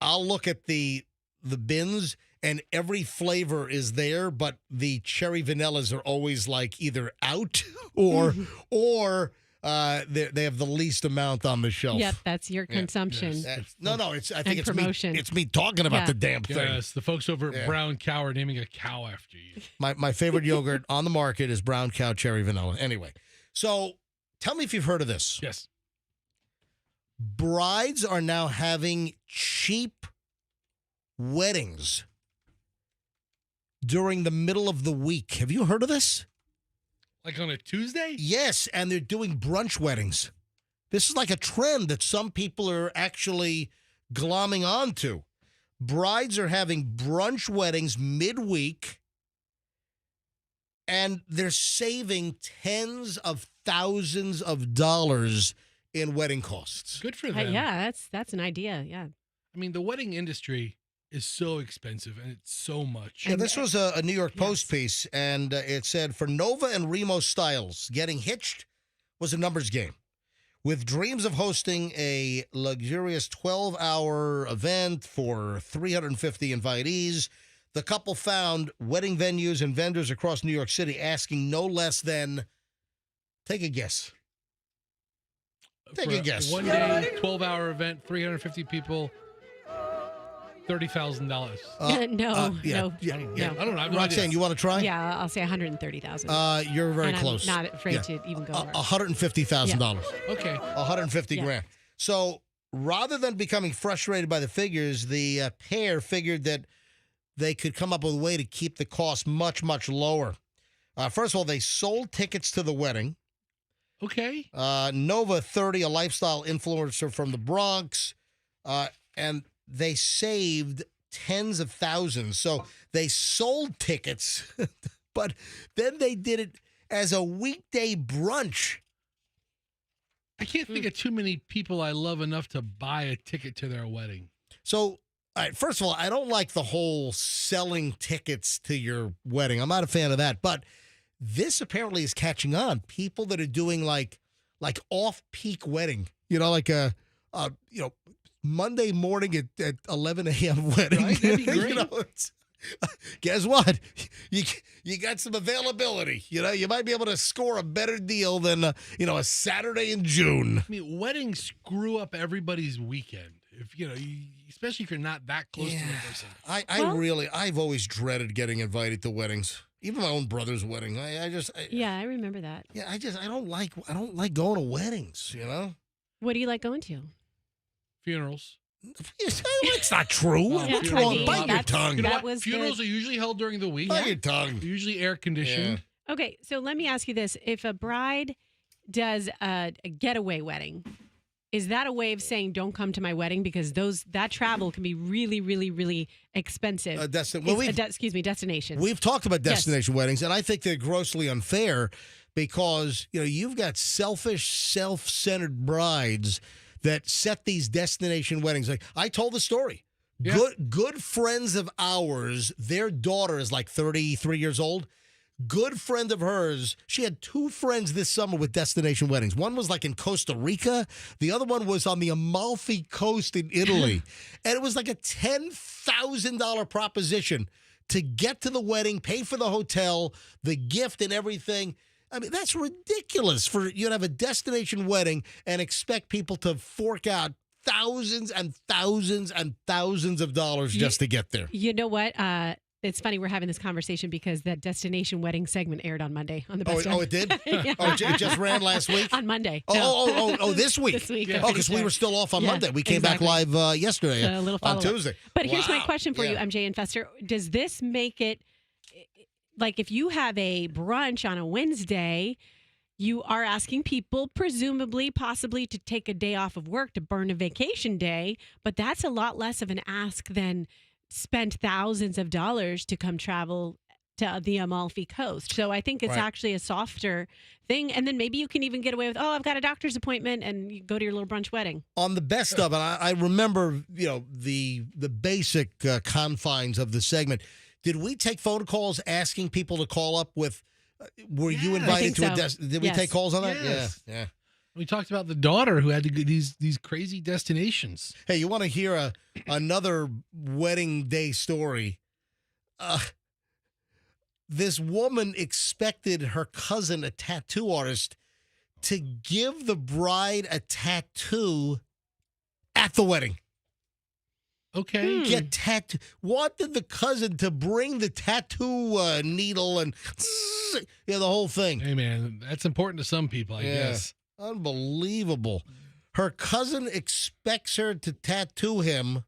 I'll look at the bins and every flavor is there, but the cherry vanillas are always like either out or they have the least amount on the shelf.
Yep, that's your consumption.
Yes. No, I think it's
promotion.
It's me talking about the damn thing.
Yes, the folks over at Brown Cow are naming a cow after you.
My favorite yogurt on the market is Brown Cow cherry vanilla. Anyway, so tell me if you've heard of this.
Yes.
Brides are now having cheap weddings during the middle of the week. Have you heard of this?
Like on a Tuesday?
Yes, and they're doing brunch weddings. This is like a trend that some people are actually glomming onto. Brides are having brunch weddings midweek, and they're saving tens of thousands of dollars in wedding costs.
Good for them.
Yeah, that's an idea. Yeah.
I mean, the wedding industry is so expensive, and it's so much.
Yeah, this was a New York Post piece, and it said, for Nova and Remo Styles, getting hitched was a numbers game. With dreams of hosting a luxurious 12-hour event for 350 invitees, the couple found wedding venues and vendors across New York City asking no less than, take a guess. Take a guess.
One day, 12-hour event, 350 people, $30,000.
No.
I don't know. I have no
Roxanne,
idea.
you want to try?
Yeah, I'll say 130,000.
You're very close.
I'm not afraid to even go over.
$150,000.
Okay.
150 grand. So rather than becoming frustrated by the figures, the pair figured that they could come up with a way to keep the cost much, much lower. First of all, they sold tickets to the wedding.
Okay.
Nova 30, a lifestyle influencer from the Bronx, and they saved tens of thousands. So they sold tickets, but then they did it as a weekday brunch.
I can't think of too many people I love enough to buy a ticket to their wedding.
So, all right, first of all, I don't like the whole selling tickets to your wedding. I'm not a fan of that, but this apparently is catching on. People that are doing like off-peak wedding, like a Monday morning at 11 a.m. wedding.
Right? That'd be great.
Guess what? You got some availability. You might be able to score a better deal than a Saturday in June.
I mean, weddings screw up everybody's weekend. If especially if you're not that close to the person.
I've always dreaded getting invited to weddings. Even my own brother's wedding.
I remember that.
Yeah, I don't like going to weddings.
What do you like going to?
Funerals.
It's not true. What's wrong? Bite your tongue.
Funerals are usually held during the week.
Bite your tongue.
Usually air conditioned.
Yeah. Okay, so let me ask you this: if a bride does a getaway wedding, is that a way of saying don't come to my wedding because that travel can be really, really, really expensive? Destination.
We've talked about destination weddings, and I think they're grossly unfair because you've got selfish, self-centered brides that set these destination weddings. Like I told the story. Yeah. Good friends of ours, their daughter is like 33 years old. Good friend of hers, she had two friends this summer with destination weddings. One was like in Costa Rica. The other one was on the Amalfi Coast in Italy. And it was like a $10,000 proposition to get to the wedding, pay for the hotel, the gift and everything. I mean, that's ridiculous for you to have a destination wedding and expect people to fork out thousands and thousands and thousands of dollars just to get there.
You know what? It's funny we're having this conversation because that destination wedding segment aired on Monday on the Best
Oh, it did?
Yeah.
Oh, it just ran last week?
On Monday.
This week?
This week.
Oh, because we were still off on Monday. We came back live yesterday
a little
on Tuesday.
But here's my question for you, MJ and Fester. Does this make it, like if you have a brunch on a Wednesday, you are asking people, presumably, possibly to take a day off of work to burn a vacation day, but that's a lot less of an ask than spent thousands of dollars to come travel to the Amalfi Coast. So I think it's actually a softer thing. And then maybe you can even get away with, I've got a doctor's appointment, and you go to your little brunch wedding.
On the best of it, I remember, the basic confines of the segment. Did we take phone calls asking people to call up with, were you invited to did we take calls on that?
Yes.
Yeah.
We talked about the daughter who had to go these crazy destinations.
Hey, you want to hear another wedding day story? This woman expected her cousin, a tattoo artist, to give the bride a tattoo at the wedding.
Okay.
Get tattoo. Wanted the cousin to bring the tattoo needle and the whole thing.
Hey, man, that's important to some people, I guess.
Unbelievable. Her cousin expects her to tattoo him.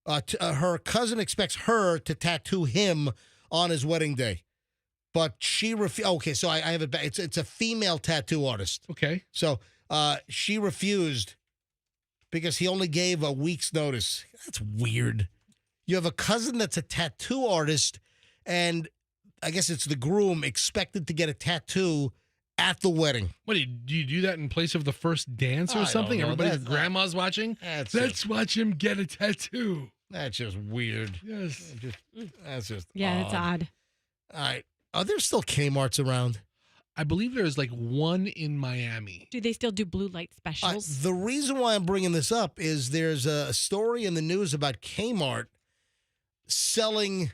Her cousin expects her to tattoo him on his wedding day. But she refused. Okay, so I have it back. It's a female tattoo artist.
Okay.
So she refused because he only gave a week's notice. That's weird. You have a cousin that's a tattoo artist, and I guess it's the groom expected to get a tattoo at the wedding.
What do you do that in place of the first dance or something? Everybody's grandma's watching. Let's watch him get a tattoo.
That's just weird.
Yes.
That's just
that's odd.
All right. Are there still Kmart's around?
I believe there's like one in Miami.
Do they still do blue light specials?
The reason why I'm bringing this up is there's a story in the news about Kmart selling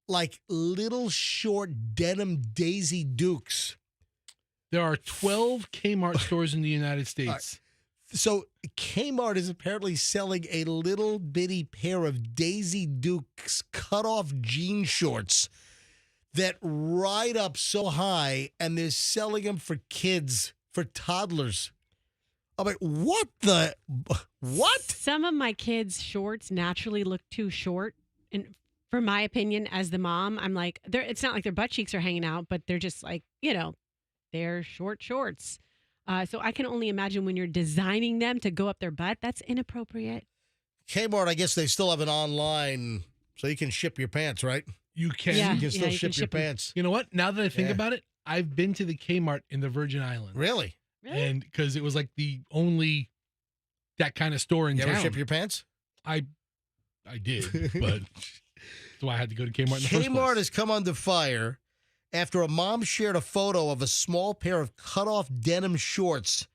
like little short denim Daisy Dukes.
There are 12 Kmart stores in the United States.
So Kmart is apparently selling a little bitty pair of Daisy Dukes cut-off jean shorts that ride up so high, and they're selling them for kids, for toddlers. I'm like, what?
Some of my kids' shorts naturally look too short. And for my opinion, as the mom, I'm like, it's not like their butt cheeks are hanging out, but they're just like, they're short shorts. So I can only imagine when you're designing them to go up their butt, that's inappropriate.
Kmart, I guess they still have an online, so you can ship your pants, right?
You can.
You can still ship your pants.
You know what? Now that I think about it, I've been to the Kmart in the Virgin Islands.
Really?
And because it was like the only that kind of store in
you
town.
Ever ship your pants?
I did, but that's why I had to go to Kmart in the first place.
Kmart has come under fire after a mom shared a photo of a small pair of cut-off denim shorts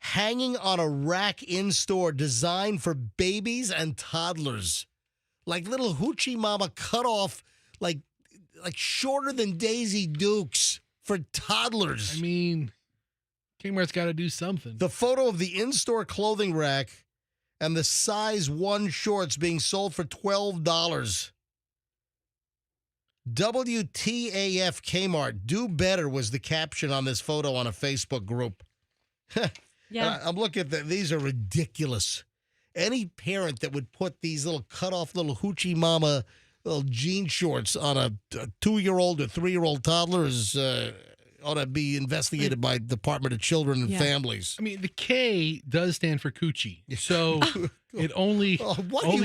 hanging on a rack in-store designed for babies and toddlers. Like little hoochie mama cut-off, like shorter than Daisy Dukes for toddlers.
I mean, Kmart's got to do something.
The photo of the in-store clothing rack and the size 1 shorts being sold for $12. WTAF Kmart, do better was the caption on this photo on a Facebook group.
Yeah.
I'm looking at that. These are ridiculous. Any parent that would put these little cut-off little hoochie mama little jean shorts on a 2-year-old or 3-year-old toddler is ought to be investigated by Department of Children and Families.
I mean, the K does stand for coochie, so it only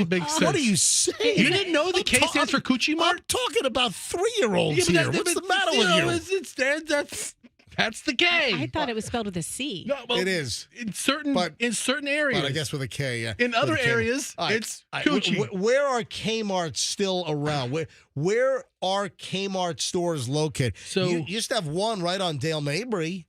makes sense.
What are you saying?
You didn't know the K stands for coochie, Mark?
I'm talking about 3-year-olds here. What's the matter with you?
It stands. That's the K.
I thought it was spelled with a C.
No, well,
it is
in certain areas.
But I guess with a K, yeah.
In other areas, it's coochie.
Where are Kmarts still around? Where are Kmart stores located?
So
you used to have one right on Dale Mabry.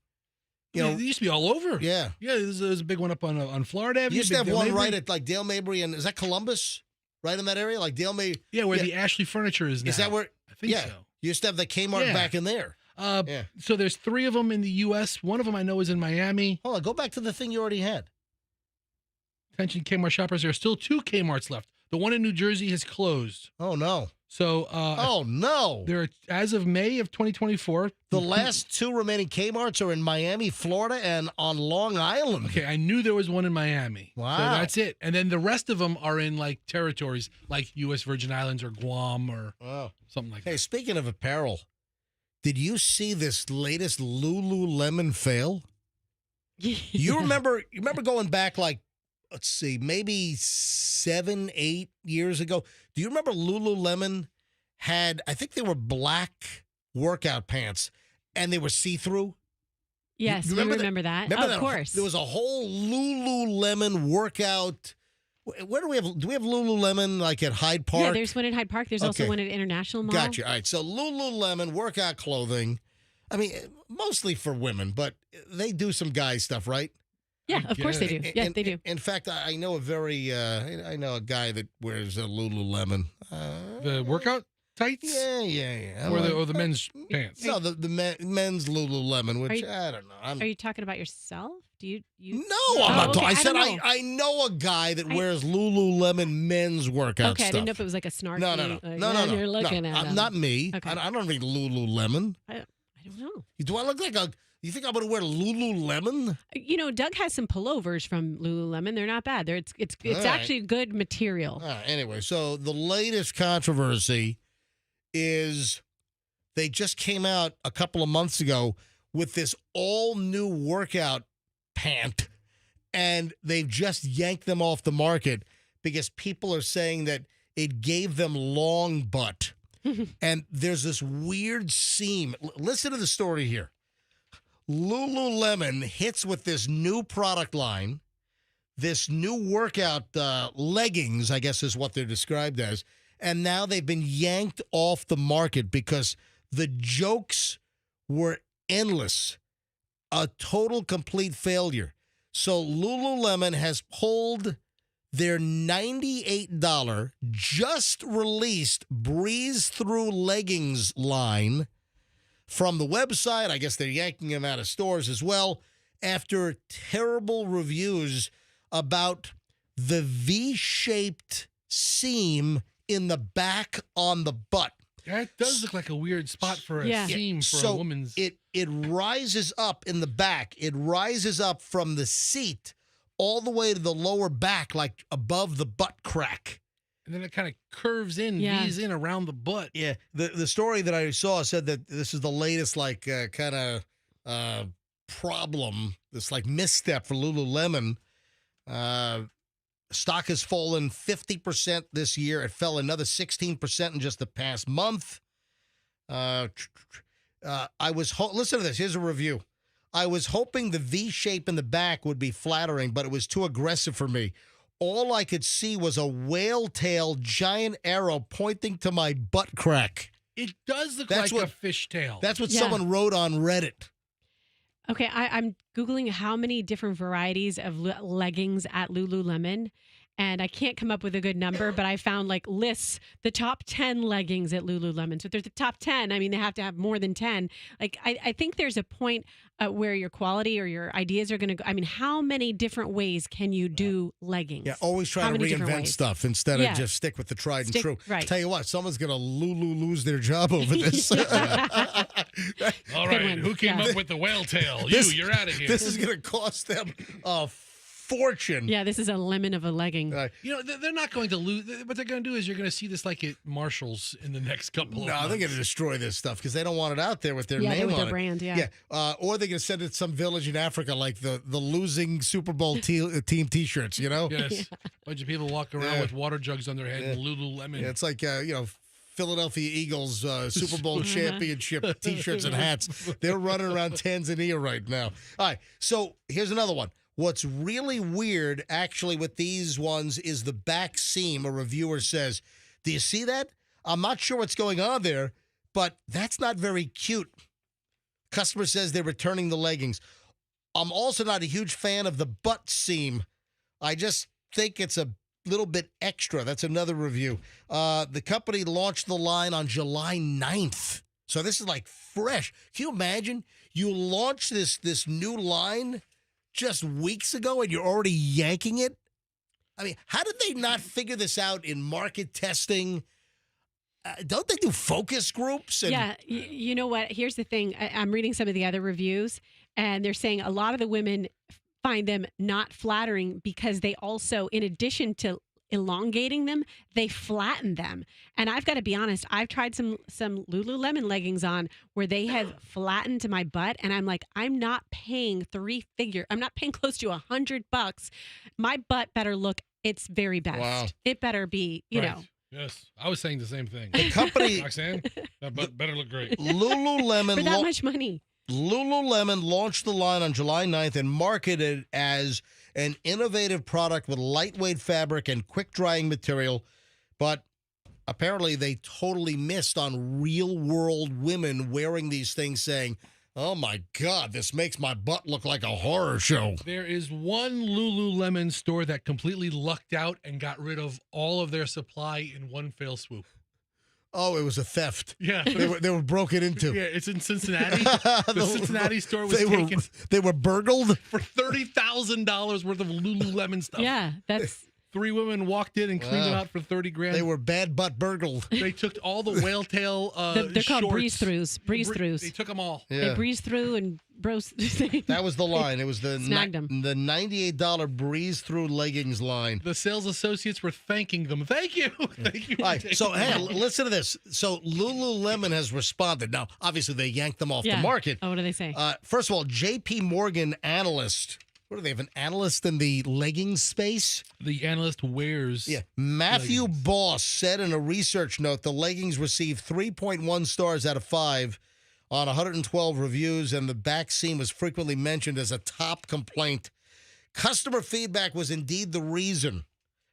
It used to be all over.
Yeah.
Yeah, there's a big one up on Florida Avenue.
You used to have one right at like Dale Mabry, and is that Columbus? Right in that area? Like Dale Mabry?
Yeah, where the Ashley Furniture is now.
Is that where?
I think so.
You used to have the Kmart back in there.
So there's 3 of them in the U.S. One of them I know is in Miami.
Hold on, go back to the thing you already had.
Attention Kmart shoppers, there are still 2 Kmarts left. The one in New Jersey has closed.
Oh, no.
So,
There
are, as of May of 2024.
The last 2 remaining Kmarts are in Miami, Florida, and on Long Island.
Okay, I knew there was one in Miami.
Wow.
So that's it. And then the rest of them are in like territories like U.S. Virgin Islands or Guam or something like that.
Hey, speaking of apparel, did you see this latest Lululemon fail? You remember going back like, let's see, maybe 7, 8 years ago? Do you remember Lululemon had, I think they were black workout pants and they were see-through?
Yes, you remember that?
Remember that?
Of course.
There was a whole Lululemon workout. Where do we have Lululemon like at Hyde Park?
Yeah, there's one at Hyde Park. There's also one at International Mall.
Gotcha. All right. So Lululemon workout clothing. I mean, mostly for women, but they do some guy stuff, right?
Yeah, of course they do. Yeah, they do.
In fact, I know I know a guy that wears a Lululemon.
The workout tights?
Yeah.
Or the men's pants?
No, the men's Lululemon, which I don't know.
Are you talking about yourself? Do you?
No, I'm not talking. I said I know a guy that wears Lululemon men's workout stuff.
Okay, I didn't know if it was like a snarky.
No.
You're looking at him.
Not me.
Okay.
I don't think Lululemon.
I don't know.
Do I look like a? You think I'm going to wear Lululemon?
You know, Doug has some pullovers from Lululemon. They're not bad. It's actually good material.
Anyway, so the latest controversy is they just came out a couple of months ago with this all new workout pant, and they've just yanked them off the market because people are saying that it gave them long butt. And there's this weird seam. Listen to the story here. Lululemon hits with this new product line, this new workout leggings, I guess is what they're described as, and now they've been yanked off the market because the jokes were endless. A total, complete failure. So Lululemon has pulled their $98 just released breeze-through leggings line from the website. I guess they're yanking them out of stores as well after terrible reviews about the V-shaped seam in the back on the butt.
That does look like a weird spot for a seam for a woman's.
It rises up in the back. It rises up from the seat all the way to the lower back, like above the butt crack.
And then it kind of curves in, V's in around the butt.
Yeah. The story that I saw said that this is the latest, like, kind of problem, this, like, misstep for Lululemon. Stock has fallen 50% this year. It fell another 16% in just the past month. Listen to this. Here's a review. I was hoping the V shape in the back would be flattering, but it was too aggressive for me. All I could see was a whale tail giant arrow pointing to my butt crack.
It does look like a fish tail.
That's what someone wrote on Reddit.
Okay, I'm Googling how many different varieties of leggings at Lululemon, and I can't come up with a good number, but I found like lists, the top 10 leggings at Lululemon. So if there's the top 10, I mean, they have to have more than 10. Like, I think there's a point where your quality or your ideas are going to go. I mean, how many different ways can you do leggings?
Yeah, always try to reinvent stuff instead of just stick with the tried and true.
Right.
Tell you what, someone's going to lose their job over this.
All right, who came up with the whale tail? You're out of here.
This is going to cost them a fortune.
Yeah, this is a lemon of a legging.
You know, they're not going to lose. What they're going to do is you're going to see this like at Marshall's in the next couple of months.
No, they're going to destroy this stuff because they don't want it out there with their name
with
on
their
it.
brand,
Or they're going to send it to some village in Africa like the losing Super Bowl team T-shirts, you know?
Yes. Bunch of people walking around with water jugs on their head and Lululemon.
Yeah, it's like, Philadelphia Eagles Super Bowl championship T-shirts and hats. They're running around Tanzania right now. All right, so here's another one. What's really weird, actually, with these ones is the back seam. A reviewer says, do you see that? I'm not sure what's going on there, but that's not very cute. Customer says they're returning the leggings. I'm also not a huge fan of the butt seam. I just think it's a little bit extra. That's another review. The company launched the line on July 9th. So this is like fresh. Can you imagine? You launch this new line just weeks ago and you're already yanking it? I mean, how did they not figure this out in market testing? Don't they do focus groups?
Yeah, you know what? Here's the thing. I'm reading some of the other reviews, and they're saying a lot of the women find them not flattering because they also, in addition to elongating them, they flatten them. And I've got to be honest, I've tried some Lululemon leggings on where they have flattened to my butt, and I'm like, I'm not paying I'm not paying close to $100. My butt better look its very best.
Wow.
It better be, you know.
Yes, I was saying the same thing.
The company,
Roxanne, that butt better look great.
Lululemon,
for that much money.
Lululemon launched the line on July 9th and marketed it as an innovative product with lightweight fabric and quick-drying material, but apparently they totally missed on real-world women wearing these things saying, oh, my God, this makes my butt look like a horror show.
There is one Lululemon store that completely lucked out and got rid of all of their supply in one fell swoop.
Oh, it was a theft.
Yeah.
They were broken into.
Yeah, it's in Cincinnati. The Cincinnati store was taken.
They were burgled?
For $30,000 worth of Lululemon stuff.
Yeah, that's...
3 women walked in and cleaned them out for $30,000.
They were bad butt burgled.
They took all the whale tail
they're called
shorts.
breeze-throughs.
They took them all.
Yeah.
They breezed through and
That was the line. It was the
the
$98 breeze-through leggings line.
The sales associates were thanking them. Thank you. Thank you.
All right, so, hey, listen to this. So Lululemon has responded. Now, obviously, they yanked them off the market.
Oh, what do they say?
First of all, J.P. Morgan analyst. What do they have, an analyst in the leggings space?
The analyst wears.
Yeah. Matthew Boss said in a research note the leggings received 3.1 stars out of 5 on 112 reviews, and the back seam was frequently mentioned as a top complaint. Customer feedback was indeed the reason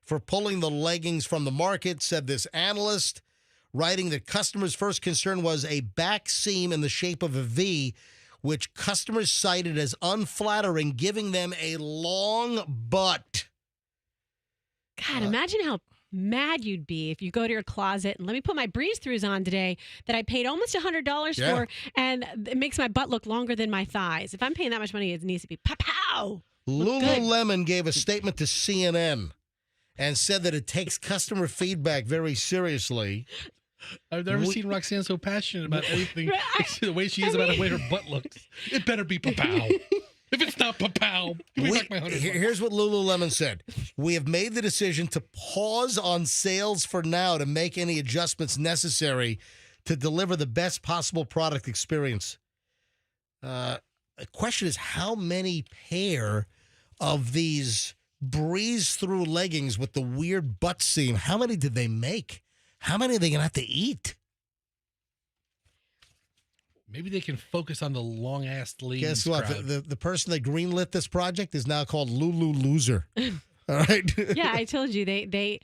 for pulling the leggings from the market, said this analyst, writing that customers' first concern was a back seam in the shape of a V, which customers cited as unflattering, giving them a long butt.
God, imagine how mad you'd be if you go to your closet and let me put my breeze-throughs on today that I paid almost $100 for, and it makes my butt look longer than my thighs. If I'm paying that much money, it needs to be pow.
Lululemon gave a statement to CNN and said that it takes customer feedback very seriously.
I've never seen Roxanne so passionate about anything. The way she is about the way her butt looks. It better be pa-pow. If it's not pa-pow, give me back my $100.
Here's what Lululemon said. We have made the decision to pause on sales for now to make any adjustments necessary to deliver the best possible product experience. The question is, how many pair of these breeze-through leggings with the weird butt seam, how many did they make? How many are they going to have to eat?
Maybe they can focus on the long-ass ladies.
Guess what?
Crowd.
The person that greenlit this project is now called Lulu Loser. All right?
Yeah, I told you they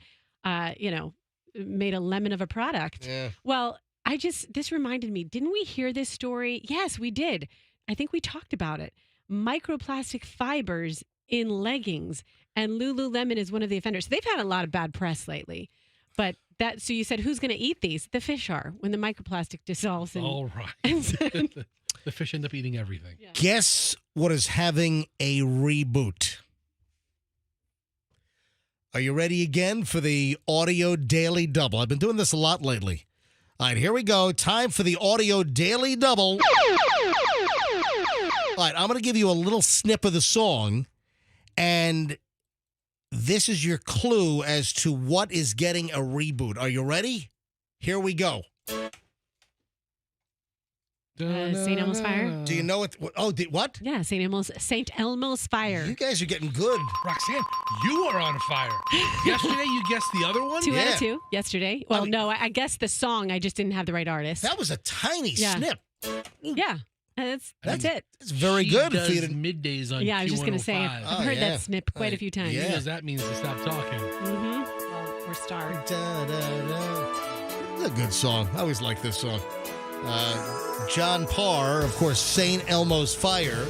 made a lemon of a product.
Yeah.
Well, this reminded me, didn't we hear this story? Yes, we did. I think we talked about it. Microplastic fibers in leggings, and Lululemon is one of the offenders. They've had a lot of bad press lately. But so you said, who's going to eat these? The fish are, when the microplastic dissolves.
All right. The fish end up eating everything.
Yeah.
Guess what is having a reboot? Are you ready again for the Audio Daily Double? I've been doing this a lot lately. All right, here we go. Time for the Audio Daily Double. All right, I'm going to give you a little snip of the song, and this is your clue as to what is getting a reboot. Are you ready? Here we go.
St. Elmo's Fire.
Do you know it? Oh, what?
Yeah, St. Elmo's Fire.
You guys are getting good.
Roxanne, you are on fire. Yesterday, you guessed the other one?
2 out of 2 yesterday. Well, no, I guessed the song. I just didn't have the right artist.
That was a tiny snip.
Yeah. That's it.
It's very good.
Does middays on
I was just going to say,
Q105.
I've heard that snip quite a few times.
Yeah. Because that means to stop talking.
Mm-hmm. Or star.
It's a good song. I always like this song. John Parr, of course, St. Elmo's Fire.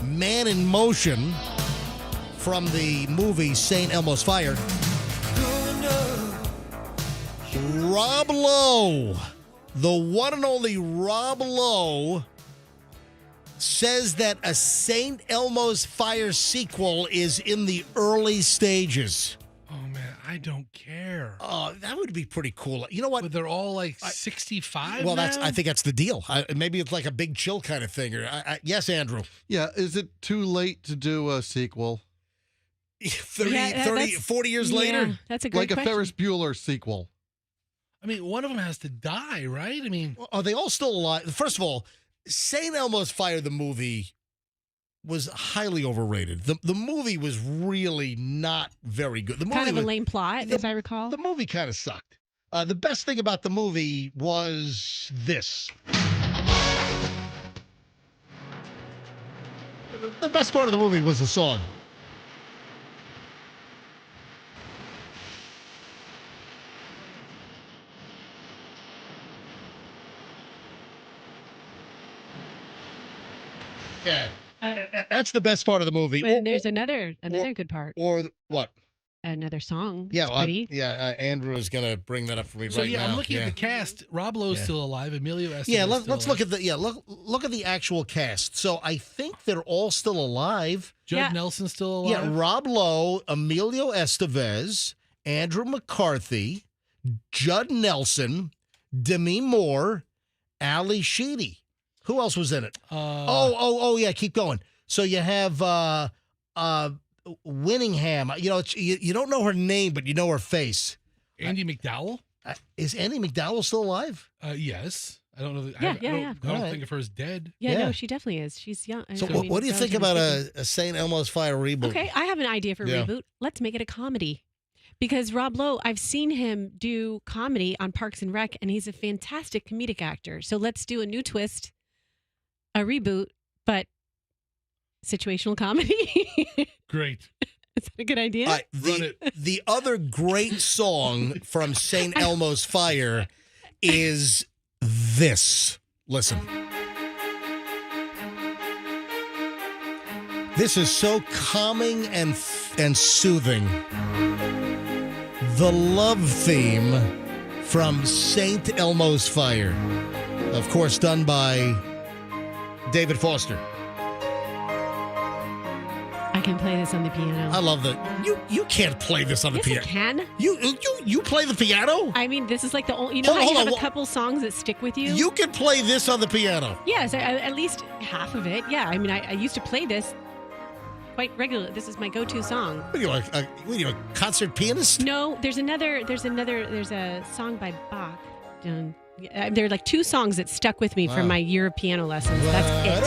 Man in Motion from the movie St. Elmo's Fire. Rob Lowe. The one and only Rob Lowe says that a St. Elmo's Fire sequel is in the early stages.
Oh, man, I don't care.
Oh, that would be pretty cool. You know what?
But they're all like 65
Well,
now?
I think that's the deal. Maybe it's like a Big Chill kind of thing. Yes, Andrew.
Yeah, is it too late to do a sequel?
40 years later?
That's a great
Like
question.
a Ferris Bueller sequel.
I mean, one of them has to die, right? I mean,
are they all still alive? First of all, St. Elmo's Fire, the movie, was highly overrated. The movie was really not very good. The movie
kind of a lame plot, as I recall.
The movie kind of sucked. The best thing about the movie was this. The best part of the movie was the song. Yeah, that's the best part of the movie.
And there's another good part.
Or what?
Another song.
Yeah,
Andrew
is gonna bring that up for me right now.
So yeah, I'm looking at the cast. Rob Lowe's still alive. Emilio Estevez.
Yeah, let's look at look at the actual cast. So I think they're all still alive.
Judd Nelson's still alive.
Yeah, Rob Lowe, Emilio Estevez, Andrew McCarthy, Judd Nelson, Demi Moore, Ali Sheedy. Who else was in it? Yeah, keep going. So you have Winningham. You know, you don't know her name, but you know her face.
Andy McDowell?
Is Andy McDowell still alive?
Yes. I don't know.
I
don't think of her as dead.
Yeah, no, she definitely is. She's young.
So what do you think about a St. Elmo's Fire reboot?
Okay, I have an idea for a reboot. Let's make it a comedy. Because Rob Lowe, I've seen him do comedy on Parks and Rec, and he's a fantastic comedic actor. So let's do a new twist, a reboot, but situational comedy.
Great.
Is that a good idea?
Run it.
The other great song from St. Elmo's Fire is this. Listen. This is so calming and soothing. The love theme from St. Elmo's Fire. Of course, done by David Foster.
I can play this on the piano.
I love that. You can't play this on the piano.
Yes, I can.
You play the piano?
I mean, this is like the only. You know how you have a couple songs that stick with you.
You can play this on the piano.
Yes, at least half of it. Yeah, I mean, I used to play this quite regularly. This is my go-to song.
What are you, a concert pianist?
No, there's a song by Bach. There are like two songs that stuck with me from my year of piano lessons. That's it.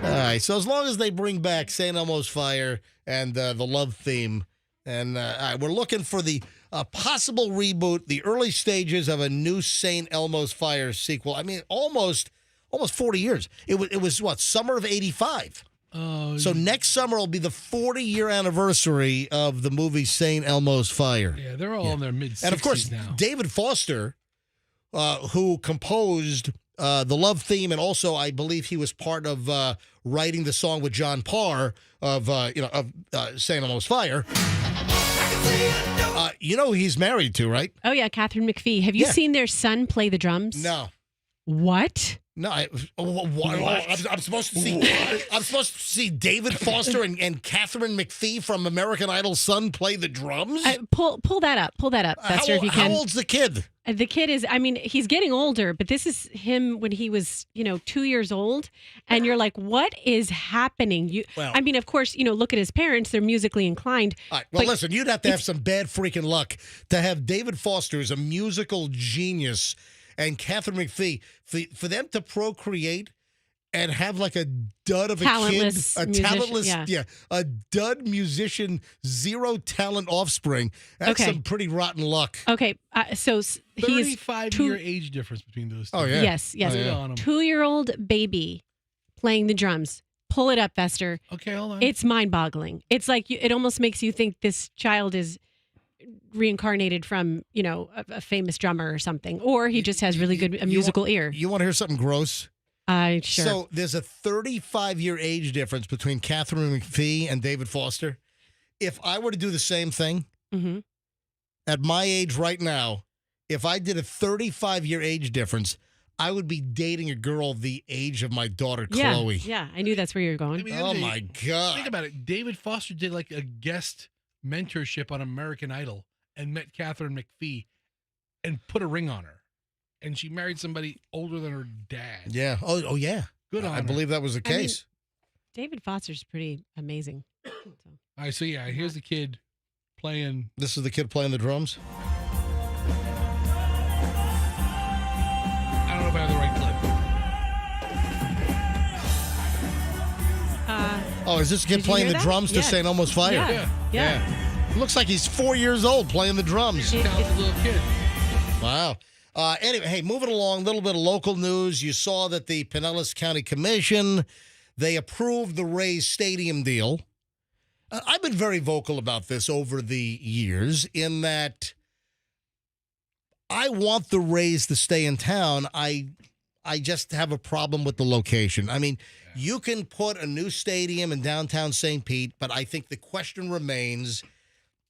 All right, so as long as they bring back St. Elmo's Fire and the love theme, and we're looking for the possible reboot, the early stages of a new St. Elmo's Fire sequel. I mean, almost 40 years. It was what, summer of '85. So next summer will be the 40-year anniversary of the movie St. Elmo's Fire.
Yeah, they're all in their mid-60s now.
And of course, David Foster, who composed the love theme, and also I believe he was part of writing the song with John Parr of St. Elmo's Fire. Who he's married to, right?
Oh yeah, Catherine McPhee. Have you seen their son play the drums?
No.
What?
No, I'm supposed to see. I'm supposed to see David Foster and Catherine McPhee from American Idol's son play the drums.
Pull that up. Pull that up, Buster, if you can.
How old's the kid?
The kid is. I mean, he's getting older, but this is him when he was, 2 years old, and you're like, what is happening? I mean, of course, look at his parents; they're musically inclined.
All right, well, listen, you'd have to have some bad freaking luck to have David Foster as a musical genius and Catherine McPhee, for them to procreate and have like a dud of a kid, a dud musician, zero talent offspring. That's some pretty rotten luck.
Okay, so he's
35-year age difference between those two.
Oh yeah,
yes.
Oh, yeah.
2-year-old baby playing the drums. Pull it up, Fester.
Okay, hold on.
It's mind-boggling. It's like it almost makes you think this child is reincarnated from, a famous drummer or something, or he just has really good musical ear.
You want to hear something gross?
Sure.
So there's a 35-year age difference between Catherine McPhee and David Foster. If I were to do the same thing at my age right now, if I did a 35-year age difference, I would be dating a girl the age of my daughter, Chloe.
Yeah, I knew that's where you were going.
I mean,
oh, my God.
Think about it. David Foster did like a guest mentorship on American Idol and met Catherine McPhee and put a ring on her. And she married somebody older than her dad.
Yeah. Oh yeah.
Good on her.
I believe that was the case.
David Foster's pretty amazing.
All right, so here's the kid playing.
This is the kid playing the drums?
I don't know if I have the right clip.
Is this kid playing the drums to St. Elmo's Fire?
Yeah.
Looks like he's 4 years old playing the drums.
Talented little kid.
Wow. Anyway, hey, moving along, a little bit of local news. You saw that the Pinellas County Commission, they approved the Rays Stadium deal. I've been very vocal about this over the years in that I want the Rays to stay in town. I just have a problem with the location. I mean, you can put a new stadium in downtown St. Pete, but I think the question remains,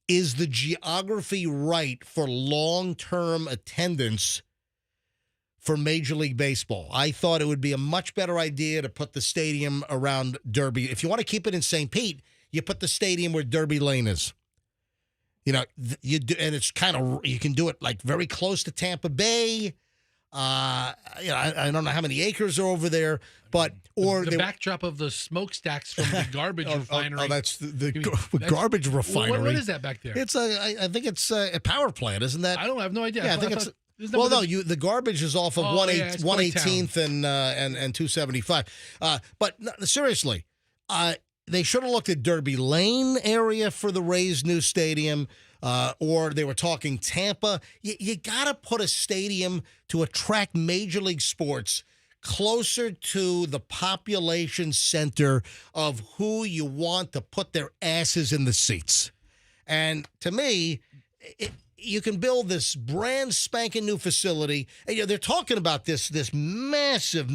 is the geography right for long-term attendance for Major League Baseball? I thought it would be a much better idea to put the stadium around Derby. If you want to keep it in St. Pete, you put the stadium where Derby Lane is. You do, and it's kind of, you can do it like very close to Tampa Bay. I don't know how many acres are over there, but
the backdrop of the smokestacks from the garbage refinery.
Oh, that's the garbage refinery.
What is that back there?
It's I think it's a power plant, isn't that?
I have no idea.
Yeah, I think it's. Well, no, the garbage is off of 118th and 275. But no, seriously, they should have looked at Derby Lane area for the Rays' new stadium, or they were talking Tampa. You got to put a stadium to attract Major League Sports closer to the population center of who you want to put their asses in the seats. And to me, you can build this brand spanking new facility. And they're talking about this massive,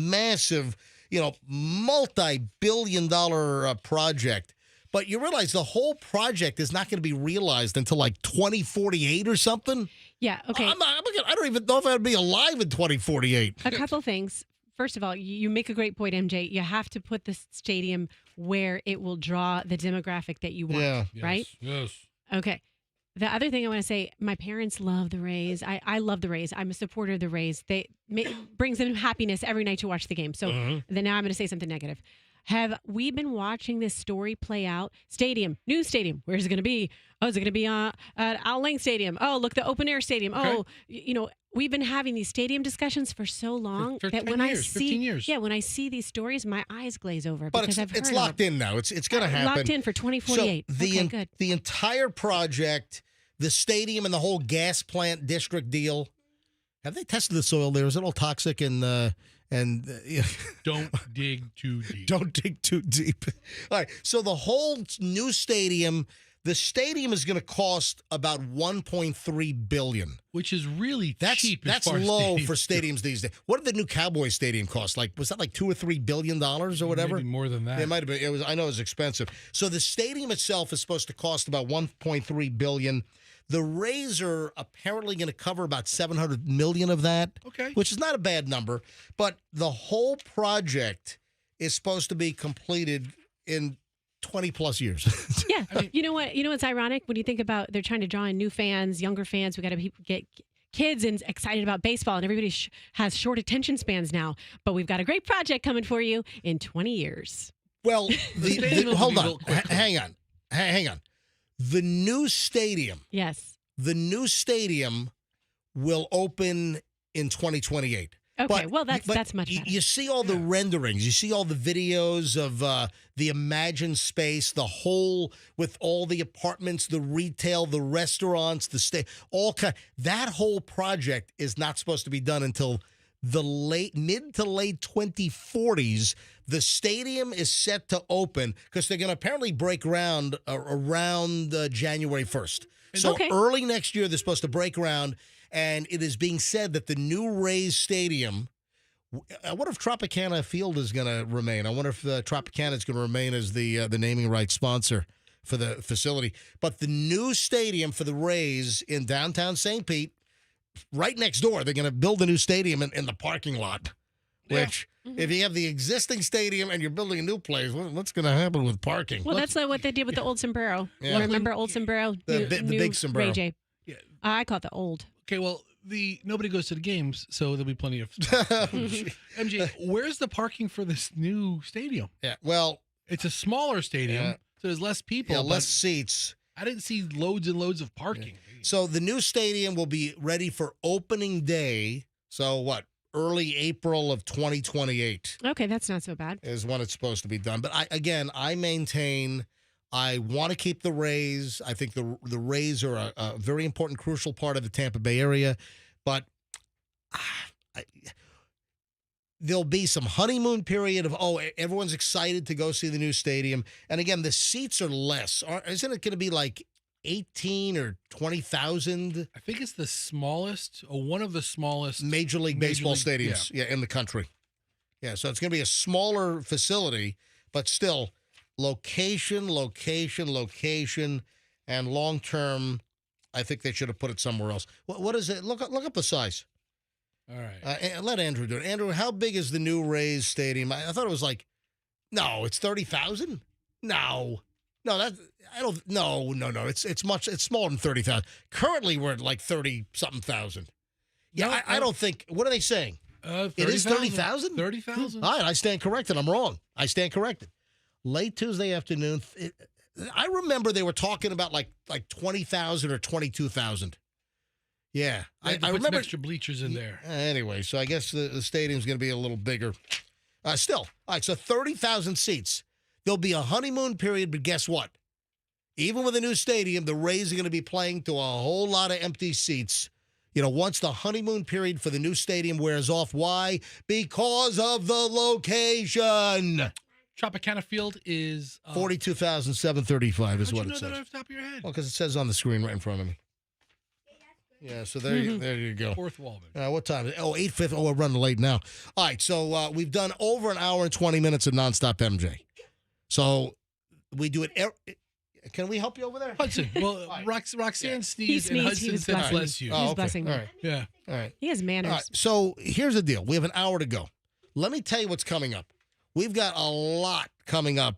multi-billion-dollar project. But you realize the whole project is not going to be realized until like 2048 or something?
Yeah, okay.
I don't even know if I'd be alive in 2048.
A couple things. First of all, you make a great point, MJ. You have to put the stadium where it will draw the demographic that you want, right?
Yes.
Okay. The other thing I want to say, my parents love the Rays. I love the Rays. I'm a supporter of the Rays. Brings them happiness every night to watch the game. So then now I'm going to say something negative. Have we been watching this story play out? Stadium, new stadium. Where's it going to be? Oh, is it going to be at Al Lang Stadium? Oh, look, the open air stadium. Okay. Oh, we've been having these stadium discussions for so long
for
that
15 years.
Yeah, when I see these stories, my eyes glaze over.
But
because
it's locked in now. It's going to happen.
Locked in for 2048.
So
good.
The entire project, the stadium and the whole gas plant district deal, have they tested the soil there? Is it all toxic and
don't dig too deep.
Don't dig too deep. All right. So the whole new stadium, the stadium is going to cost about $1.3 billion,
which is really cheap.
That's low for stadiums these days. What did the new Cowboys stadium cost? Was that like $2 or $3 billion or whatever?
Maybe more than that.
It might have been. I know it was expensive. So the stadium itself is supposed to cost about $1.3 billion. The Rays are apparently going to cover about $700 million of that, which is not a bad number. But the whole project is supposed to be completed in 20 plus years.
Yeah. You know what? You know what's ironic? When you think about they're trying to draw in new fans, younger fans, we got to get kids and excited about baseball, and everybody has short attention spans now. But we've got a great project coming for you in 20 years.
Well, hold on. Hang on. The new stadium.
Yes.
The new stadium will open in 2028.
Okay, that's much better.
You see all the renderings. You see all the videos of the Imagine space, the whole with all the apartments, the retail, the restaurants, that whole project is not supposed to be done until the mid to late 2040s. The stadium is set to open because they're going to apparently break ground around January 1st. So early next year, they're supposed to break ground, and it is being said that the new Rays Stadium, I wonder if Tropicana Field is going to remain. I wonder if Tropicana is going to remain as the naming rights sponsor for the facility. But the new stadium for the Rays in downtown St. Pete, right next door, they're going to build a new stadium in the parking lot, which... If you have the existing stadium and you're building a new place, what's going to happen with parking?
Well, that's what they did with the old sombrero. Yeah. Remember old sombrero?
The big sombrero.
Ray J. Yeah. I call it the old.
Okay, well, nobody goes to the games, so there'll be plenty of stuff. MJ, where's the parking for this new stadium?
Yeah, well...
It's a smaller stadium, so there's less people.
Yeah, less seats.
I didn't see loads and loads of parking.
Yeah. So the new stadium will be ready for opening day. So what? Early April of 2028.
Okay, that's not so bad.
Is when it's supposed to be done. But I maintain I want to keep the Rays. I think the Rays are a very important, crucial part of the Tampa Bay area. But there'll be some honeymoon period of, everyone's excited to go see the new stadium. And again, the seats are less. Isn't it going to be like 18 or 20,000?
I think it's the smallest, or one of the smallest
Major League Baseball stadiums in the country. Yeah, so it's going to be a smaller facility, but still location, and long term, I think they should have put it somewhere else. What is it? Look up the size.
All right.
Let Andrew do it. Andrew, how big is the new Rays stadium? I thought it was it's 30,000? No, it's smaller than 30,000. Currently, we're at like 30-something thousand. Yeah, I don't think. What are they saying?
30,
it is 30,000.
30,000.
All right, I stand corrected. I'm wrong. I stand corrected. Late Tuesday afternoon. I remember they were talking about like 20,000 or 22,000. Yeah,
I remember some extra bleachers in there.
Anyway, so I guess the stadium's going to be a little bigger. Still, all right. So 30,000 seats. There'll be a honeymoon period, but guess what? Even with a new stadium, the Rays are going to be playing to a whole lot of empty seats. Once the honeymoon period for the new stadium wears off. Why? Because of the location.
Tropicana Field is
42,735 is what it
says.
says.
That off the top of your head?
Well, because it says on the screen right in front of me. Yeah, so there you go.
Fourth Wallman.
What time is it? 8:50. Oh, we're running late now. All right, so we've done over an hour and 20 minutes of nonstop MJ. So we do it. Can we help you over there?
Hudson. Well, Roxanne sneezed and Hudson said bless you.
He's blessing me.
All right.
Yeah.
All right.
He has manners.
All right, so here's the deal. We have an hour to go. Let me tell you what's coming up. We've got a lot coming up,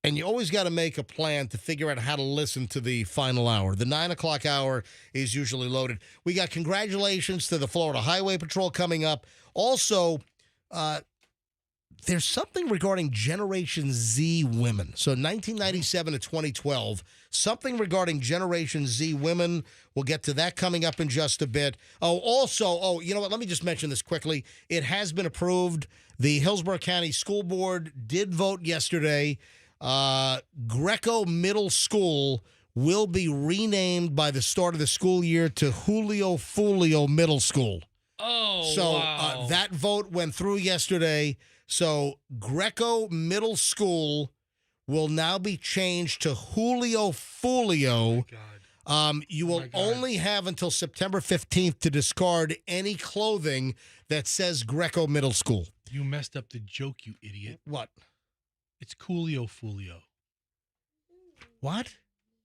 and you always got to make a plan to figure out how to listen to the final hour. The 9 o'clock hour is usually loaded. We got congratulations to the Florida Highway Patrol coming up. Also, there's something regarding Generation Z women. So 1997 to 2012, something regarding Generation Z women. We'll get to that coming up in just a bit. You know what? Let me just mention this quickly. It has been approved. The Hillsborough County School Board did vote yesterday. Greco Middle School will be renamed by the start of the school year to Julio Fulio Middle School.
Oh,
so
wow.
That vote went through yesterday. So Greco Middle School will now be changed to Julio Fulio.
Oh, my God.
You will only have until September 15th to discard any clothing that says Greco Middle School.
You messed up the joke, you idiot.
What?
It's Coolio Fulio.
What?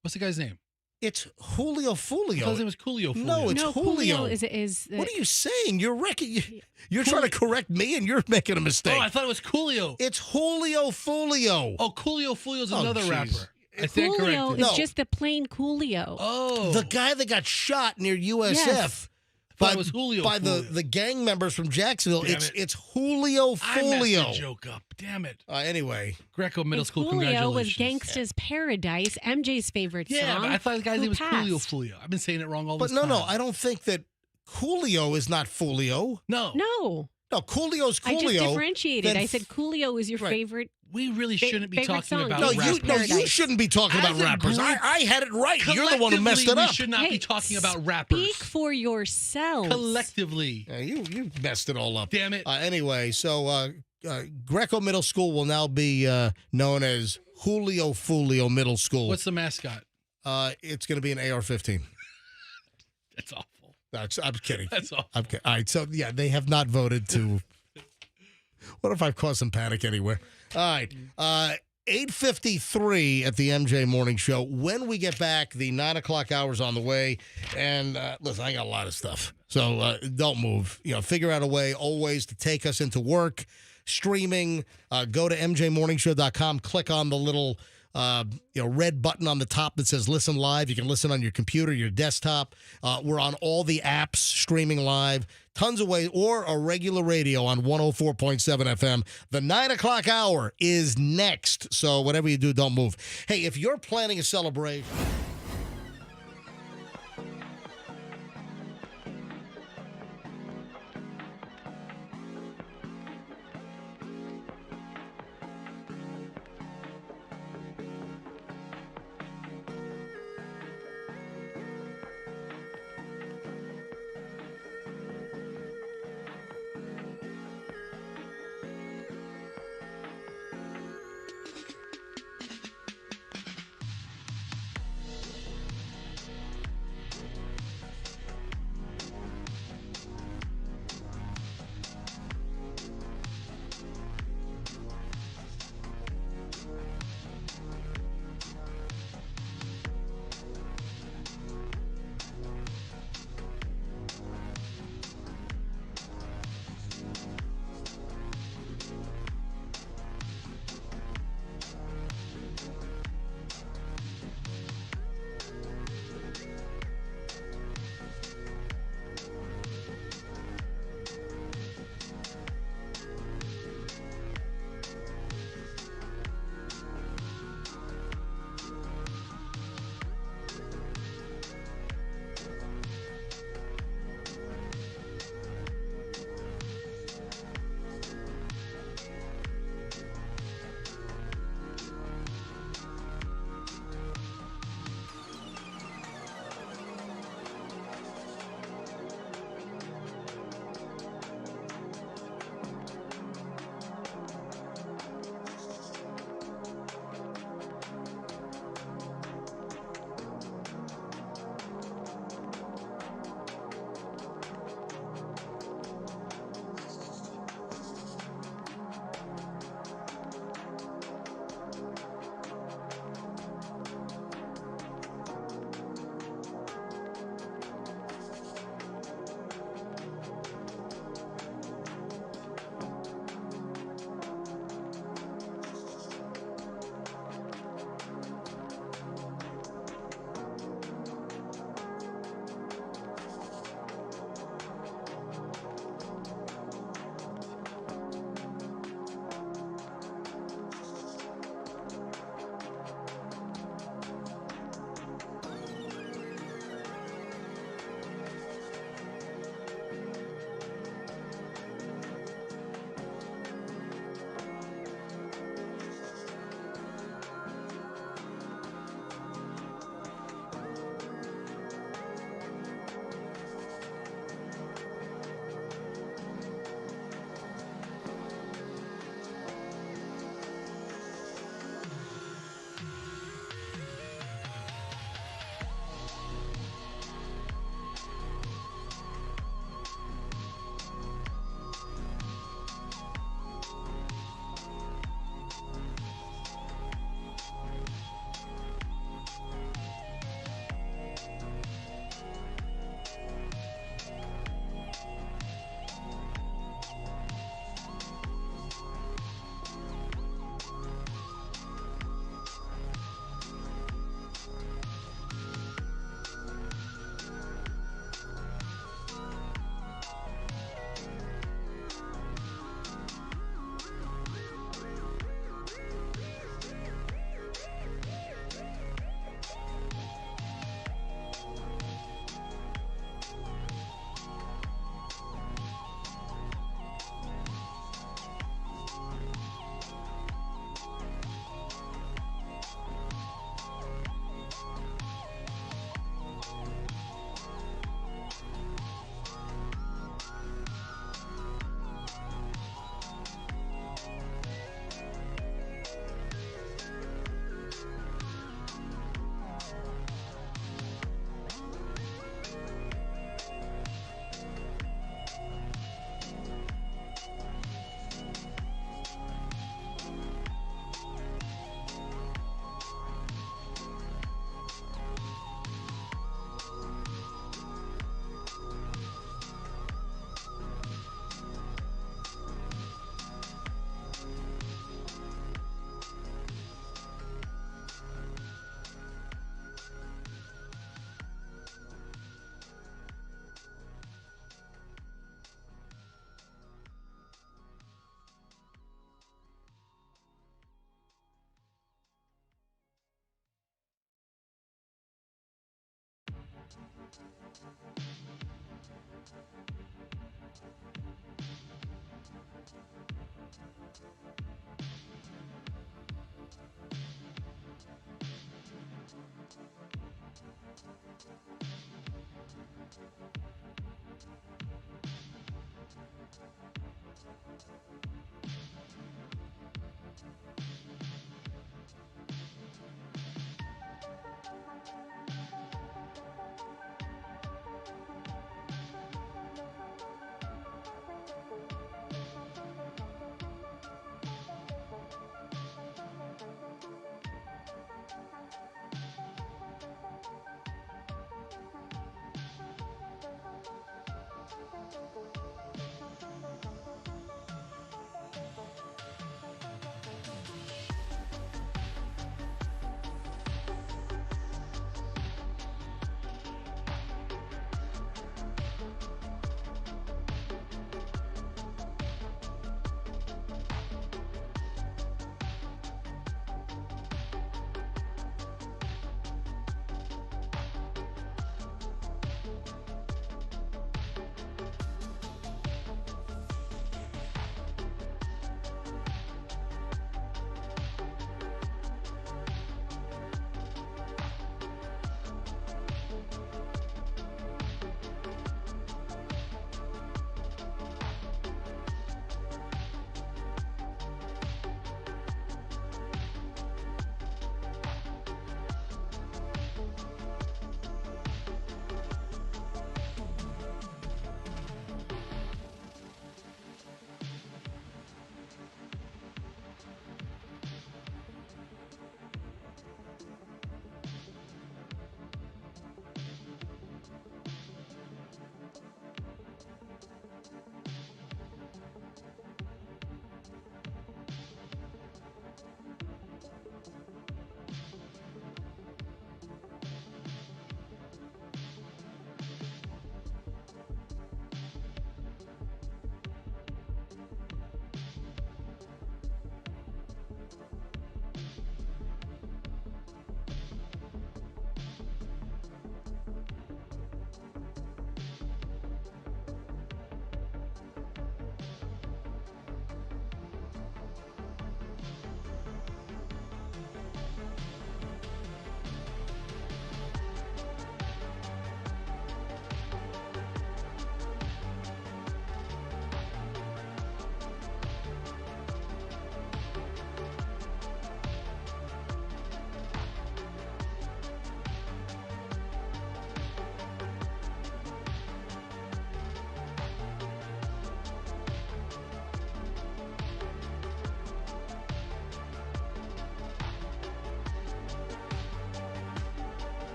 What's the guy's name?
It's Julio Fulio.
I thought his name was Coolio Fulio.
No, it's Julio.
Is
what are you saying? You're trying to correct me, and you're making a mistake.
Oh, I thought it was Coolio.
It's Julio Fulio.
Oh, Coolio Fulio is another rapper. I stand
Coolio
corrected.
is just the plain Coolio.
Oh.
The guy that got shot near USF.
Yes.
It was Julio
by
Fulio.
the gang members from Jacksonville.
Damn
It's Julio Fulio.
I messed the joke up. Damn it.
Anyway.
Greco Middle School,
Julio
congratulations.
was Gangsta's Paradise, MJ's favorite song.
Yeah, but I thought the guy's name was
passed?
Coolio Fulio. I've been saying it wrong all this
But
time.
no, I don't think that Coolio is not Fulio.
No.
No.
No, Coolio's Coolio.
I just differentiated.
Then
I said Coolio is your favorite.
We really shouldn't be
favorite
talking
song.
about
No,
rappers.
you shouldn't be talking about
As a
rappers.
group,
I had it right. You're the one who messed it up.
We should not be talking about rappers.
Speak for yourself.
Collectively.
Yeah, you messed it all up.
Damn it.
Anyway, so Greco Middle School will now be known as Julio Fulio Middle School.
What's the mascot?
It's going to be an AR-15.
That's awful.
I'm kidding.
That's awful.
I'm kidding. All right, so yeah, they have not voted to. What if I've caused some panic anywhere? All right. 8:53 at the MJ Morning Show. When we get back, the 9 o'clock hour's on the way. And listen, I got a lot of stuff. So don't move. Figure out a way always to take us into work, streaming. Go to mjmorningshow.com. Click on the little red button on the top that says listen live. You can listen on your computer, your desktop. We're on all the apps streaming live. Tons of ways, or a regular radio on 104.7 FM. The 9 o'clock hour is next. So whatever you do, don't move. Hey, if you're planning a celebration.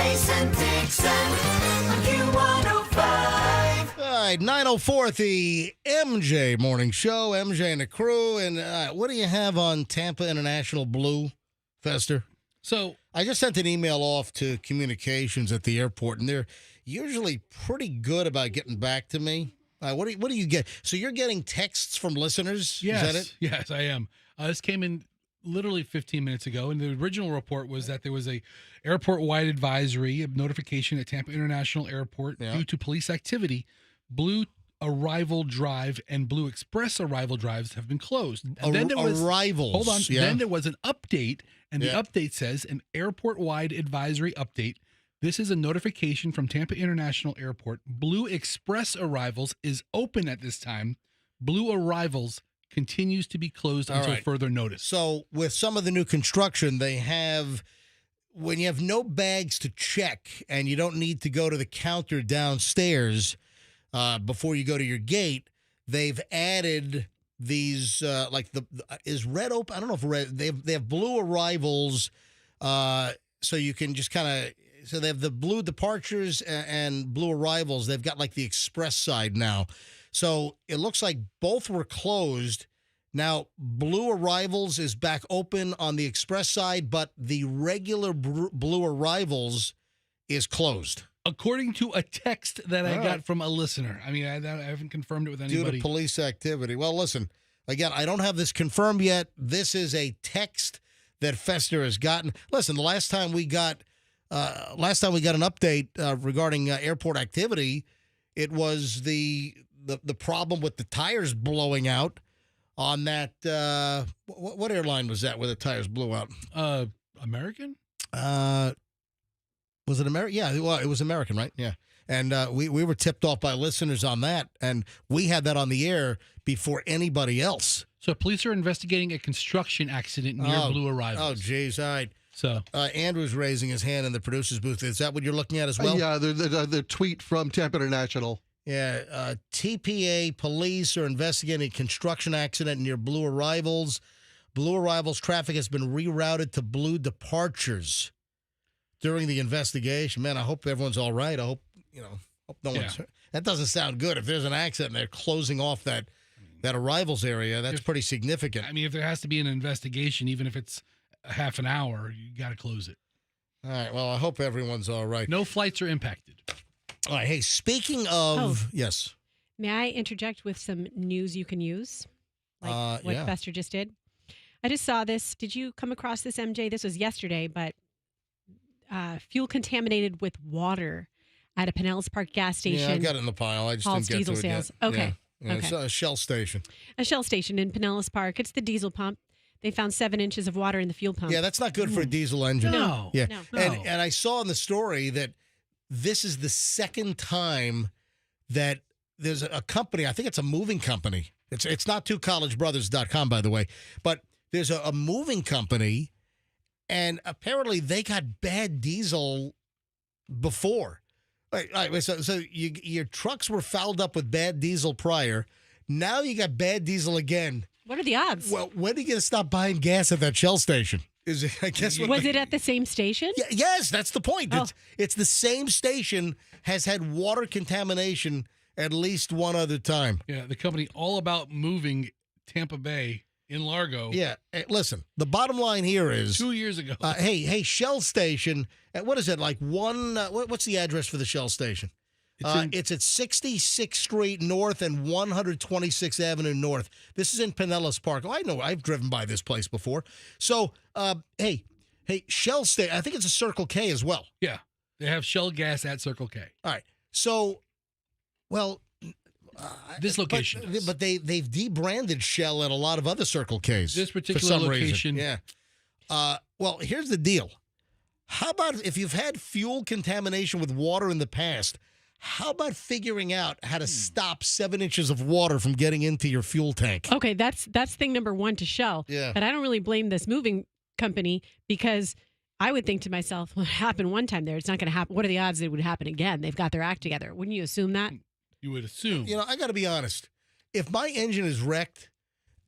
Mason Dixon, Q105.
All right, 9:04 at the MJ Morning Show. MJ and the crew. And what do you have on Tampa International Blue, Fester?
So
I just sent an email off to communications at the airport, and they're usually pretty good about getting back to me. What do you get? So you're getting texts from listeners?
Yes,
Is that it?
Yes, I am. This came in literally 15 minutes ago, and the original report was that there was a airport-wide advisory, a notification at Tampa International Airport due to police activity. Blue Arrival Drive and Blue Express Arrival Drives have been closed. And then there was
arrivals.
Hold on.
Yeah.
Then there was an update, and the update says an airport-wide advisory update. This is a notification from Tampa International Airport. Blue Express Arrivals is open at this time. Blue Arrivals continues to be closed until further notice.
So with some of the new construction, they have, when you have no bags to check and you don't need to go to the counter downstairs before you go to your gate, they've added these is red open? I don't know if red. They have blue arrivals, so you can just kind of. So they have the blue departures and blue arrivals. They've got like the express side now. So it looks like both were closed. Now, blue arrivals is back open on the express side, but the regular blue arrivals is closed.
According to a text that I got from a listener. I mean, I haven't confirmed it with anybody.
Due to police activity. Well, listen, again, I don't have this confirmed yet. This is a text that Fester has gotten. Listen, the last time we got an update regarding airport activity, it was the problem with the tires blowing out on that. What airline was that where the tires blew out?
American?
Was it American? Yeah, well, it was American, right? Yeah. And we were tipped off by listeners on that, and we had that on the air before anybody else.
So police are investigating a construction accident near Blue Arrivals.
Oh, geez. All right.
So
Andrew's raising his hand in the producer's booth. Is that what you're looking at as well?
Yeah, the tweet from Tampa International.
Yeah, TPA police are investigating a construction accident near Blue Arrivals. Blue Arrivals traffic has been rerouted to Blue Departures during the investigation. Man, I hope everyone's all right. I hope no one's hurt. That doesn't sound good. If there's an accident and they're closing off that arrivals area, that's pretty significant.
I mean, if there has to be an investigation, even if it's a half an hour, you got to close it.
All right. Well, I hope everyone's all right.
No flights are impacted.
All right. Hey, speaking of, yes.
May I interject with some news you can use? Like what Fester just did? I just saw this. Did you come across this, MJ? This was yesterday, but fuel contaminated with water at a Pinellas Park gas station.
Yeah, I got it in the pile. I just didn't get
diesel
to it
sales.
yet.
Okay.
Yeah. It's a Shell station.
A Shell station in Pinellas Park. It's the diesel pump. They found 7 inches of water in the fuel pump.
Yeah, that's not good for a diesel engine.
No.
Yeah.
No.
And I saw in the story that this is the second time that there's a company, I think it's a moving company. It's not twocollegebrothers.com, by the way, but there's a moving company, and apparently they got bad diesel before. So your trucks were fouled up with bad diesel prior. Now you got bad diesel again.
What are the odds?
Well, when are you going to stop buying gas at that Shell station? Was
it at the same station?
Yes, that's the point.
Oh.
It's the same station has had water contamination at least one other time.
Yeah, the company all about moving Tampa Bay in Largo.
Yeah, hey, listen, the bottom line here is
2 years ago.
Hey, Shell station, what is it, like what's the address for the Shell station? It's at 66th Street North and 126th Avenue North. This is in Pinellas Park. Oh, I know. I've driven by this place before. So, hey, Shell station, I think it's a Circle K as well.
Yeah, they have Shell gas at Circle K.
All right. So, well,
this location,
but they've debranded Shell at a lot of other Circle Ks.
This particular location,
yeah. Well, here's the deal. How about if you've had fuel contamination with water in the past? How about figuring out how to stop 7 inches of water from getting into your fuel tank?
Okay, that's thing number one to Shell.
Yeah.
But I don't really blame this moving company because I would think to myself, well, it happened one time there. It's not going to happen. What are the odds it would happen again? They've got their act together. Wouldn't you assume that?
You would assume.
I got to be honest. If my engine is wrecked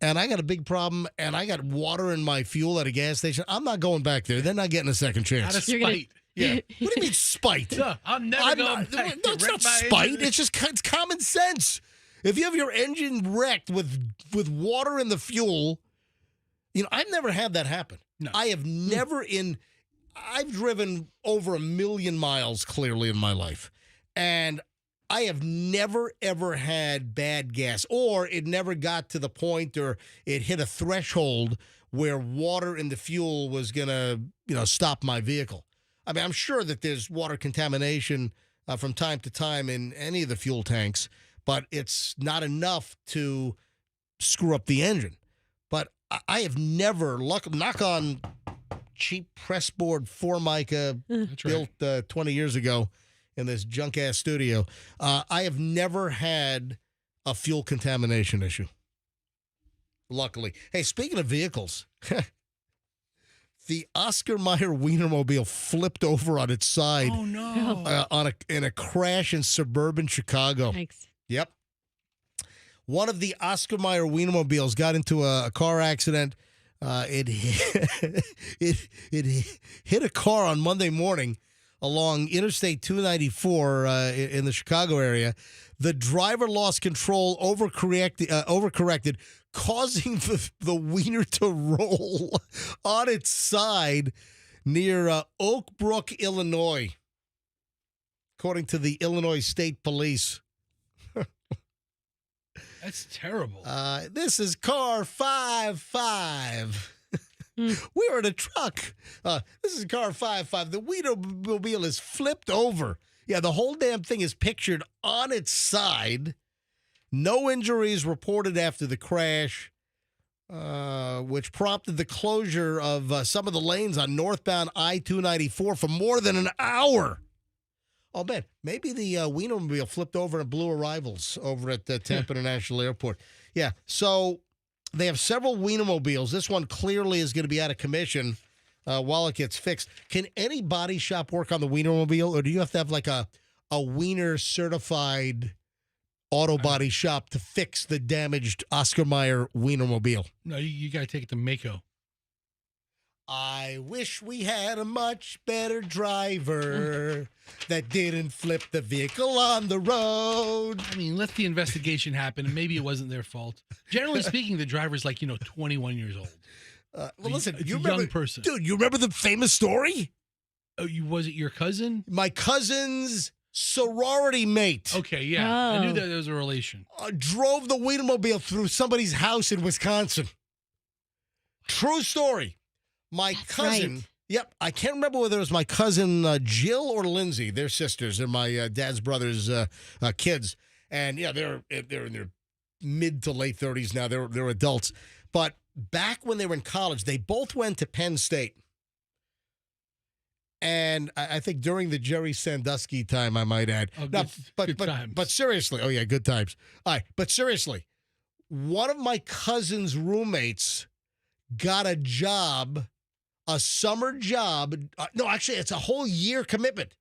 and I got a big problem and I got water in my fuel at a gas station, I'm not going back there. They're not getting a second chance.
Out of spite.
Yeah. What do you mean spite?
I'm never going back.
No, it's not spite. It's just common sense. If you have your engine wrecked with water in the fuel, I've never had that happen.
No.
I have never I've driven over 1 million miles clearly in my life. And I have never, ever had bad gas, or it never got to the point or it hit a threshold where water in the fuel was going to, stop my vehicle. I mean, I'm sure that there's water contamination from time to time in any of the fuel tanks, but it's not enough to screw up the engine. But I have never, knock on cheap pressboard Formica built 20 years ago in this junk-ass studio, I have never had a fuel contamination issue. Luckily. Hey, speaking of vehicles, the Oscar Mayer Wienermobile flipped over on its side.
Oh, no.
In a crash in suburban Chicago.
Thanks.
Yep. One of the Oscar Mayer Wienermobiles got into a car accident. It hit a car on Monday morning along Interstate 294 in the Chicago area. The driver lost control, overcorrected, causing the wiener to roll on its side near Oak Brook, Illinois, according to the Illinois State Police.
That's terrible.
This is car 55. We were in a truck. This is car 55. The Wienermobile is flipped over. Yeah, the whole damn thing is pictured on its side. No injuries reported after the crash, which prompted the closure of some of the lanes on northbound I-294 for more than an hour. Oh, man, maybe the Wienermobile flipped over and blew arrivals over at Tampa International Airport. Yeah, so they have several Wienermobiles. This one clearly is going to be out of commission while it gets fixed. Can any body shop work on the Wienermobile, or do you have to have like a Wiener-certified auto body shop to fix the damaged Oscar Mayer Wienermobile?
No, you got to take it to Mako.
I wish we had a much better driver that didn't flip the vehicle on the road.
I mean, let the investigation happen, and maybe it wasn't their fault. Generally speaking, the driver's 21 years old.
Well, listen,
it's
you
a
remember,
young person.
Dude, you remember the famous story?
Oh, was it your cousin?
My cousin's sorority mate.
Okay, yeah.
Oh.
I knew that there was a relation.
Drove the Wienermobile through somebody's house in Wisconsin. True story. My cousin,
right.
Yep, I can't remember whether it was my cousin Jill or Lindsay. They're sisters. They're my dad's brother's kids. And, yeah, they're in their mid to late 30s now. They're adults. But back when they were in college, they both went to Penn State. And I think during the Jerry Sandusky time, I might add.
Oh, good times.
But seriously, oh, yeah, good times. All right, but seriously, one of my cousin's roommates got a job, a summer job. No, actually, it's a whole year commitment.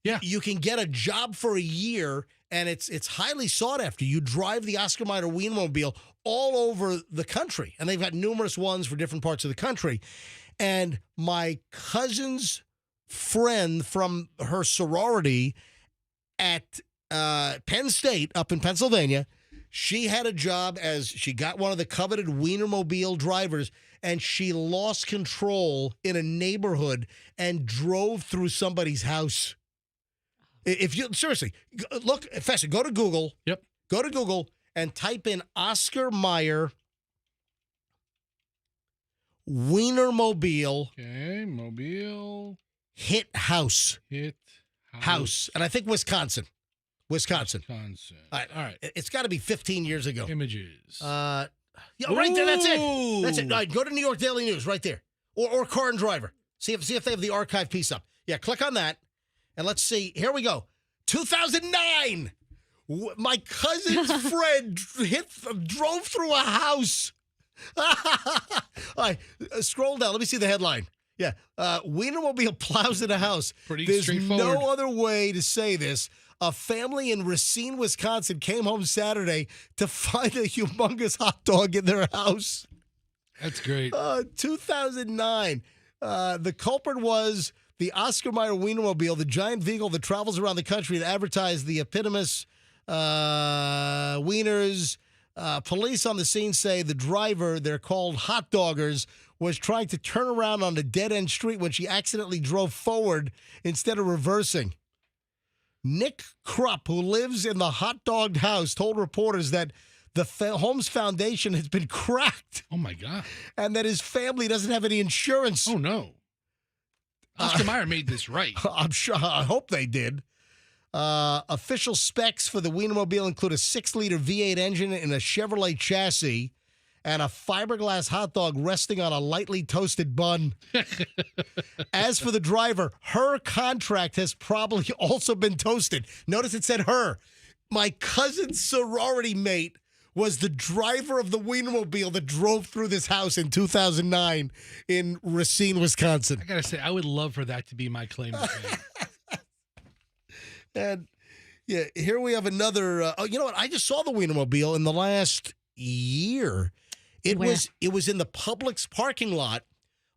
Yeah.
You can get a job for a year, and it's highly sought after. You drive the Oscar Mayer Wienermobile all over the country, and they've got numerous ones for different parts of the country. And my cousin's friend from her sorority at Penn State up in Pennsylvania, she had a job as she got one of the coveted Wienermobile drivers, and she lost control in a neighborhood and drove through somebody's house. If you seriously look, Fester, go to Google.
Yep.
Go to Google and type in Oscar Mayer Wienermobile.
Okay, mobile.
Hit house.
Hit
house. And I think Wisconsin.
All
right.
Right.
It's got to be 15 years ago.
Images.
Yeah, right there. That's it. That's it. All right, go to New York Daily News right there. Or Car and Driver. See if they have the archive piece up. Yeah, click on that. And let's see. Here we go. 2009. My cousin's friend drove through a house. All right, scroll down. Let me see the headline. Yeah, Wienermobile plows in a house.
Pretty
There's
straightforward.
no other way to say this. A family in Racine, Wisconsin came home Saturday to find a humongous hot dog in their house.
That's great.
2009. The culprit was The Oscar Mayer Wienermobile, the giant vehicle that travels around the country to advertise the eponymous wieners. Police on the scene say the driver, they're called hot doggers, was trying to turn around on a dead-end street when she accidentally drove forward instead of reversing. Nick Krupp, who lives in the hot-dogged house, told reporters that the home's foundation has been cracked.
Oh, my God.
And that his family doesn't have any insurance.
Oh, no. Oscar Mayer made this right.
I'm sure. I hope they did. Official specs for the Wienermobile include a 6-liter V8 engine in a Chevrolet chassis and a fiberglass hot dog resting on a lightly toasted bun. As for the driver, her contract has probably also been toasted. Notice it said her. My cousin's sorority mate was the driver of the Wienermobile that drove through this house in 2009 in Racine, Wisconsin.
I got to say, I would love for that to be my claim to fame.
And yeah, here we have another. You know what? I just saw the Wienermobile in the last year. It was in the Publix parking lot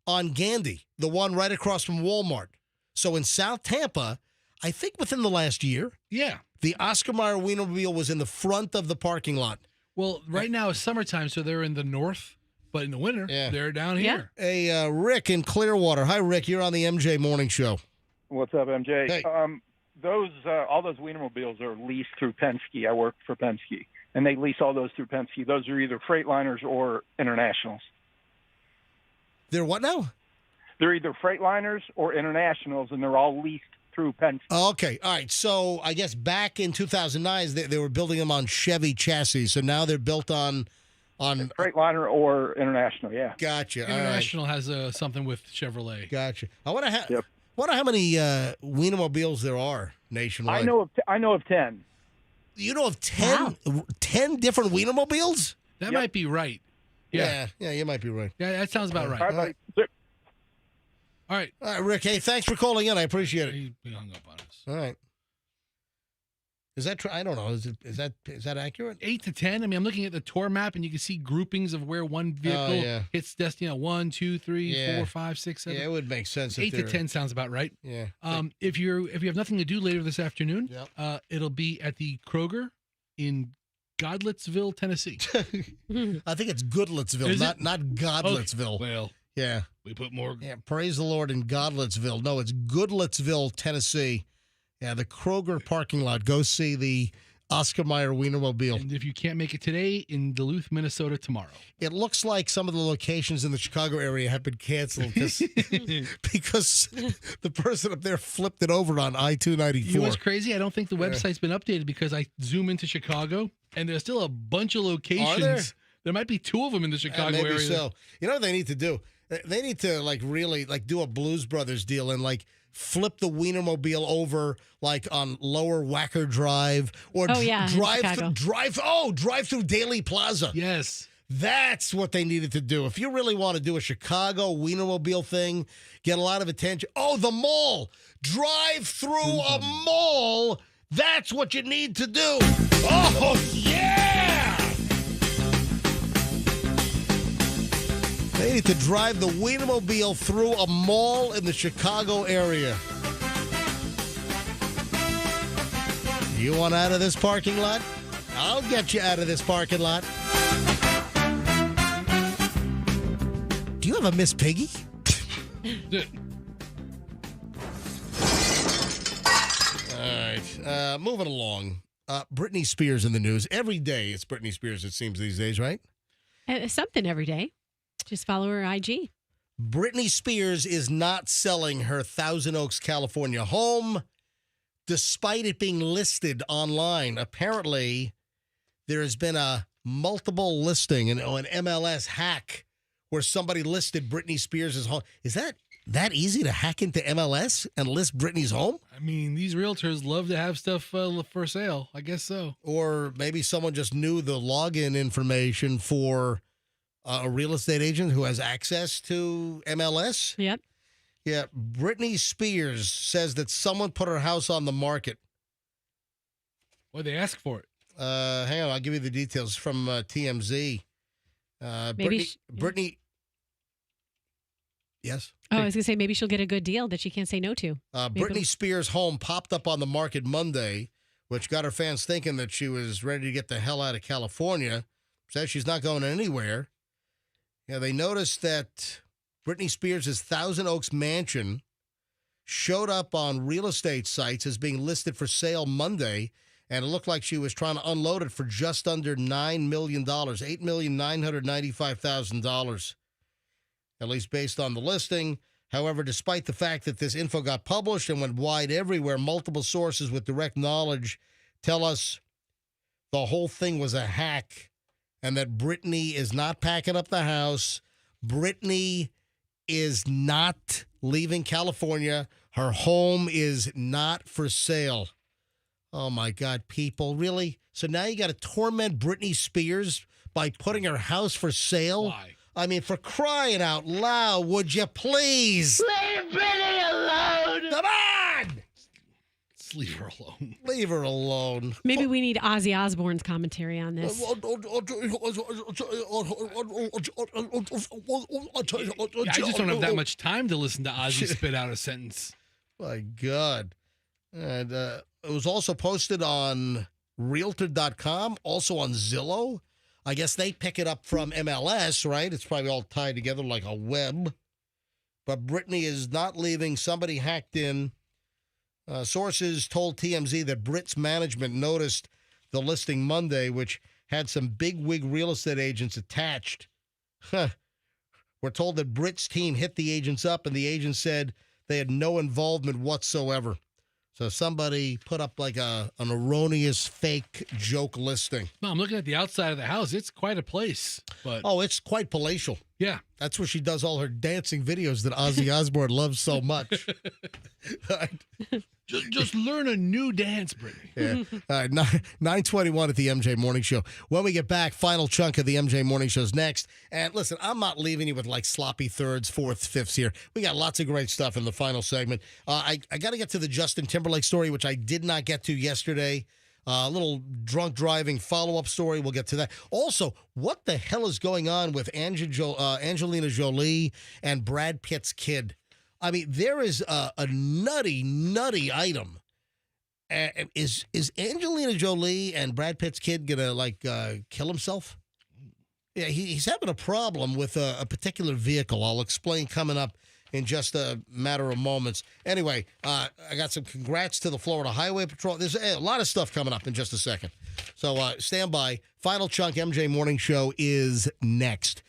on Gandy, the one right across from Walmart. So in South Tampa, I think within the last year, the Oscar Mayer Wienermobile was in the front of the parking lot.
Well, right now it's summertime, so they're in the north, but in the winter, they're down here.
Hey, Rick in Clearwater. Hi, Rick. You're on the MJ Morning Show.
What's up, MJ?
Hey.
All those Wienermobiles are leased through Penske. I work for Penske, and they lease all those through Penske. Those are either Freightliners or Internationals.
They're what now?
They're either Freightliners or Internationals, and they're all leased through Penske.
Okay, all right. So I guess back in 2009, they were building them on Chevy chassis. So now they're built on
Freightliner or International. Yeah,
gotcha.
International has something with Chevrolet.
Gotcha. I want to wonder how many Wienermobiles there are nationwide.
I know of 10.
You know of 10? Wow. 10 different Wienermobiles?
That might be right.
Yeah, you might be right.
Yeah, that sounds about right. All right.
All right, Rick. Hey, thanks for calling in. I appreciate it.
He hung up on us.
All right. Is that true? I don't know. Is that accurate?
8 to 10. I mean, I'm looking at the tour map, and you can see groupings of where one vehicle hits destiny. 1, 2, 3, 4, 5, 6, 7.
Yeah, it would make sense.
8 to 10 sounds about right.
Yeah.
If you have nothing to do later this afternoon, it'll be at the Kroger in Godletsville, Tennessee.
I think it's Goodlettsville, not Godletsville.
Okay. Well,
yeah,
we put more.
Yeah, praise the Lord in Godletsville. No, it's Goodlettsville, Tennessee. Yeah, the Kroger parking lot. Go see the Oscar Mayer Wienermobile.
And if you can't make it today, in Duluth, Minnesota tomorrow.
It looks like some of the locations in the Chicago area have been canceled because the person up there flipped it over on I-294.
You know what's crazy? I don't think the website's been updated because I zoom into Chicago, and there's still a bunch of locations.
Are there?
There might be 2 of them in the Chicago
maybe
area.
So. You know what they need to do? They need to really do a Blues Brothers deal and flip the Wienermobile over on Lower Wacker Drive or drive through Daly Plaza.
Yes.
That's what they needed to do. If you really want to do a Chicago Wienermobile thing, get a lot of attention. Oh, the mall. Drive through a mall. That's what you need to do. Oh, yeah. They need to drive the Wienermobile through a mall in the Chicago area. You want out of this parking lot? I'll get you out of this parking lot. Do you have a Miss Piggy? All right. Moving along. Britney Spears in the news. Every day it's Britney Spears, it seems, these days, right?
Something every day. Just follow her IG.
Britney Spears is not selling her Thousand Oaks, California home, despite it being listed online. Apparently, there has been a multiple listing, an MLS hack, where somebody listed Britney Spears' home. Is that easy to hack into MLS and list Britney's home?
I mean, these realtors love to have stuff for sale. I guess so.
Or maybe someone just knew the login information for a real estate agent who has access to MLS?
Yep.
Yeah, Britney Spears says that someone put her house on the market.
Well, they asked for it.
Hang on, I'll give you the details from TMZ. Britney. Yes.
Oh, I was going to say maybe she'll get a good deal that she can't say no to.
Britney Spears' home popped up on the market Monday, which got her fans thinking that she was ready to get the hell out of California. Says she's not going anywhere. Yeah, they noticed that Britney Spears' Thousand Oaks mansion showed up on real estate sites as being listed for sale Monday, and it looked like she was trying to unload it for just under $9 million, $8,995,000, at least based on the listing. However, despite the fact that this info got published and went wide everywhere, multiple sources with direct knowledge tell us the whole thing was a hack and that Britney is not packing up the house. Britney is not leaving California. Her home is not for sale. Oh, my God, people. Really? So now you got to torment Britney Spears by putting her house for sale?
Why?
I mean, for crying out loud, would you please?
Leave Britney alone!
Come on!
Let's leave her alone.
Leave her alone.
Maybe we need Ozzy Osbourne's commentary on this.
I just don't have that much time to listen to Ozzy spit out a sentence.
My God. And it was also posted on Realtor.com, also on Zillow. I guess they pick it up from MLS, right? It's probably all tied together like a web. But Britney is not leaving. Somebody hacked in. Sources told TMZ that Brit's management noticed the listing Monday, which had some bigwig real estate agents attached. We're told that Brit's team hit the agents up, and the agents said they had no involvement whatsoever. So somebody put up like an erroneous fake joke listing.
No, I'm looking at the outside of the house. It's quite a place. But
Oh, it's quite palatial.
yeah.
That's where she does all her dancing videos that Ozzy Osbourne loves so much.
Just learn a new dance, Brittany.
Yeah. All right, 9:21 at the MJ Morning Show. When we get back, final chunk of the MJ Morning Show's next. And listen, I'm not leaving you with like sloppy thirds, fourths, fifths here. We got lots of great stuff in the final segment. I got to get to the Justin Timberlake story, which I did not get to yesterday. A little drunk driving follow-up story. We'll get to that. Also, what the hell is going on with Angelina Jolie and Brad Pitt's kid? I mean, there is a nutty item. Is Angelina Jolie and Brad Pitt's kid gonna kill himself? Yeah, he's having a problem with a particular vehicle. I'll explain coming up in just a matter of moments. Anyway, I got some congrats to the Florida Highway Patrol. There's a lot of stuff coming up in just a second. So stand by. Final chunk MJ Morning Show is next.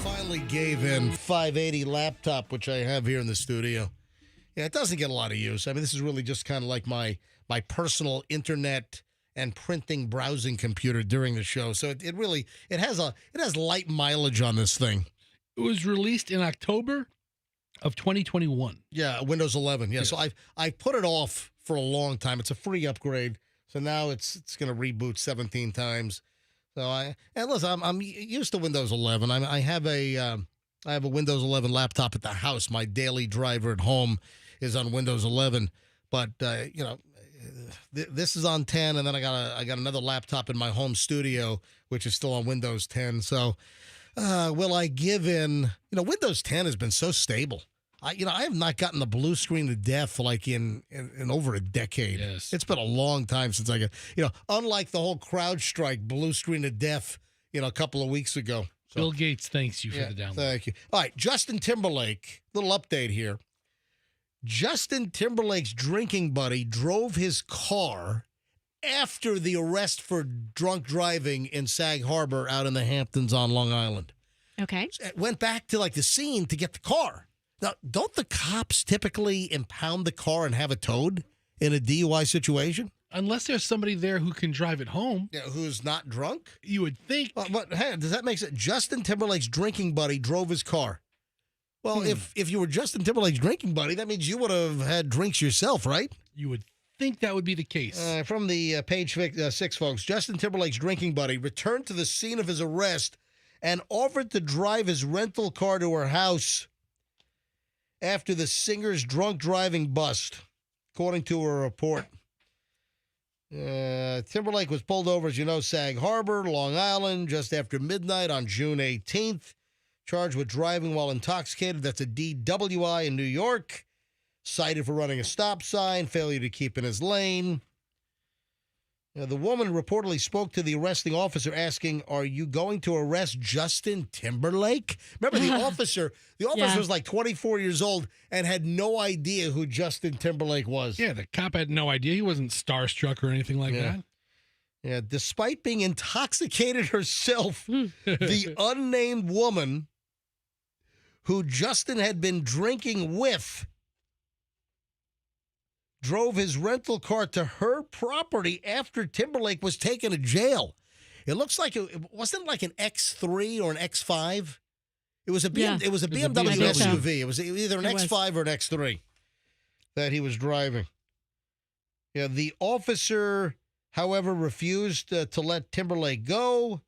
Finally gave in 580 laptop, which I have here in the studio. Yeah, it doesn't get a lot of use. I mean, this is really just kind of like my personal internet and printing browsing computer during the show. So it has light mileage on this thing.
It was released in October of 2021.
Yeah, Windows 11. Yeah, so I've put it off for a long time. It's a free upgrade. So now it's going to reboot 17 times. So listen, I'm used to Windows 11. I have a Windows 11 laptop at the house. My daily driver at home is on Windows 11, but this is on 10, and then I got another laptop in my home studio which is still on Windows 10. So will I give in? Windows 10 has been so stable. I have not gotten the blue screen to death like in over a decade.
Yes.
It's been a long time since I got, unlike the whole CrowdStrike blue screen to death, a couple of weeks ago. So,
Bill Gates thanks you for the download.
Thank you. All right, Justin Timberlake, little update here. Justin Timberlake's drinking buddy drove his car after the arrest for drunk driving in Sag Harbor out in the Hamptons on Long Island.
Okay.
Went back to the scene to get the car. Now, don't the cops typically impound the car and have it towed in a DUI situation?
Unless there's somebody there who can drive it home.
Yeah, who's not drunk?
You would think.
But hey, does that make sense? Justin Timberlake's drinking buddy drove his car. Well, if you were Justin Timberlake's drinking buddy, that means you would have had drinks yourself, right?
You would think that would be the case.
From the page 6, folks, Justin Timberlake's drinking buddy returned to the scene of his arrest and offered to drive his rental car to her house after the singer's drunk driving bust, according to a report. Timberlake was pulled over, as you know, Sag Harbor, Long Island, just after midnight on June 18th. Charged with driving while intoxicated. That's a DWI in New York. Cited for running a stop sign, failure to keep in his lane. The woman reportedly spoke to the arresting officer asking, "Are you going to arrest Justin Timberlake?" Remember, the officer was like 24 years old and had no idea who Justin Timberlake was.
Yeah, the cop had no idea. He wasn't starstruck or anything like that.
Yeah, despite being intoxicated herself, the unnamed woman who Justin had been drinking with drove his rental car to her property after Timberlake was taken to jail. It looks like it wasn't like an X3 or an X5. It was a BMW SUV. It was either an X5 or an X3 that he was driving. Yeah, the officer, however, refused to let Timberlake go.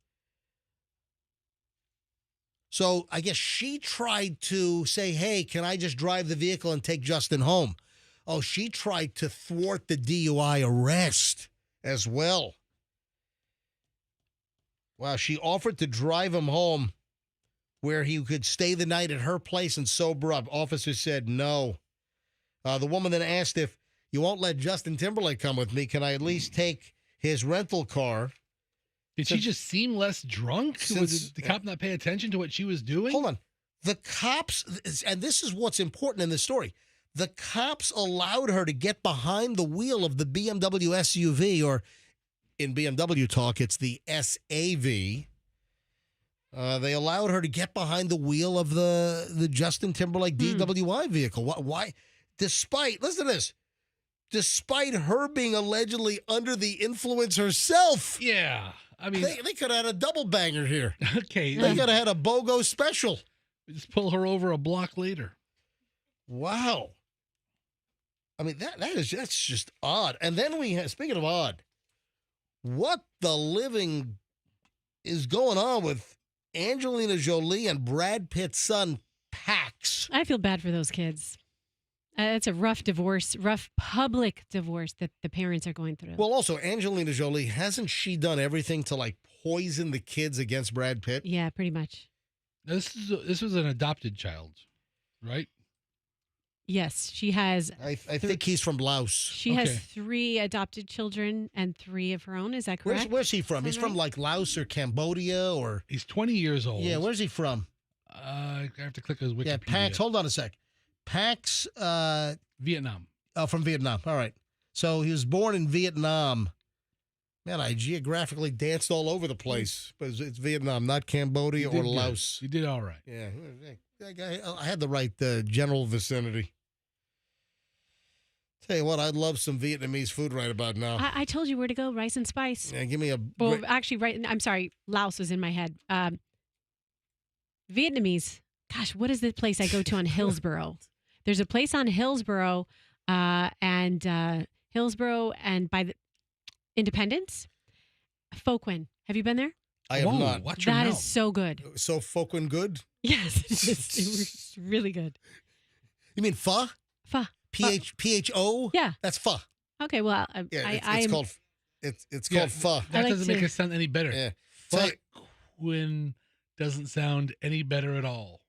So I guess she tried to say, hey, can I just drive the vehicle and take Justin home? Oh, she tried to thwart the DUI arrest as well. Wow, she offered to drive him home where he could stay the night at her place and sober up. Officer said no. The woman then asked, if you won't let Justin Timberlake come with me, can I at least take his rental car?
Did she just seem less drunk? Was the cop not pay attention to what she was doing?
Hold on. The cops, and this is what's important in this story, the cops allowed her to get behind the wheel of the BMW SUV, or in BMW talk, it's the SAV. They allowed her to get behind the wheel of the Justin Timberlake DWI vehicle. Why? Despite, listen to this, despite her being allegedly under the influence herself.
Yeah. I mean,
they could have had a double banger here.
Okay.
They could have had a BOGO special.
Just pull her over a block later.
Wow. I mean, that's just odd. And then we have, speaking of odd, what the living is going on with Angelina Jolie and Brad Pitt's son, Pax?
I feel bad for those kids. It's a rough divorce, rough public divorce that the parents are going through.
Well, also, Angelina Jolie, hasn't she done everything to, like, poison the kids against Brad Pitt?
Yeah, pretty much.
This was an adopted child, right?
Yes, she has.
I think he's from Laos.
She has 3 adopted children and 3 of her own. Is that correct?
Where's he from? He's from, like, Laos or Cambodia, or...
He's 20 years old.
Yeah, where's he from?
I have to click his Wikipedia.
Yeah, Pax, hold on a sec. Pax,
Vietnam.
Oh, from Vietnam. All right. So he was born in Vietnam. Man, I geographically danced all over the place, but it's Vietnam, not Cambodia or Laos.
You did all right.
Yeah, I had the right general vicinity. Tell you what, I'd love some Vietnamese food right about now.
I told you where to go, Rice and Spice.
Yeah, give me a...
Well, actually, I'm sorry, Laos was in my head. Vietnamese. Gosh, what is the place I go to on Hillsborough? There's a place on Hillsborough and by the Independence. Pho Quin. Have you been there?
I have not.
Watch your
That
mouth.
is so good.
So Pho Quin good?
Yes, it was really good.
You mean pho?
Pho.
P-H-O?
Yeah.
That's pho.
Okay, well,
it's called pho.
That
like
doesn't make it sound any better.
Yeah.
Pho Quin doesn't sound any better at all.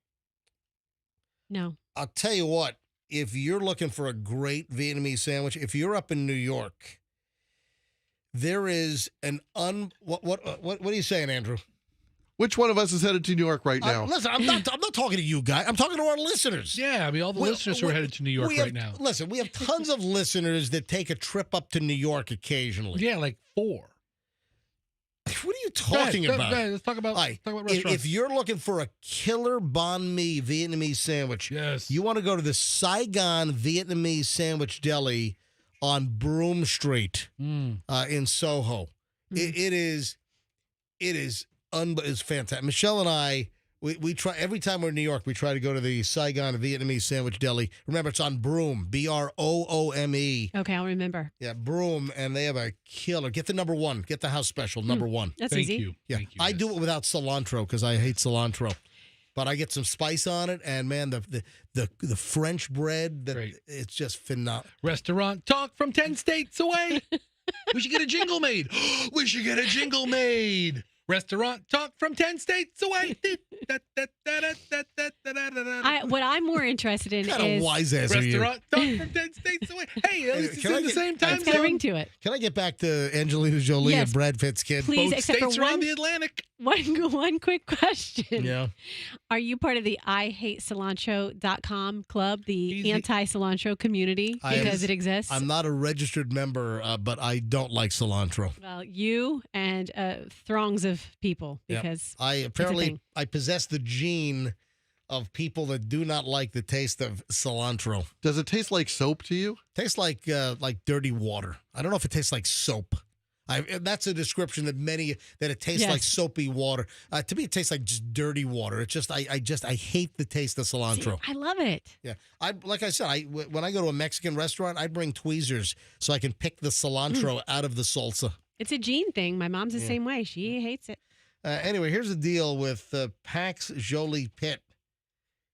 No.
I'll tell you what, if you're looking for a great Vietnamese sandwich, if you're up in New York, there is an what are you saying, Andrew?
Which one of us is headed to New York right now?
Listen, I'm not talking to you guys. I'm talking to our listeners.
Yeah, I mean, all the listeners who are headed to New York right now.
Listen, we have tons of listeners that take a trip up to New York occasionally.
Yeah, like 4.
What are you talking about?
Go ahead, let's talk about restaurants.
If you're looking for a killer banh mi Vietnamese sandwich,
yes,
you want to go to the Saigon Vietnamese Sandwich Deli on Broome Street in Soho. It's fantastic. Michelle and I, we try every time we're in New York. We try to go to the Saigon Vietnamese Sandwich Deli. Remember, it's on Broome, Broome.
Okay, I'll remember.
Yeah, Broome, and they have a killer. Get the number 1. Get the house special, number 1.
That's
Thank
easy.
you.
Yeah,
Thank you,
I do it without cilantro because I hate cilantro. But I get some spice on it, and man, the French bread, it's just phenomenal.
Restaurant talk from 10 states away. We should get a jingle made. We should get a jingle made. Restaurant talk from 10 states away.
What I'm more interested in
What kind
is
of wise ass are you?
Restaurant talk from 10 states away. Hey, at least it's in the same time
It's got a ring to it.
Can I get back to Angelina Jolie
Yes.
and Brad Pitt's kid?
Please,
Both
except
states
for
are on
one,
the Atlantic.
one quick question.
Yeah.
Are you part of the IHateCilantro.com club, the anti-cilantro community, because it exists?
I'm not a registered member, but I don't like cilantro.
Well, you and throngs of people, because
I possess the gene of people that do not like the taste of cilantro.
Does it taste like soap to you?
Tastes like dirty water. I don't know if it tastes like soap. That's a description that it tastes like soapy water. To me, it tastes like just dirty water. It's just I hate the taste of cilantro.
See, I love it.
Yeah, like I said, when I go to a Mexican restaurant, I bring tweezers so I can pick the cilantro out of the salsa.
It's a gene thing. My mom's the same way. She hates it.
Anyway, here's the deal with Pax Jolie Pitt.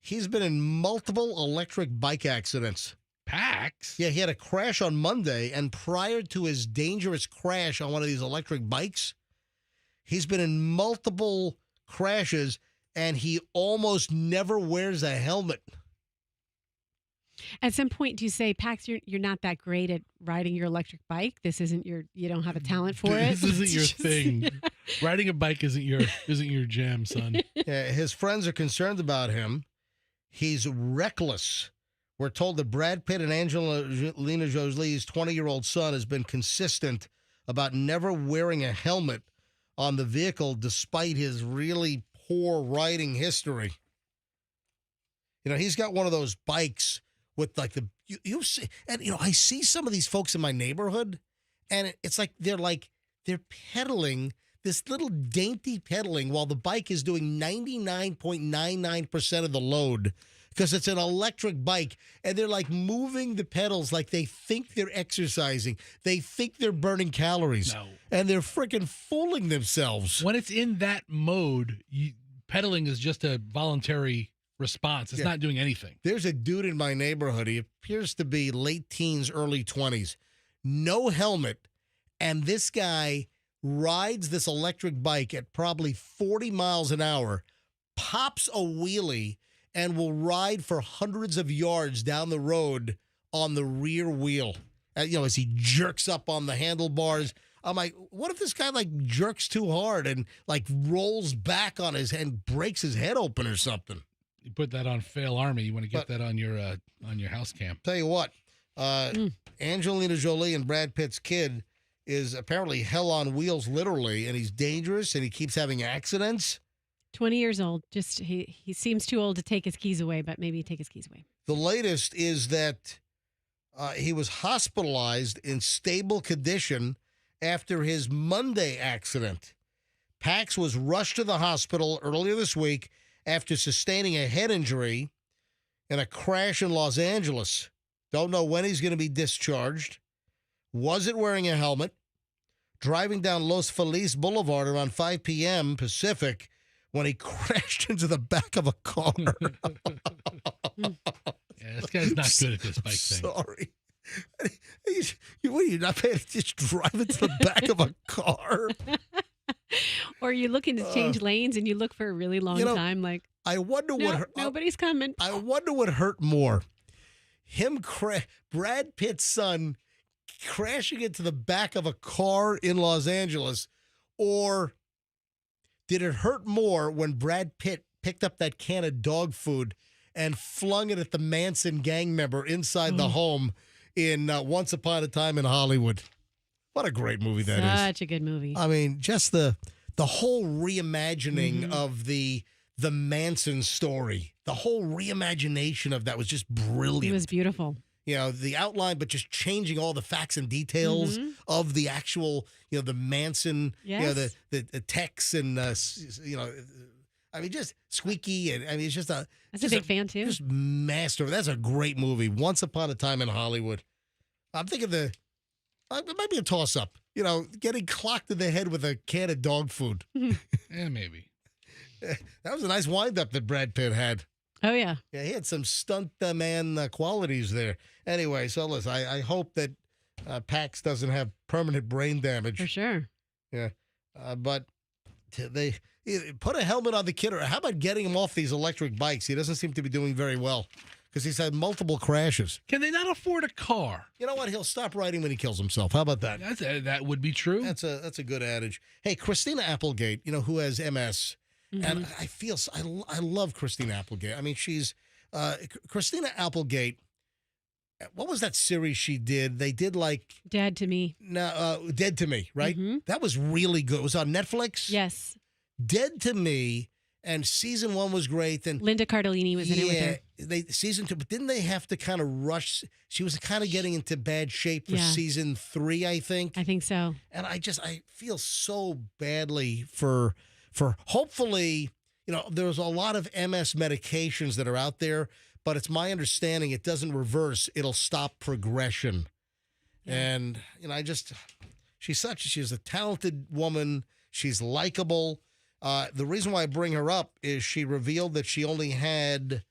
He's been in multiple electric bike accidents.
Pax?
Yeah, he had a crash on Monday, and prior to his dangerous crash on one of these electric bikes, he's been in multiple crashes, and he almost never wears a helmet.
At some point, do you say, Pax, you're not that great at riding your electric bike? This isn't you don't have a talent for it?
This isn't your thing. Riding a bike isn't your jam, son.
Yeah, his friends are concerned about him. He's reckless. We're told that Brad Pitt and Angelina Jolie's 20-year-old son has been consistent about never wearing a helmet on the vehicle despite his really poor riding history. You know, he's got one of those bikes with like you see, and you know, I see some of these folks in my neighborhood, and it's like they're pedaling this little dainty pedaling while the bike is doing 99.99% of the load. Because it's an electric bike, and they're like moving the pedals like they think they're exercising. They think they're burning calories.
No.
And they're freaking fooling themselves.
When it's in that mode, pedaling is just a voluntary response. It's not doing anything.
There's a dude in my neighborhood. He appears to be late teens, early 20s. No helmet. And this guy rides this electric bike at probably 40 miles an hour, pops a wheelie, and will ride for hundreds of yards down the road on the rear wheel. As he jerks up on the handlebars. I'm like, what if this guy like jerks too hard and like rolls back on his head and breaks his head open or something?
You put that on Fail Army. You want to get that on your house cam.
Tell you what, Angelina Jolie and Brad Pitt's kid is apparently hell on wheels, literally, and he's dangerous and he keeps having accidents.
20 years old. Just he seems too old to take his keys away, but maybe take his keys away.
The latest is that he was hospitalized in stable condition after his Monday accident. Pax was rushed to the hospital earlier this week after sustaining a head injury in a crash in Los Angeles. Don't know when he's going to be discharged. Wasn't wearing a helmet. Driving down Los Feliz Boulevard around 5 p.m. Pacific when he crashed into the back of a car.
Yeah, this guy's not good at this bike thing.
Sorry. You're not paying attention, just drive into the back of a car?
Or you're looking to change lanes and you look for a really long time. Like,
I wonder
nobody's coming.
I wonder what hurt more. Brad Pitt's son crashing into the back of a car in Los Angeles, or did it hurt more when Brad Pitt picked up that can of dog food and flung it at the Manson gang member inside the home in Once Upon a Time in Hollywood? What a great movie that is.
Such a good movie.
I mean, just the whole reimagining of the Manson story. The whole reimagination of that was just brilliant.
It was beautiful.
The outline, but just changing all the facts and details of the actual, the Manson,
yes.
The texts and, I mean, just Squeaky. And I mean, it's just a...
That's a big fan, too.
Just master. That's a great movie. Once Upon a Time in Hollywood. I'm thinking it might be a toss-up. Getting clocked in the head with a can of dog food.
Yeah, maybe.
That was a nice wind-up that Brad Pitt had.
Oh, yeah.
Yeah, he had some stunt man qualities there. Anyway, so listen, I hope that Pax doesn't have permanent brain damage.
For sure.
Yeah. But they put a helmet on the kid, or how about getting him off these electric bikes? He doesn't seem to be doing very well because he's had multiple crashes.
Can they not afford a car?
You know what? He'll stop riding when he kills himself. How about that?
That would be true.
That's a good adage. Hey, Christina Applegate, who has MS. And I love Christina Applegate. I mean, she's Christina Applegate. What was that series she did? They did like
Dead to Me.
No, Dead to Me, right? That was really good. It was on Netflix.
Yes.
Dead to Me. And season 1 was great. Then
Linda Cardellini was in it with her.
Season 2, but didn't they have to kind of rush? She was kind of getting into bad shape for season 3, I think.
I think so.
And I feel so badly for hopefully, there's a lot of MS medications that are out there, but it's my understanding it doesn't reverse. It'll stop progression. Yeah. And, she's a talented woman. She's likable. The reason why I bring her up is she revealed that she only had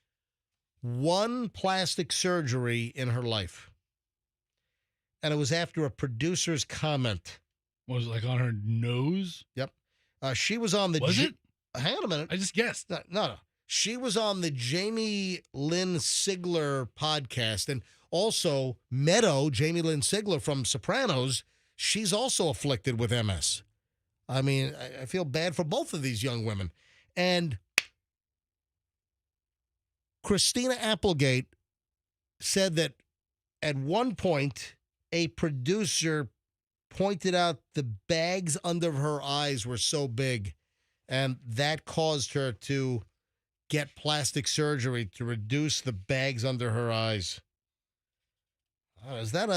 1 plastic surgery in her life. And it was after a producer's comment.
Was it like on her nose?
Yep. She was on the...
Was it?
Hang on a minute.
I just guessed.
No. She was on the Jamie Lynn Sigler podcast. And also, Jamie Lynn Sigler from Sopranos, she's also afflicted with MS. I mean, I feel bad for both of these young women. And Christina Applegate said that at one point, a producer pointed out the bags under her eyes were so big, and that caused her to get plastic surgery to reduce the bags under her eyes. Is that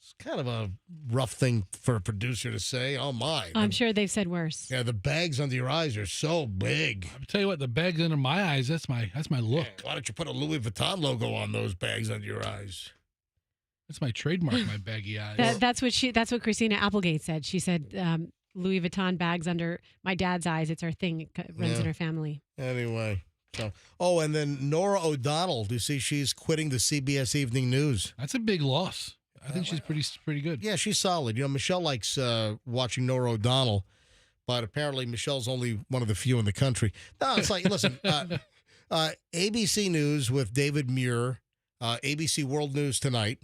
It's kind of a rough thing for a producer to say. Oh, my.
I'm sure they've said worse.
Yeah, the bags under your eyes are so big.
I'll tell you what, the bags under my eyes, that's my look.
Yeah, why don't you put a Louis Vuitton logo on those bags under your eyes?
That's my trademark, my baggy eyes.
That's what Christina Applegate said. She said Louis Vuitton bags under my dad's eyes. It's our thing. It runs in our family.
Anyway. And then Nora O'Donnell. Do you see she's quitting the CBS Evening News?
That's a big loss. I think she's pretty good.
Yeah, she's solid. Michelle likes watching Nora O'Donnell, but apparently Michelle's only one of the few in the country. No, it's like, listen, ABC News with David Muir, ABC World News Tonight.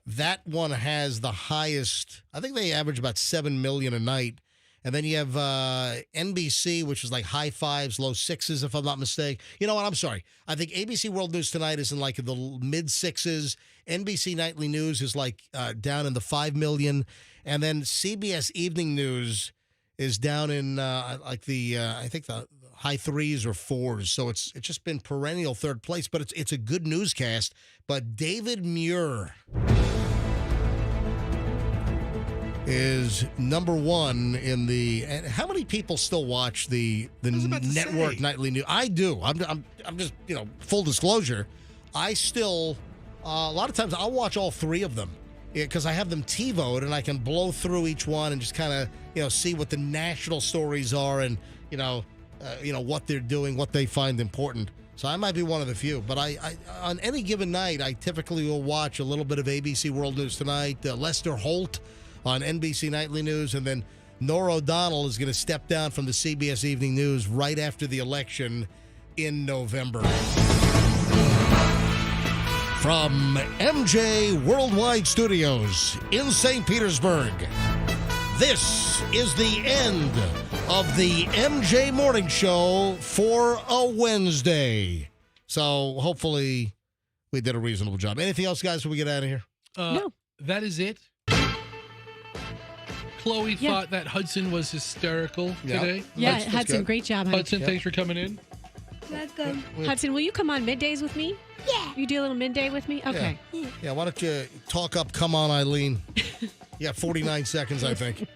That one has the highest. I think they average about 7 million a night. And then you have NBC, which is like high 5s, low 6s, if I'm not mistaken. You know what? I'm sorry. I think ABC World News Tonight is in like the mid 6s. NBC Nightly News is like down in the 5 million. And then CBS Evening News is down in I think the high 3s or 4s. So it's just been perennial third place. But it's a good newscast. But David Muir is number 1 in the. And how many people still watch the network nightly news? I do. I'm just full disclosure. I still a lot of times I'll watch all 3 of them because I have them TiVoed and I can blow through each one and just kind of see what the national stories are and what they're doing, what they find important. So I might be one of the few, but I on any given night I typically will watch a little bit of ABC World News Tonight, Lester Holt on NBC Nightly News, and then Nora O'Donnell is going to step down from the CBS Evening News right after the election in November. From MJ Worldwide Studios in St. Petersburg, this is the end of the MJ Morning Show for a Wednesday. So hopefully we did a reasonable job. Anything else, guys, before we get out of here?
No.
That is it. Chloe thought that Hudson was hysterical today.
Yeah, Hudson, great job, honey.
Hudson, thanks for coming in.
Welcome.
Hudson, will you come on middays with me?
Yeah.
You do a little midday with me? Okay.
Yeah, why don't you talk up Come On, Eileen? You got 49 seconds, I think.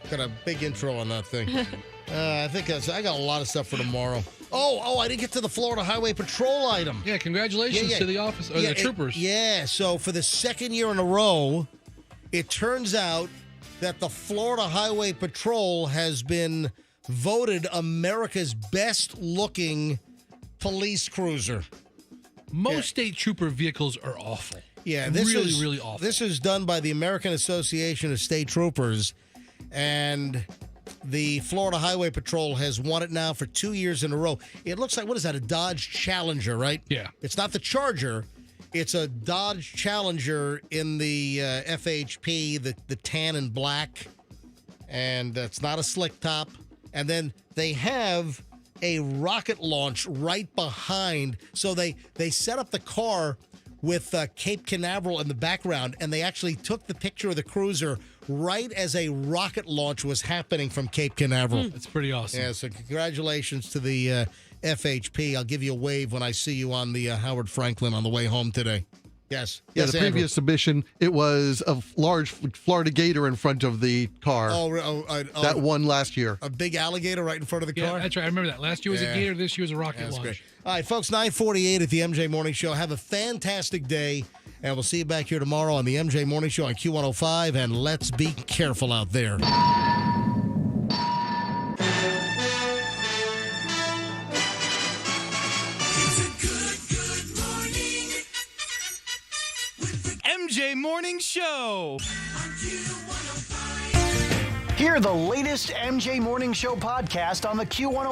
Got a big intro on that thing. I think I got a lot of stuff for tomorrow. Oh, I didn't get to the Florida Highway Patrol item.
Yeah, congratulations to the office, or the troopers.
So for the second year in a row, it turns out that the Florida Highway Patrol has been voted America's best-looking police cruiser.
Most state trooper vehicles are awful.
Yeah, this is
really awful.
This is done by the American Association of State Troopers, and the Florida Highway Patrol has won it now for 2 years in a row. It looks like, what is that, a Dodge Challenger, right?
Yeah.
It's not the Charger. It's a Dodge Challenger in the FHP, the tan and black, and it's not a slick top. And then they have a rocket launch right behind. So they set up the car with Cape Canaveral in the background, and they actually took the picture of the cruiser right as a rocket launch was happening from Cape Canaveral.
That's pretty awesome.
Yeah, so congratulations to the FHP. I'll give you a wave when I see you on the Howard Franklin on the way home today. Yes.
Yeah,
Yes,
the
Andrew.
previous submission, it was a large Florida gator in front of the car. That one last year.
A big alligator right in front of the car?
Yeah, that's right. I remember that. Last year was a gator. This year was a rocket
That's
launch.
great. All right, folks, 9:48 at the MJ Morning Show. Have a fantastic day, and we'll see you back here tomorrow on the MJ Morning Show on Q105, and let's be careful out there.
MJ Morning Show.
Hear the latest MJ Morning Show podcast on the Q105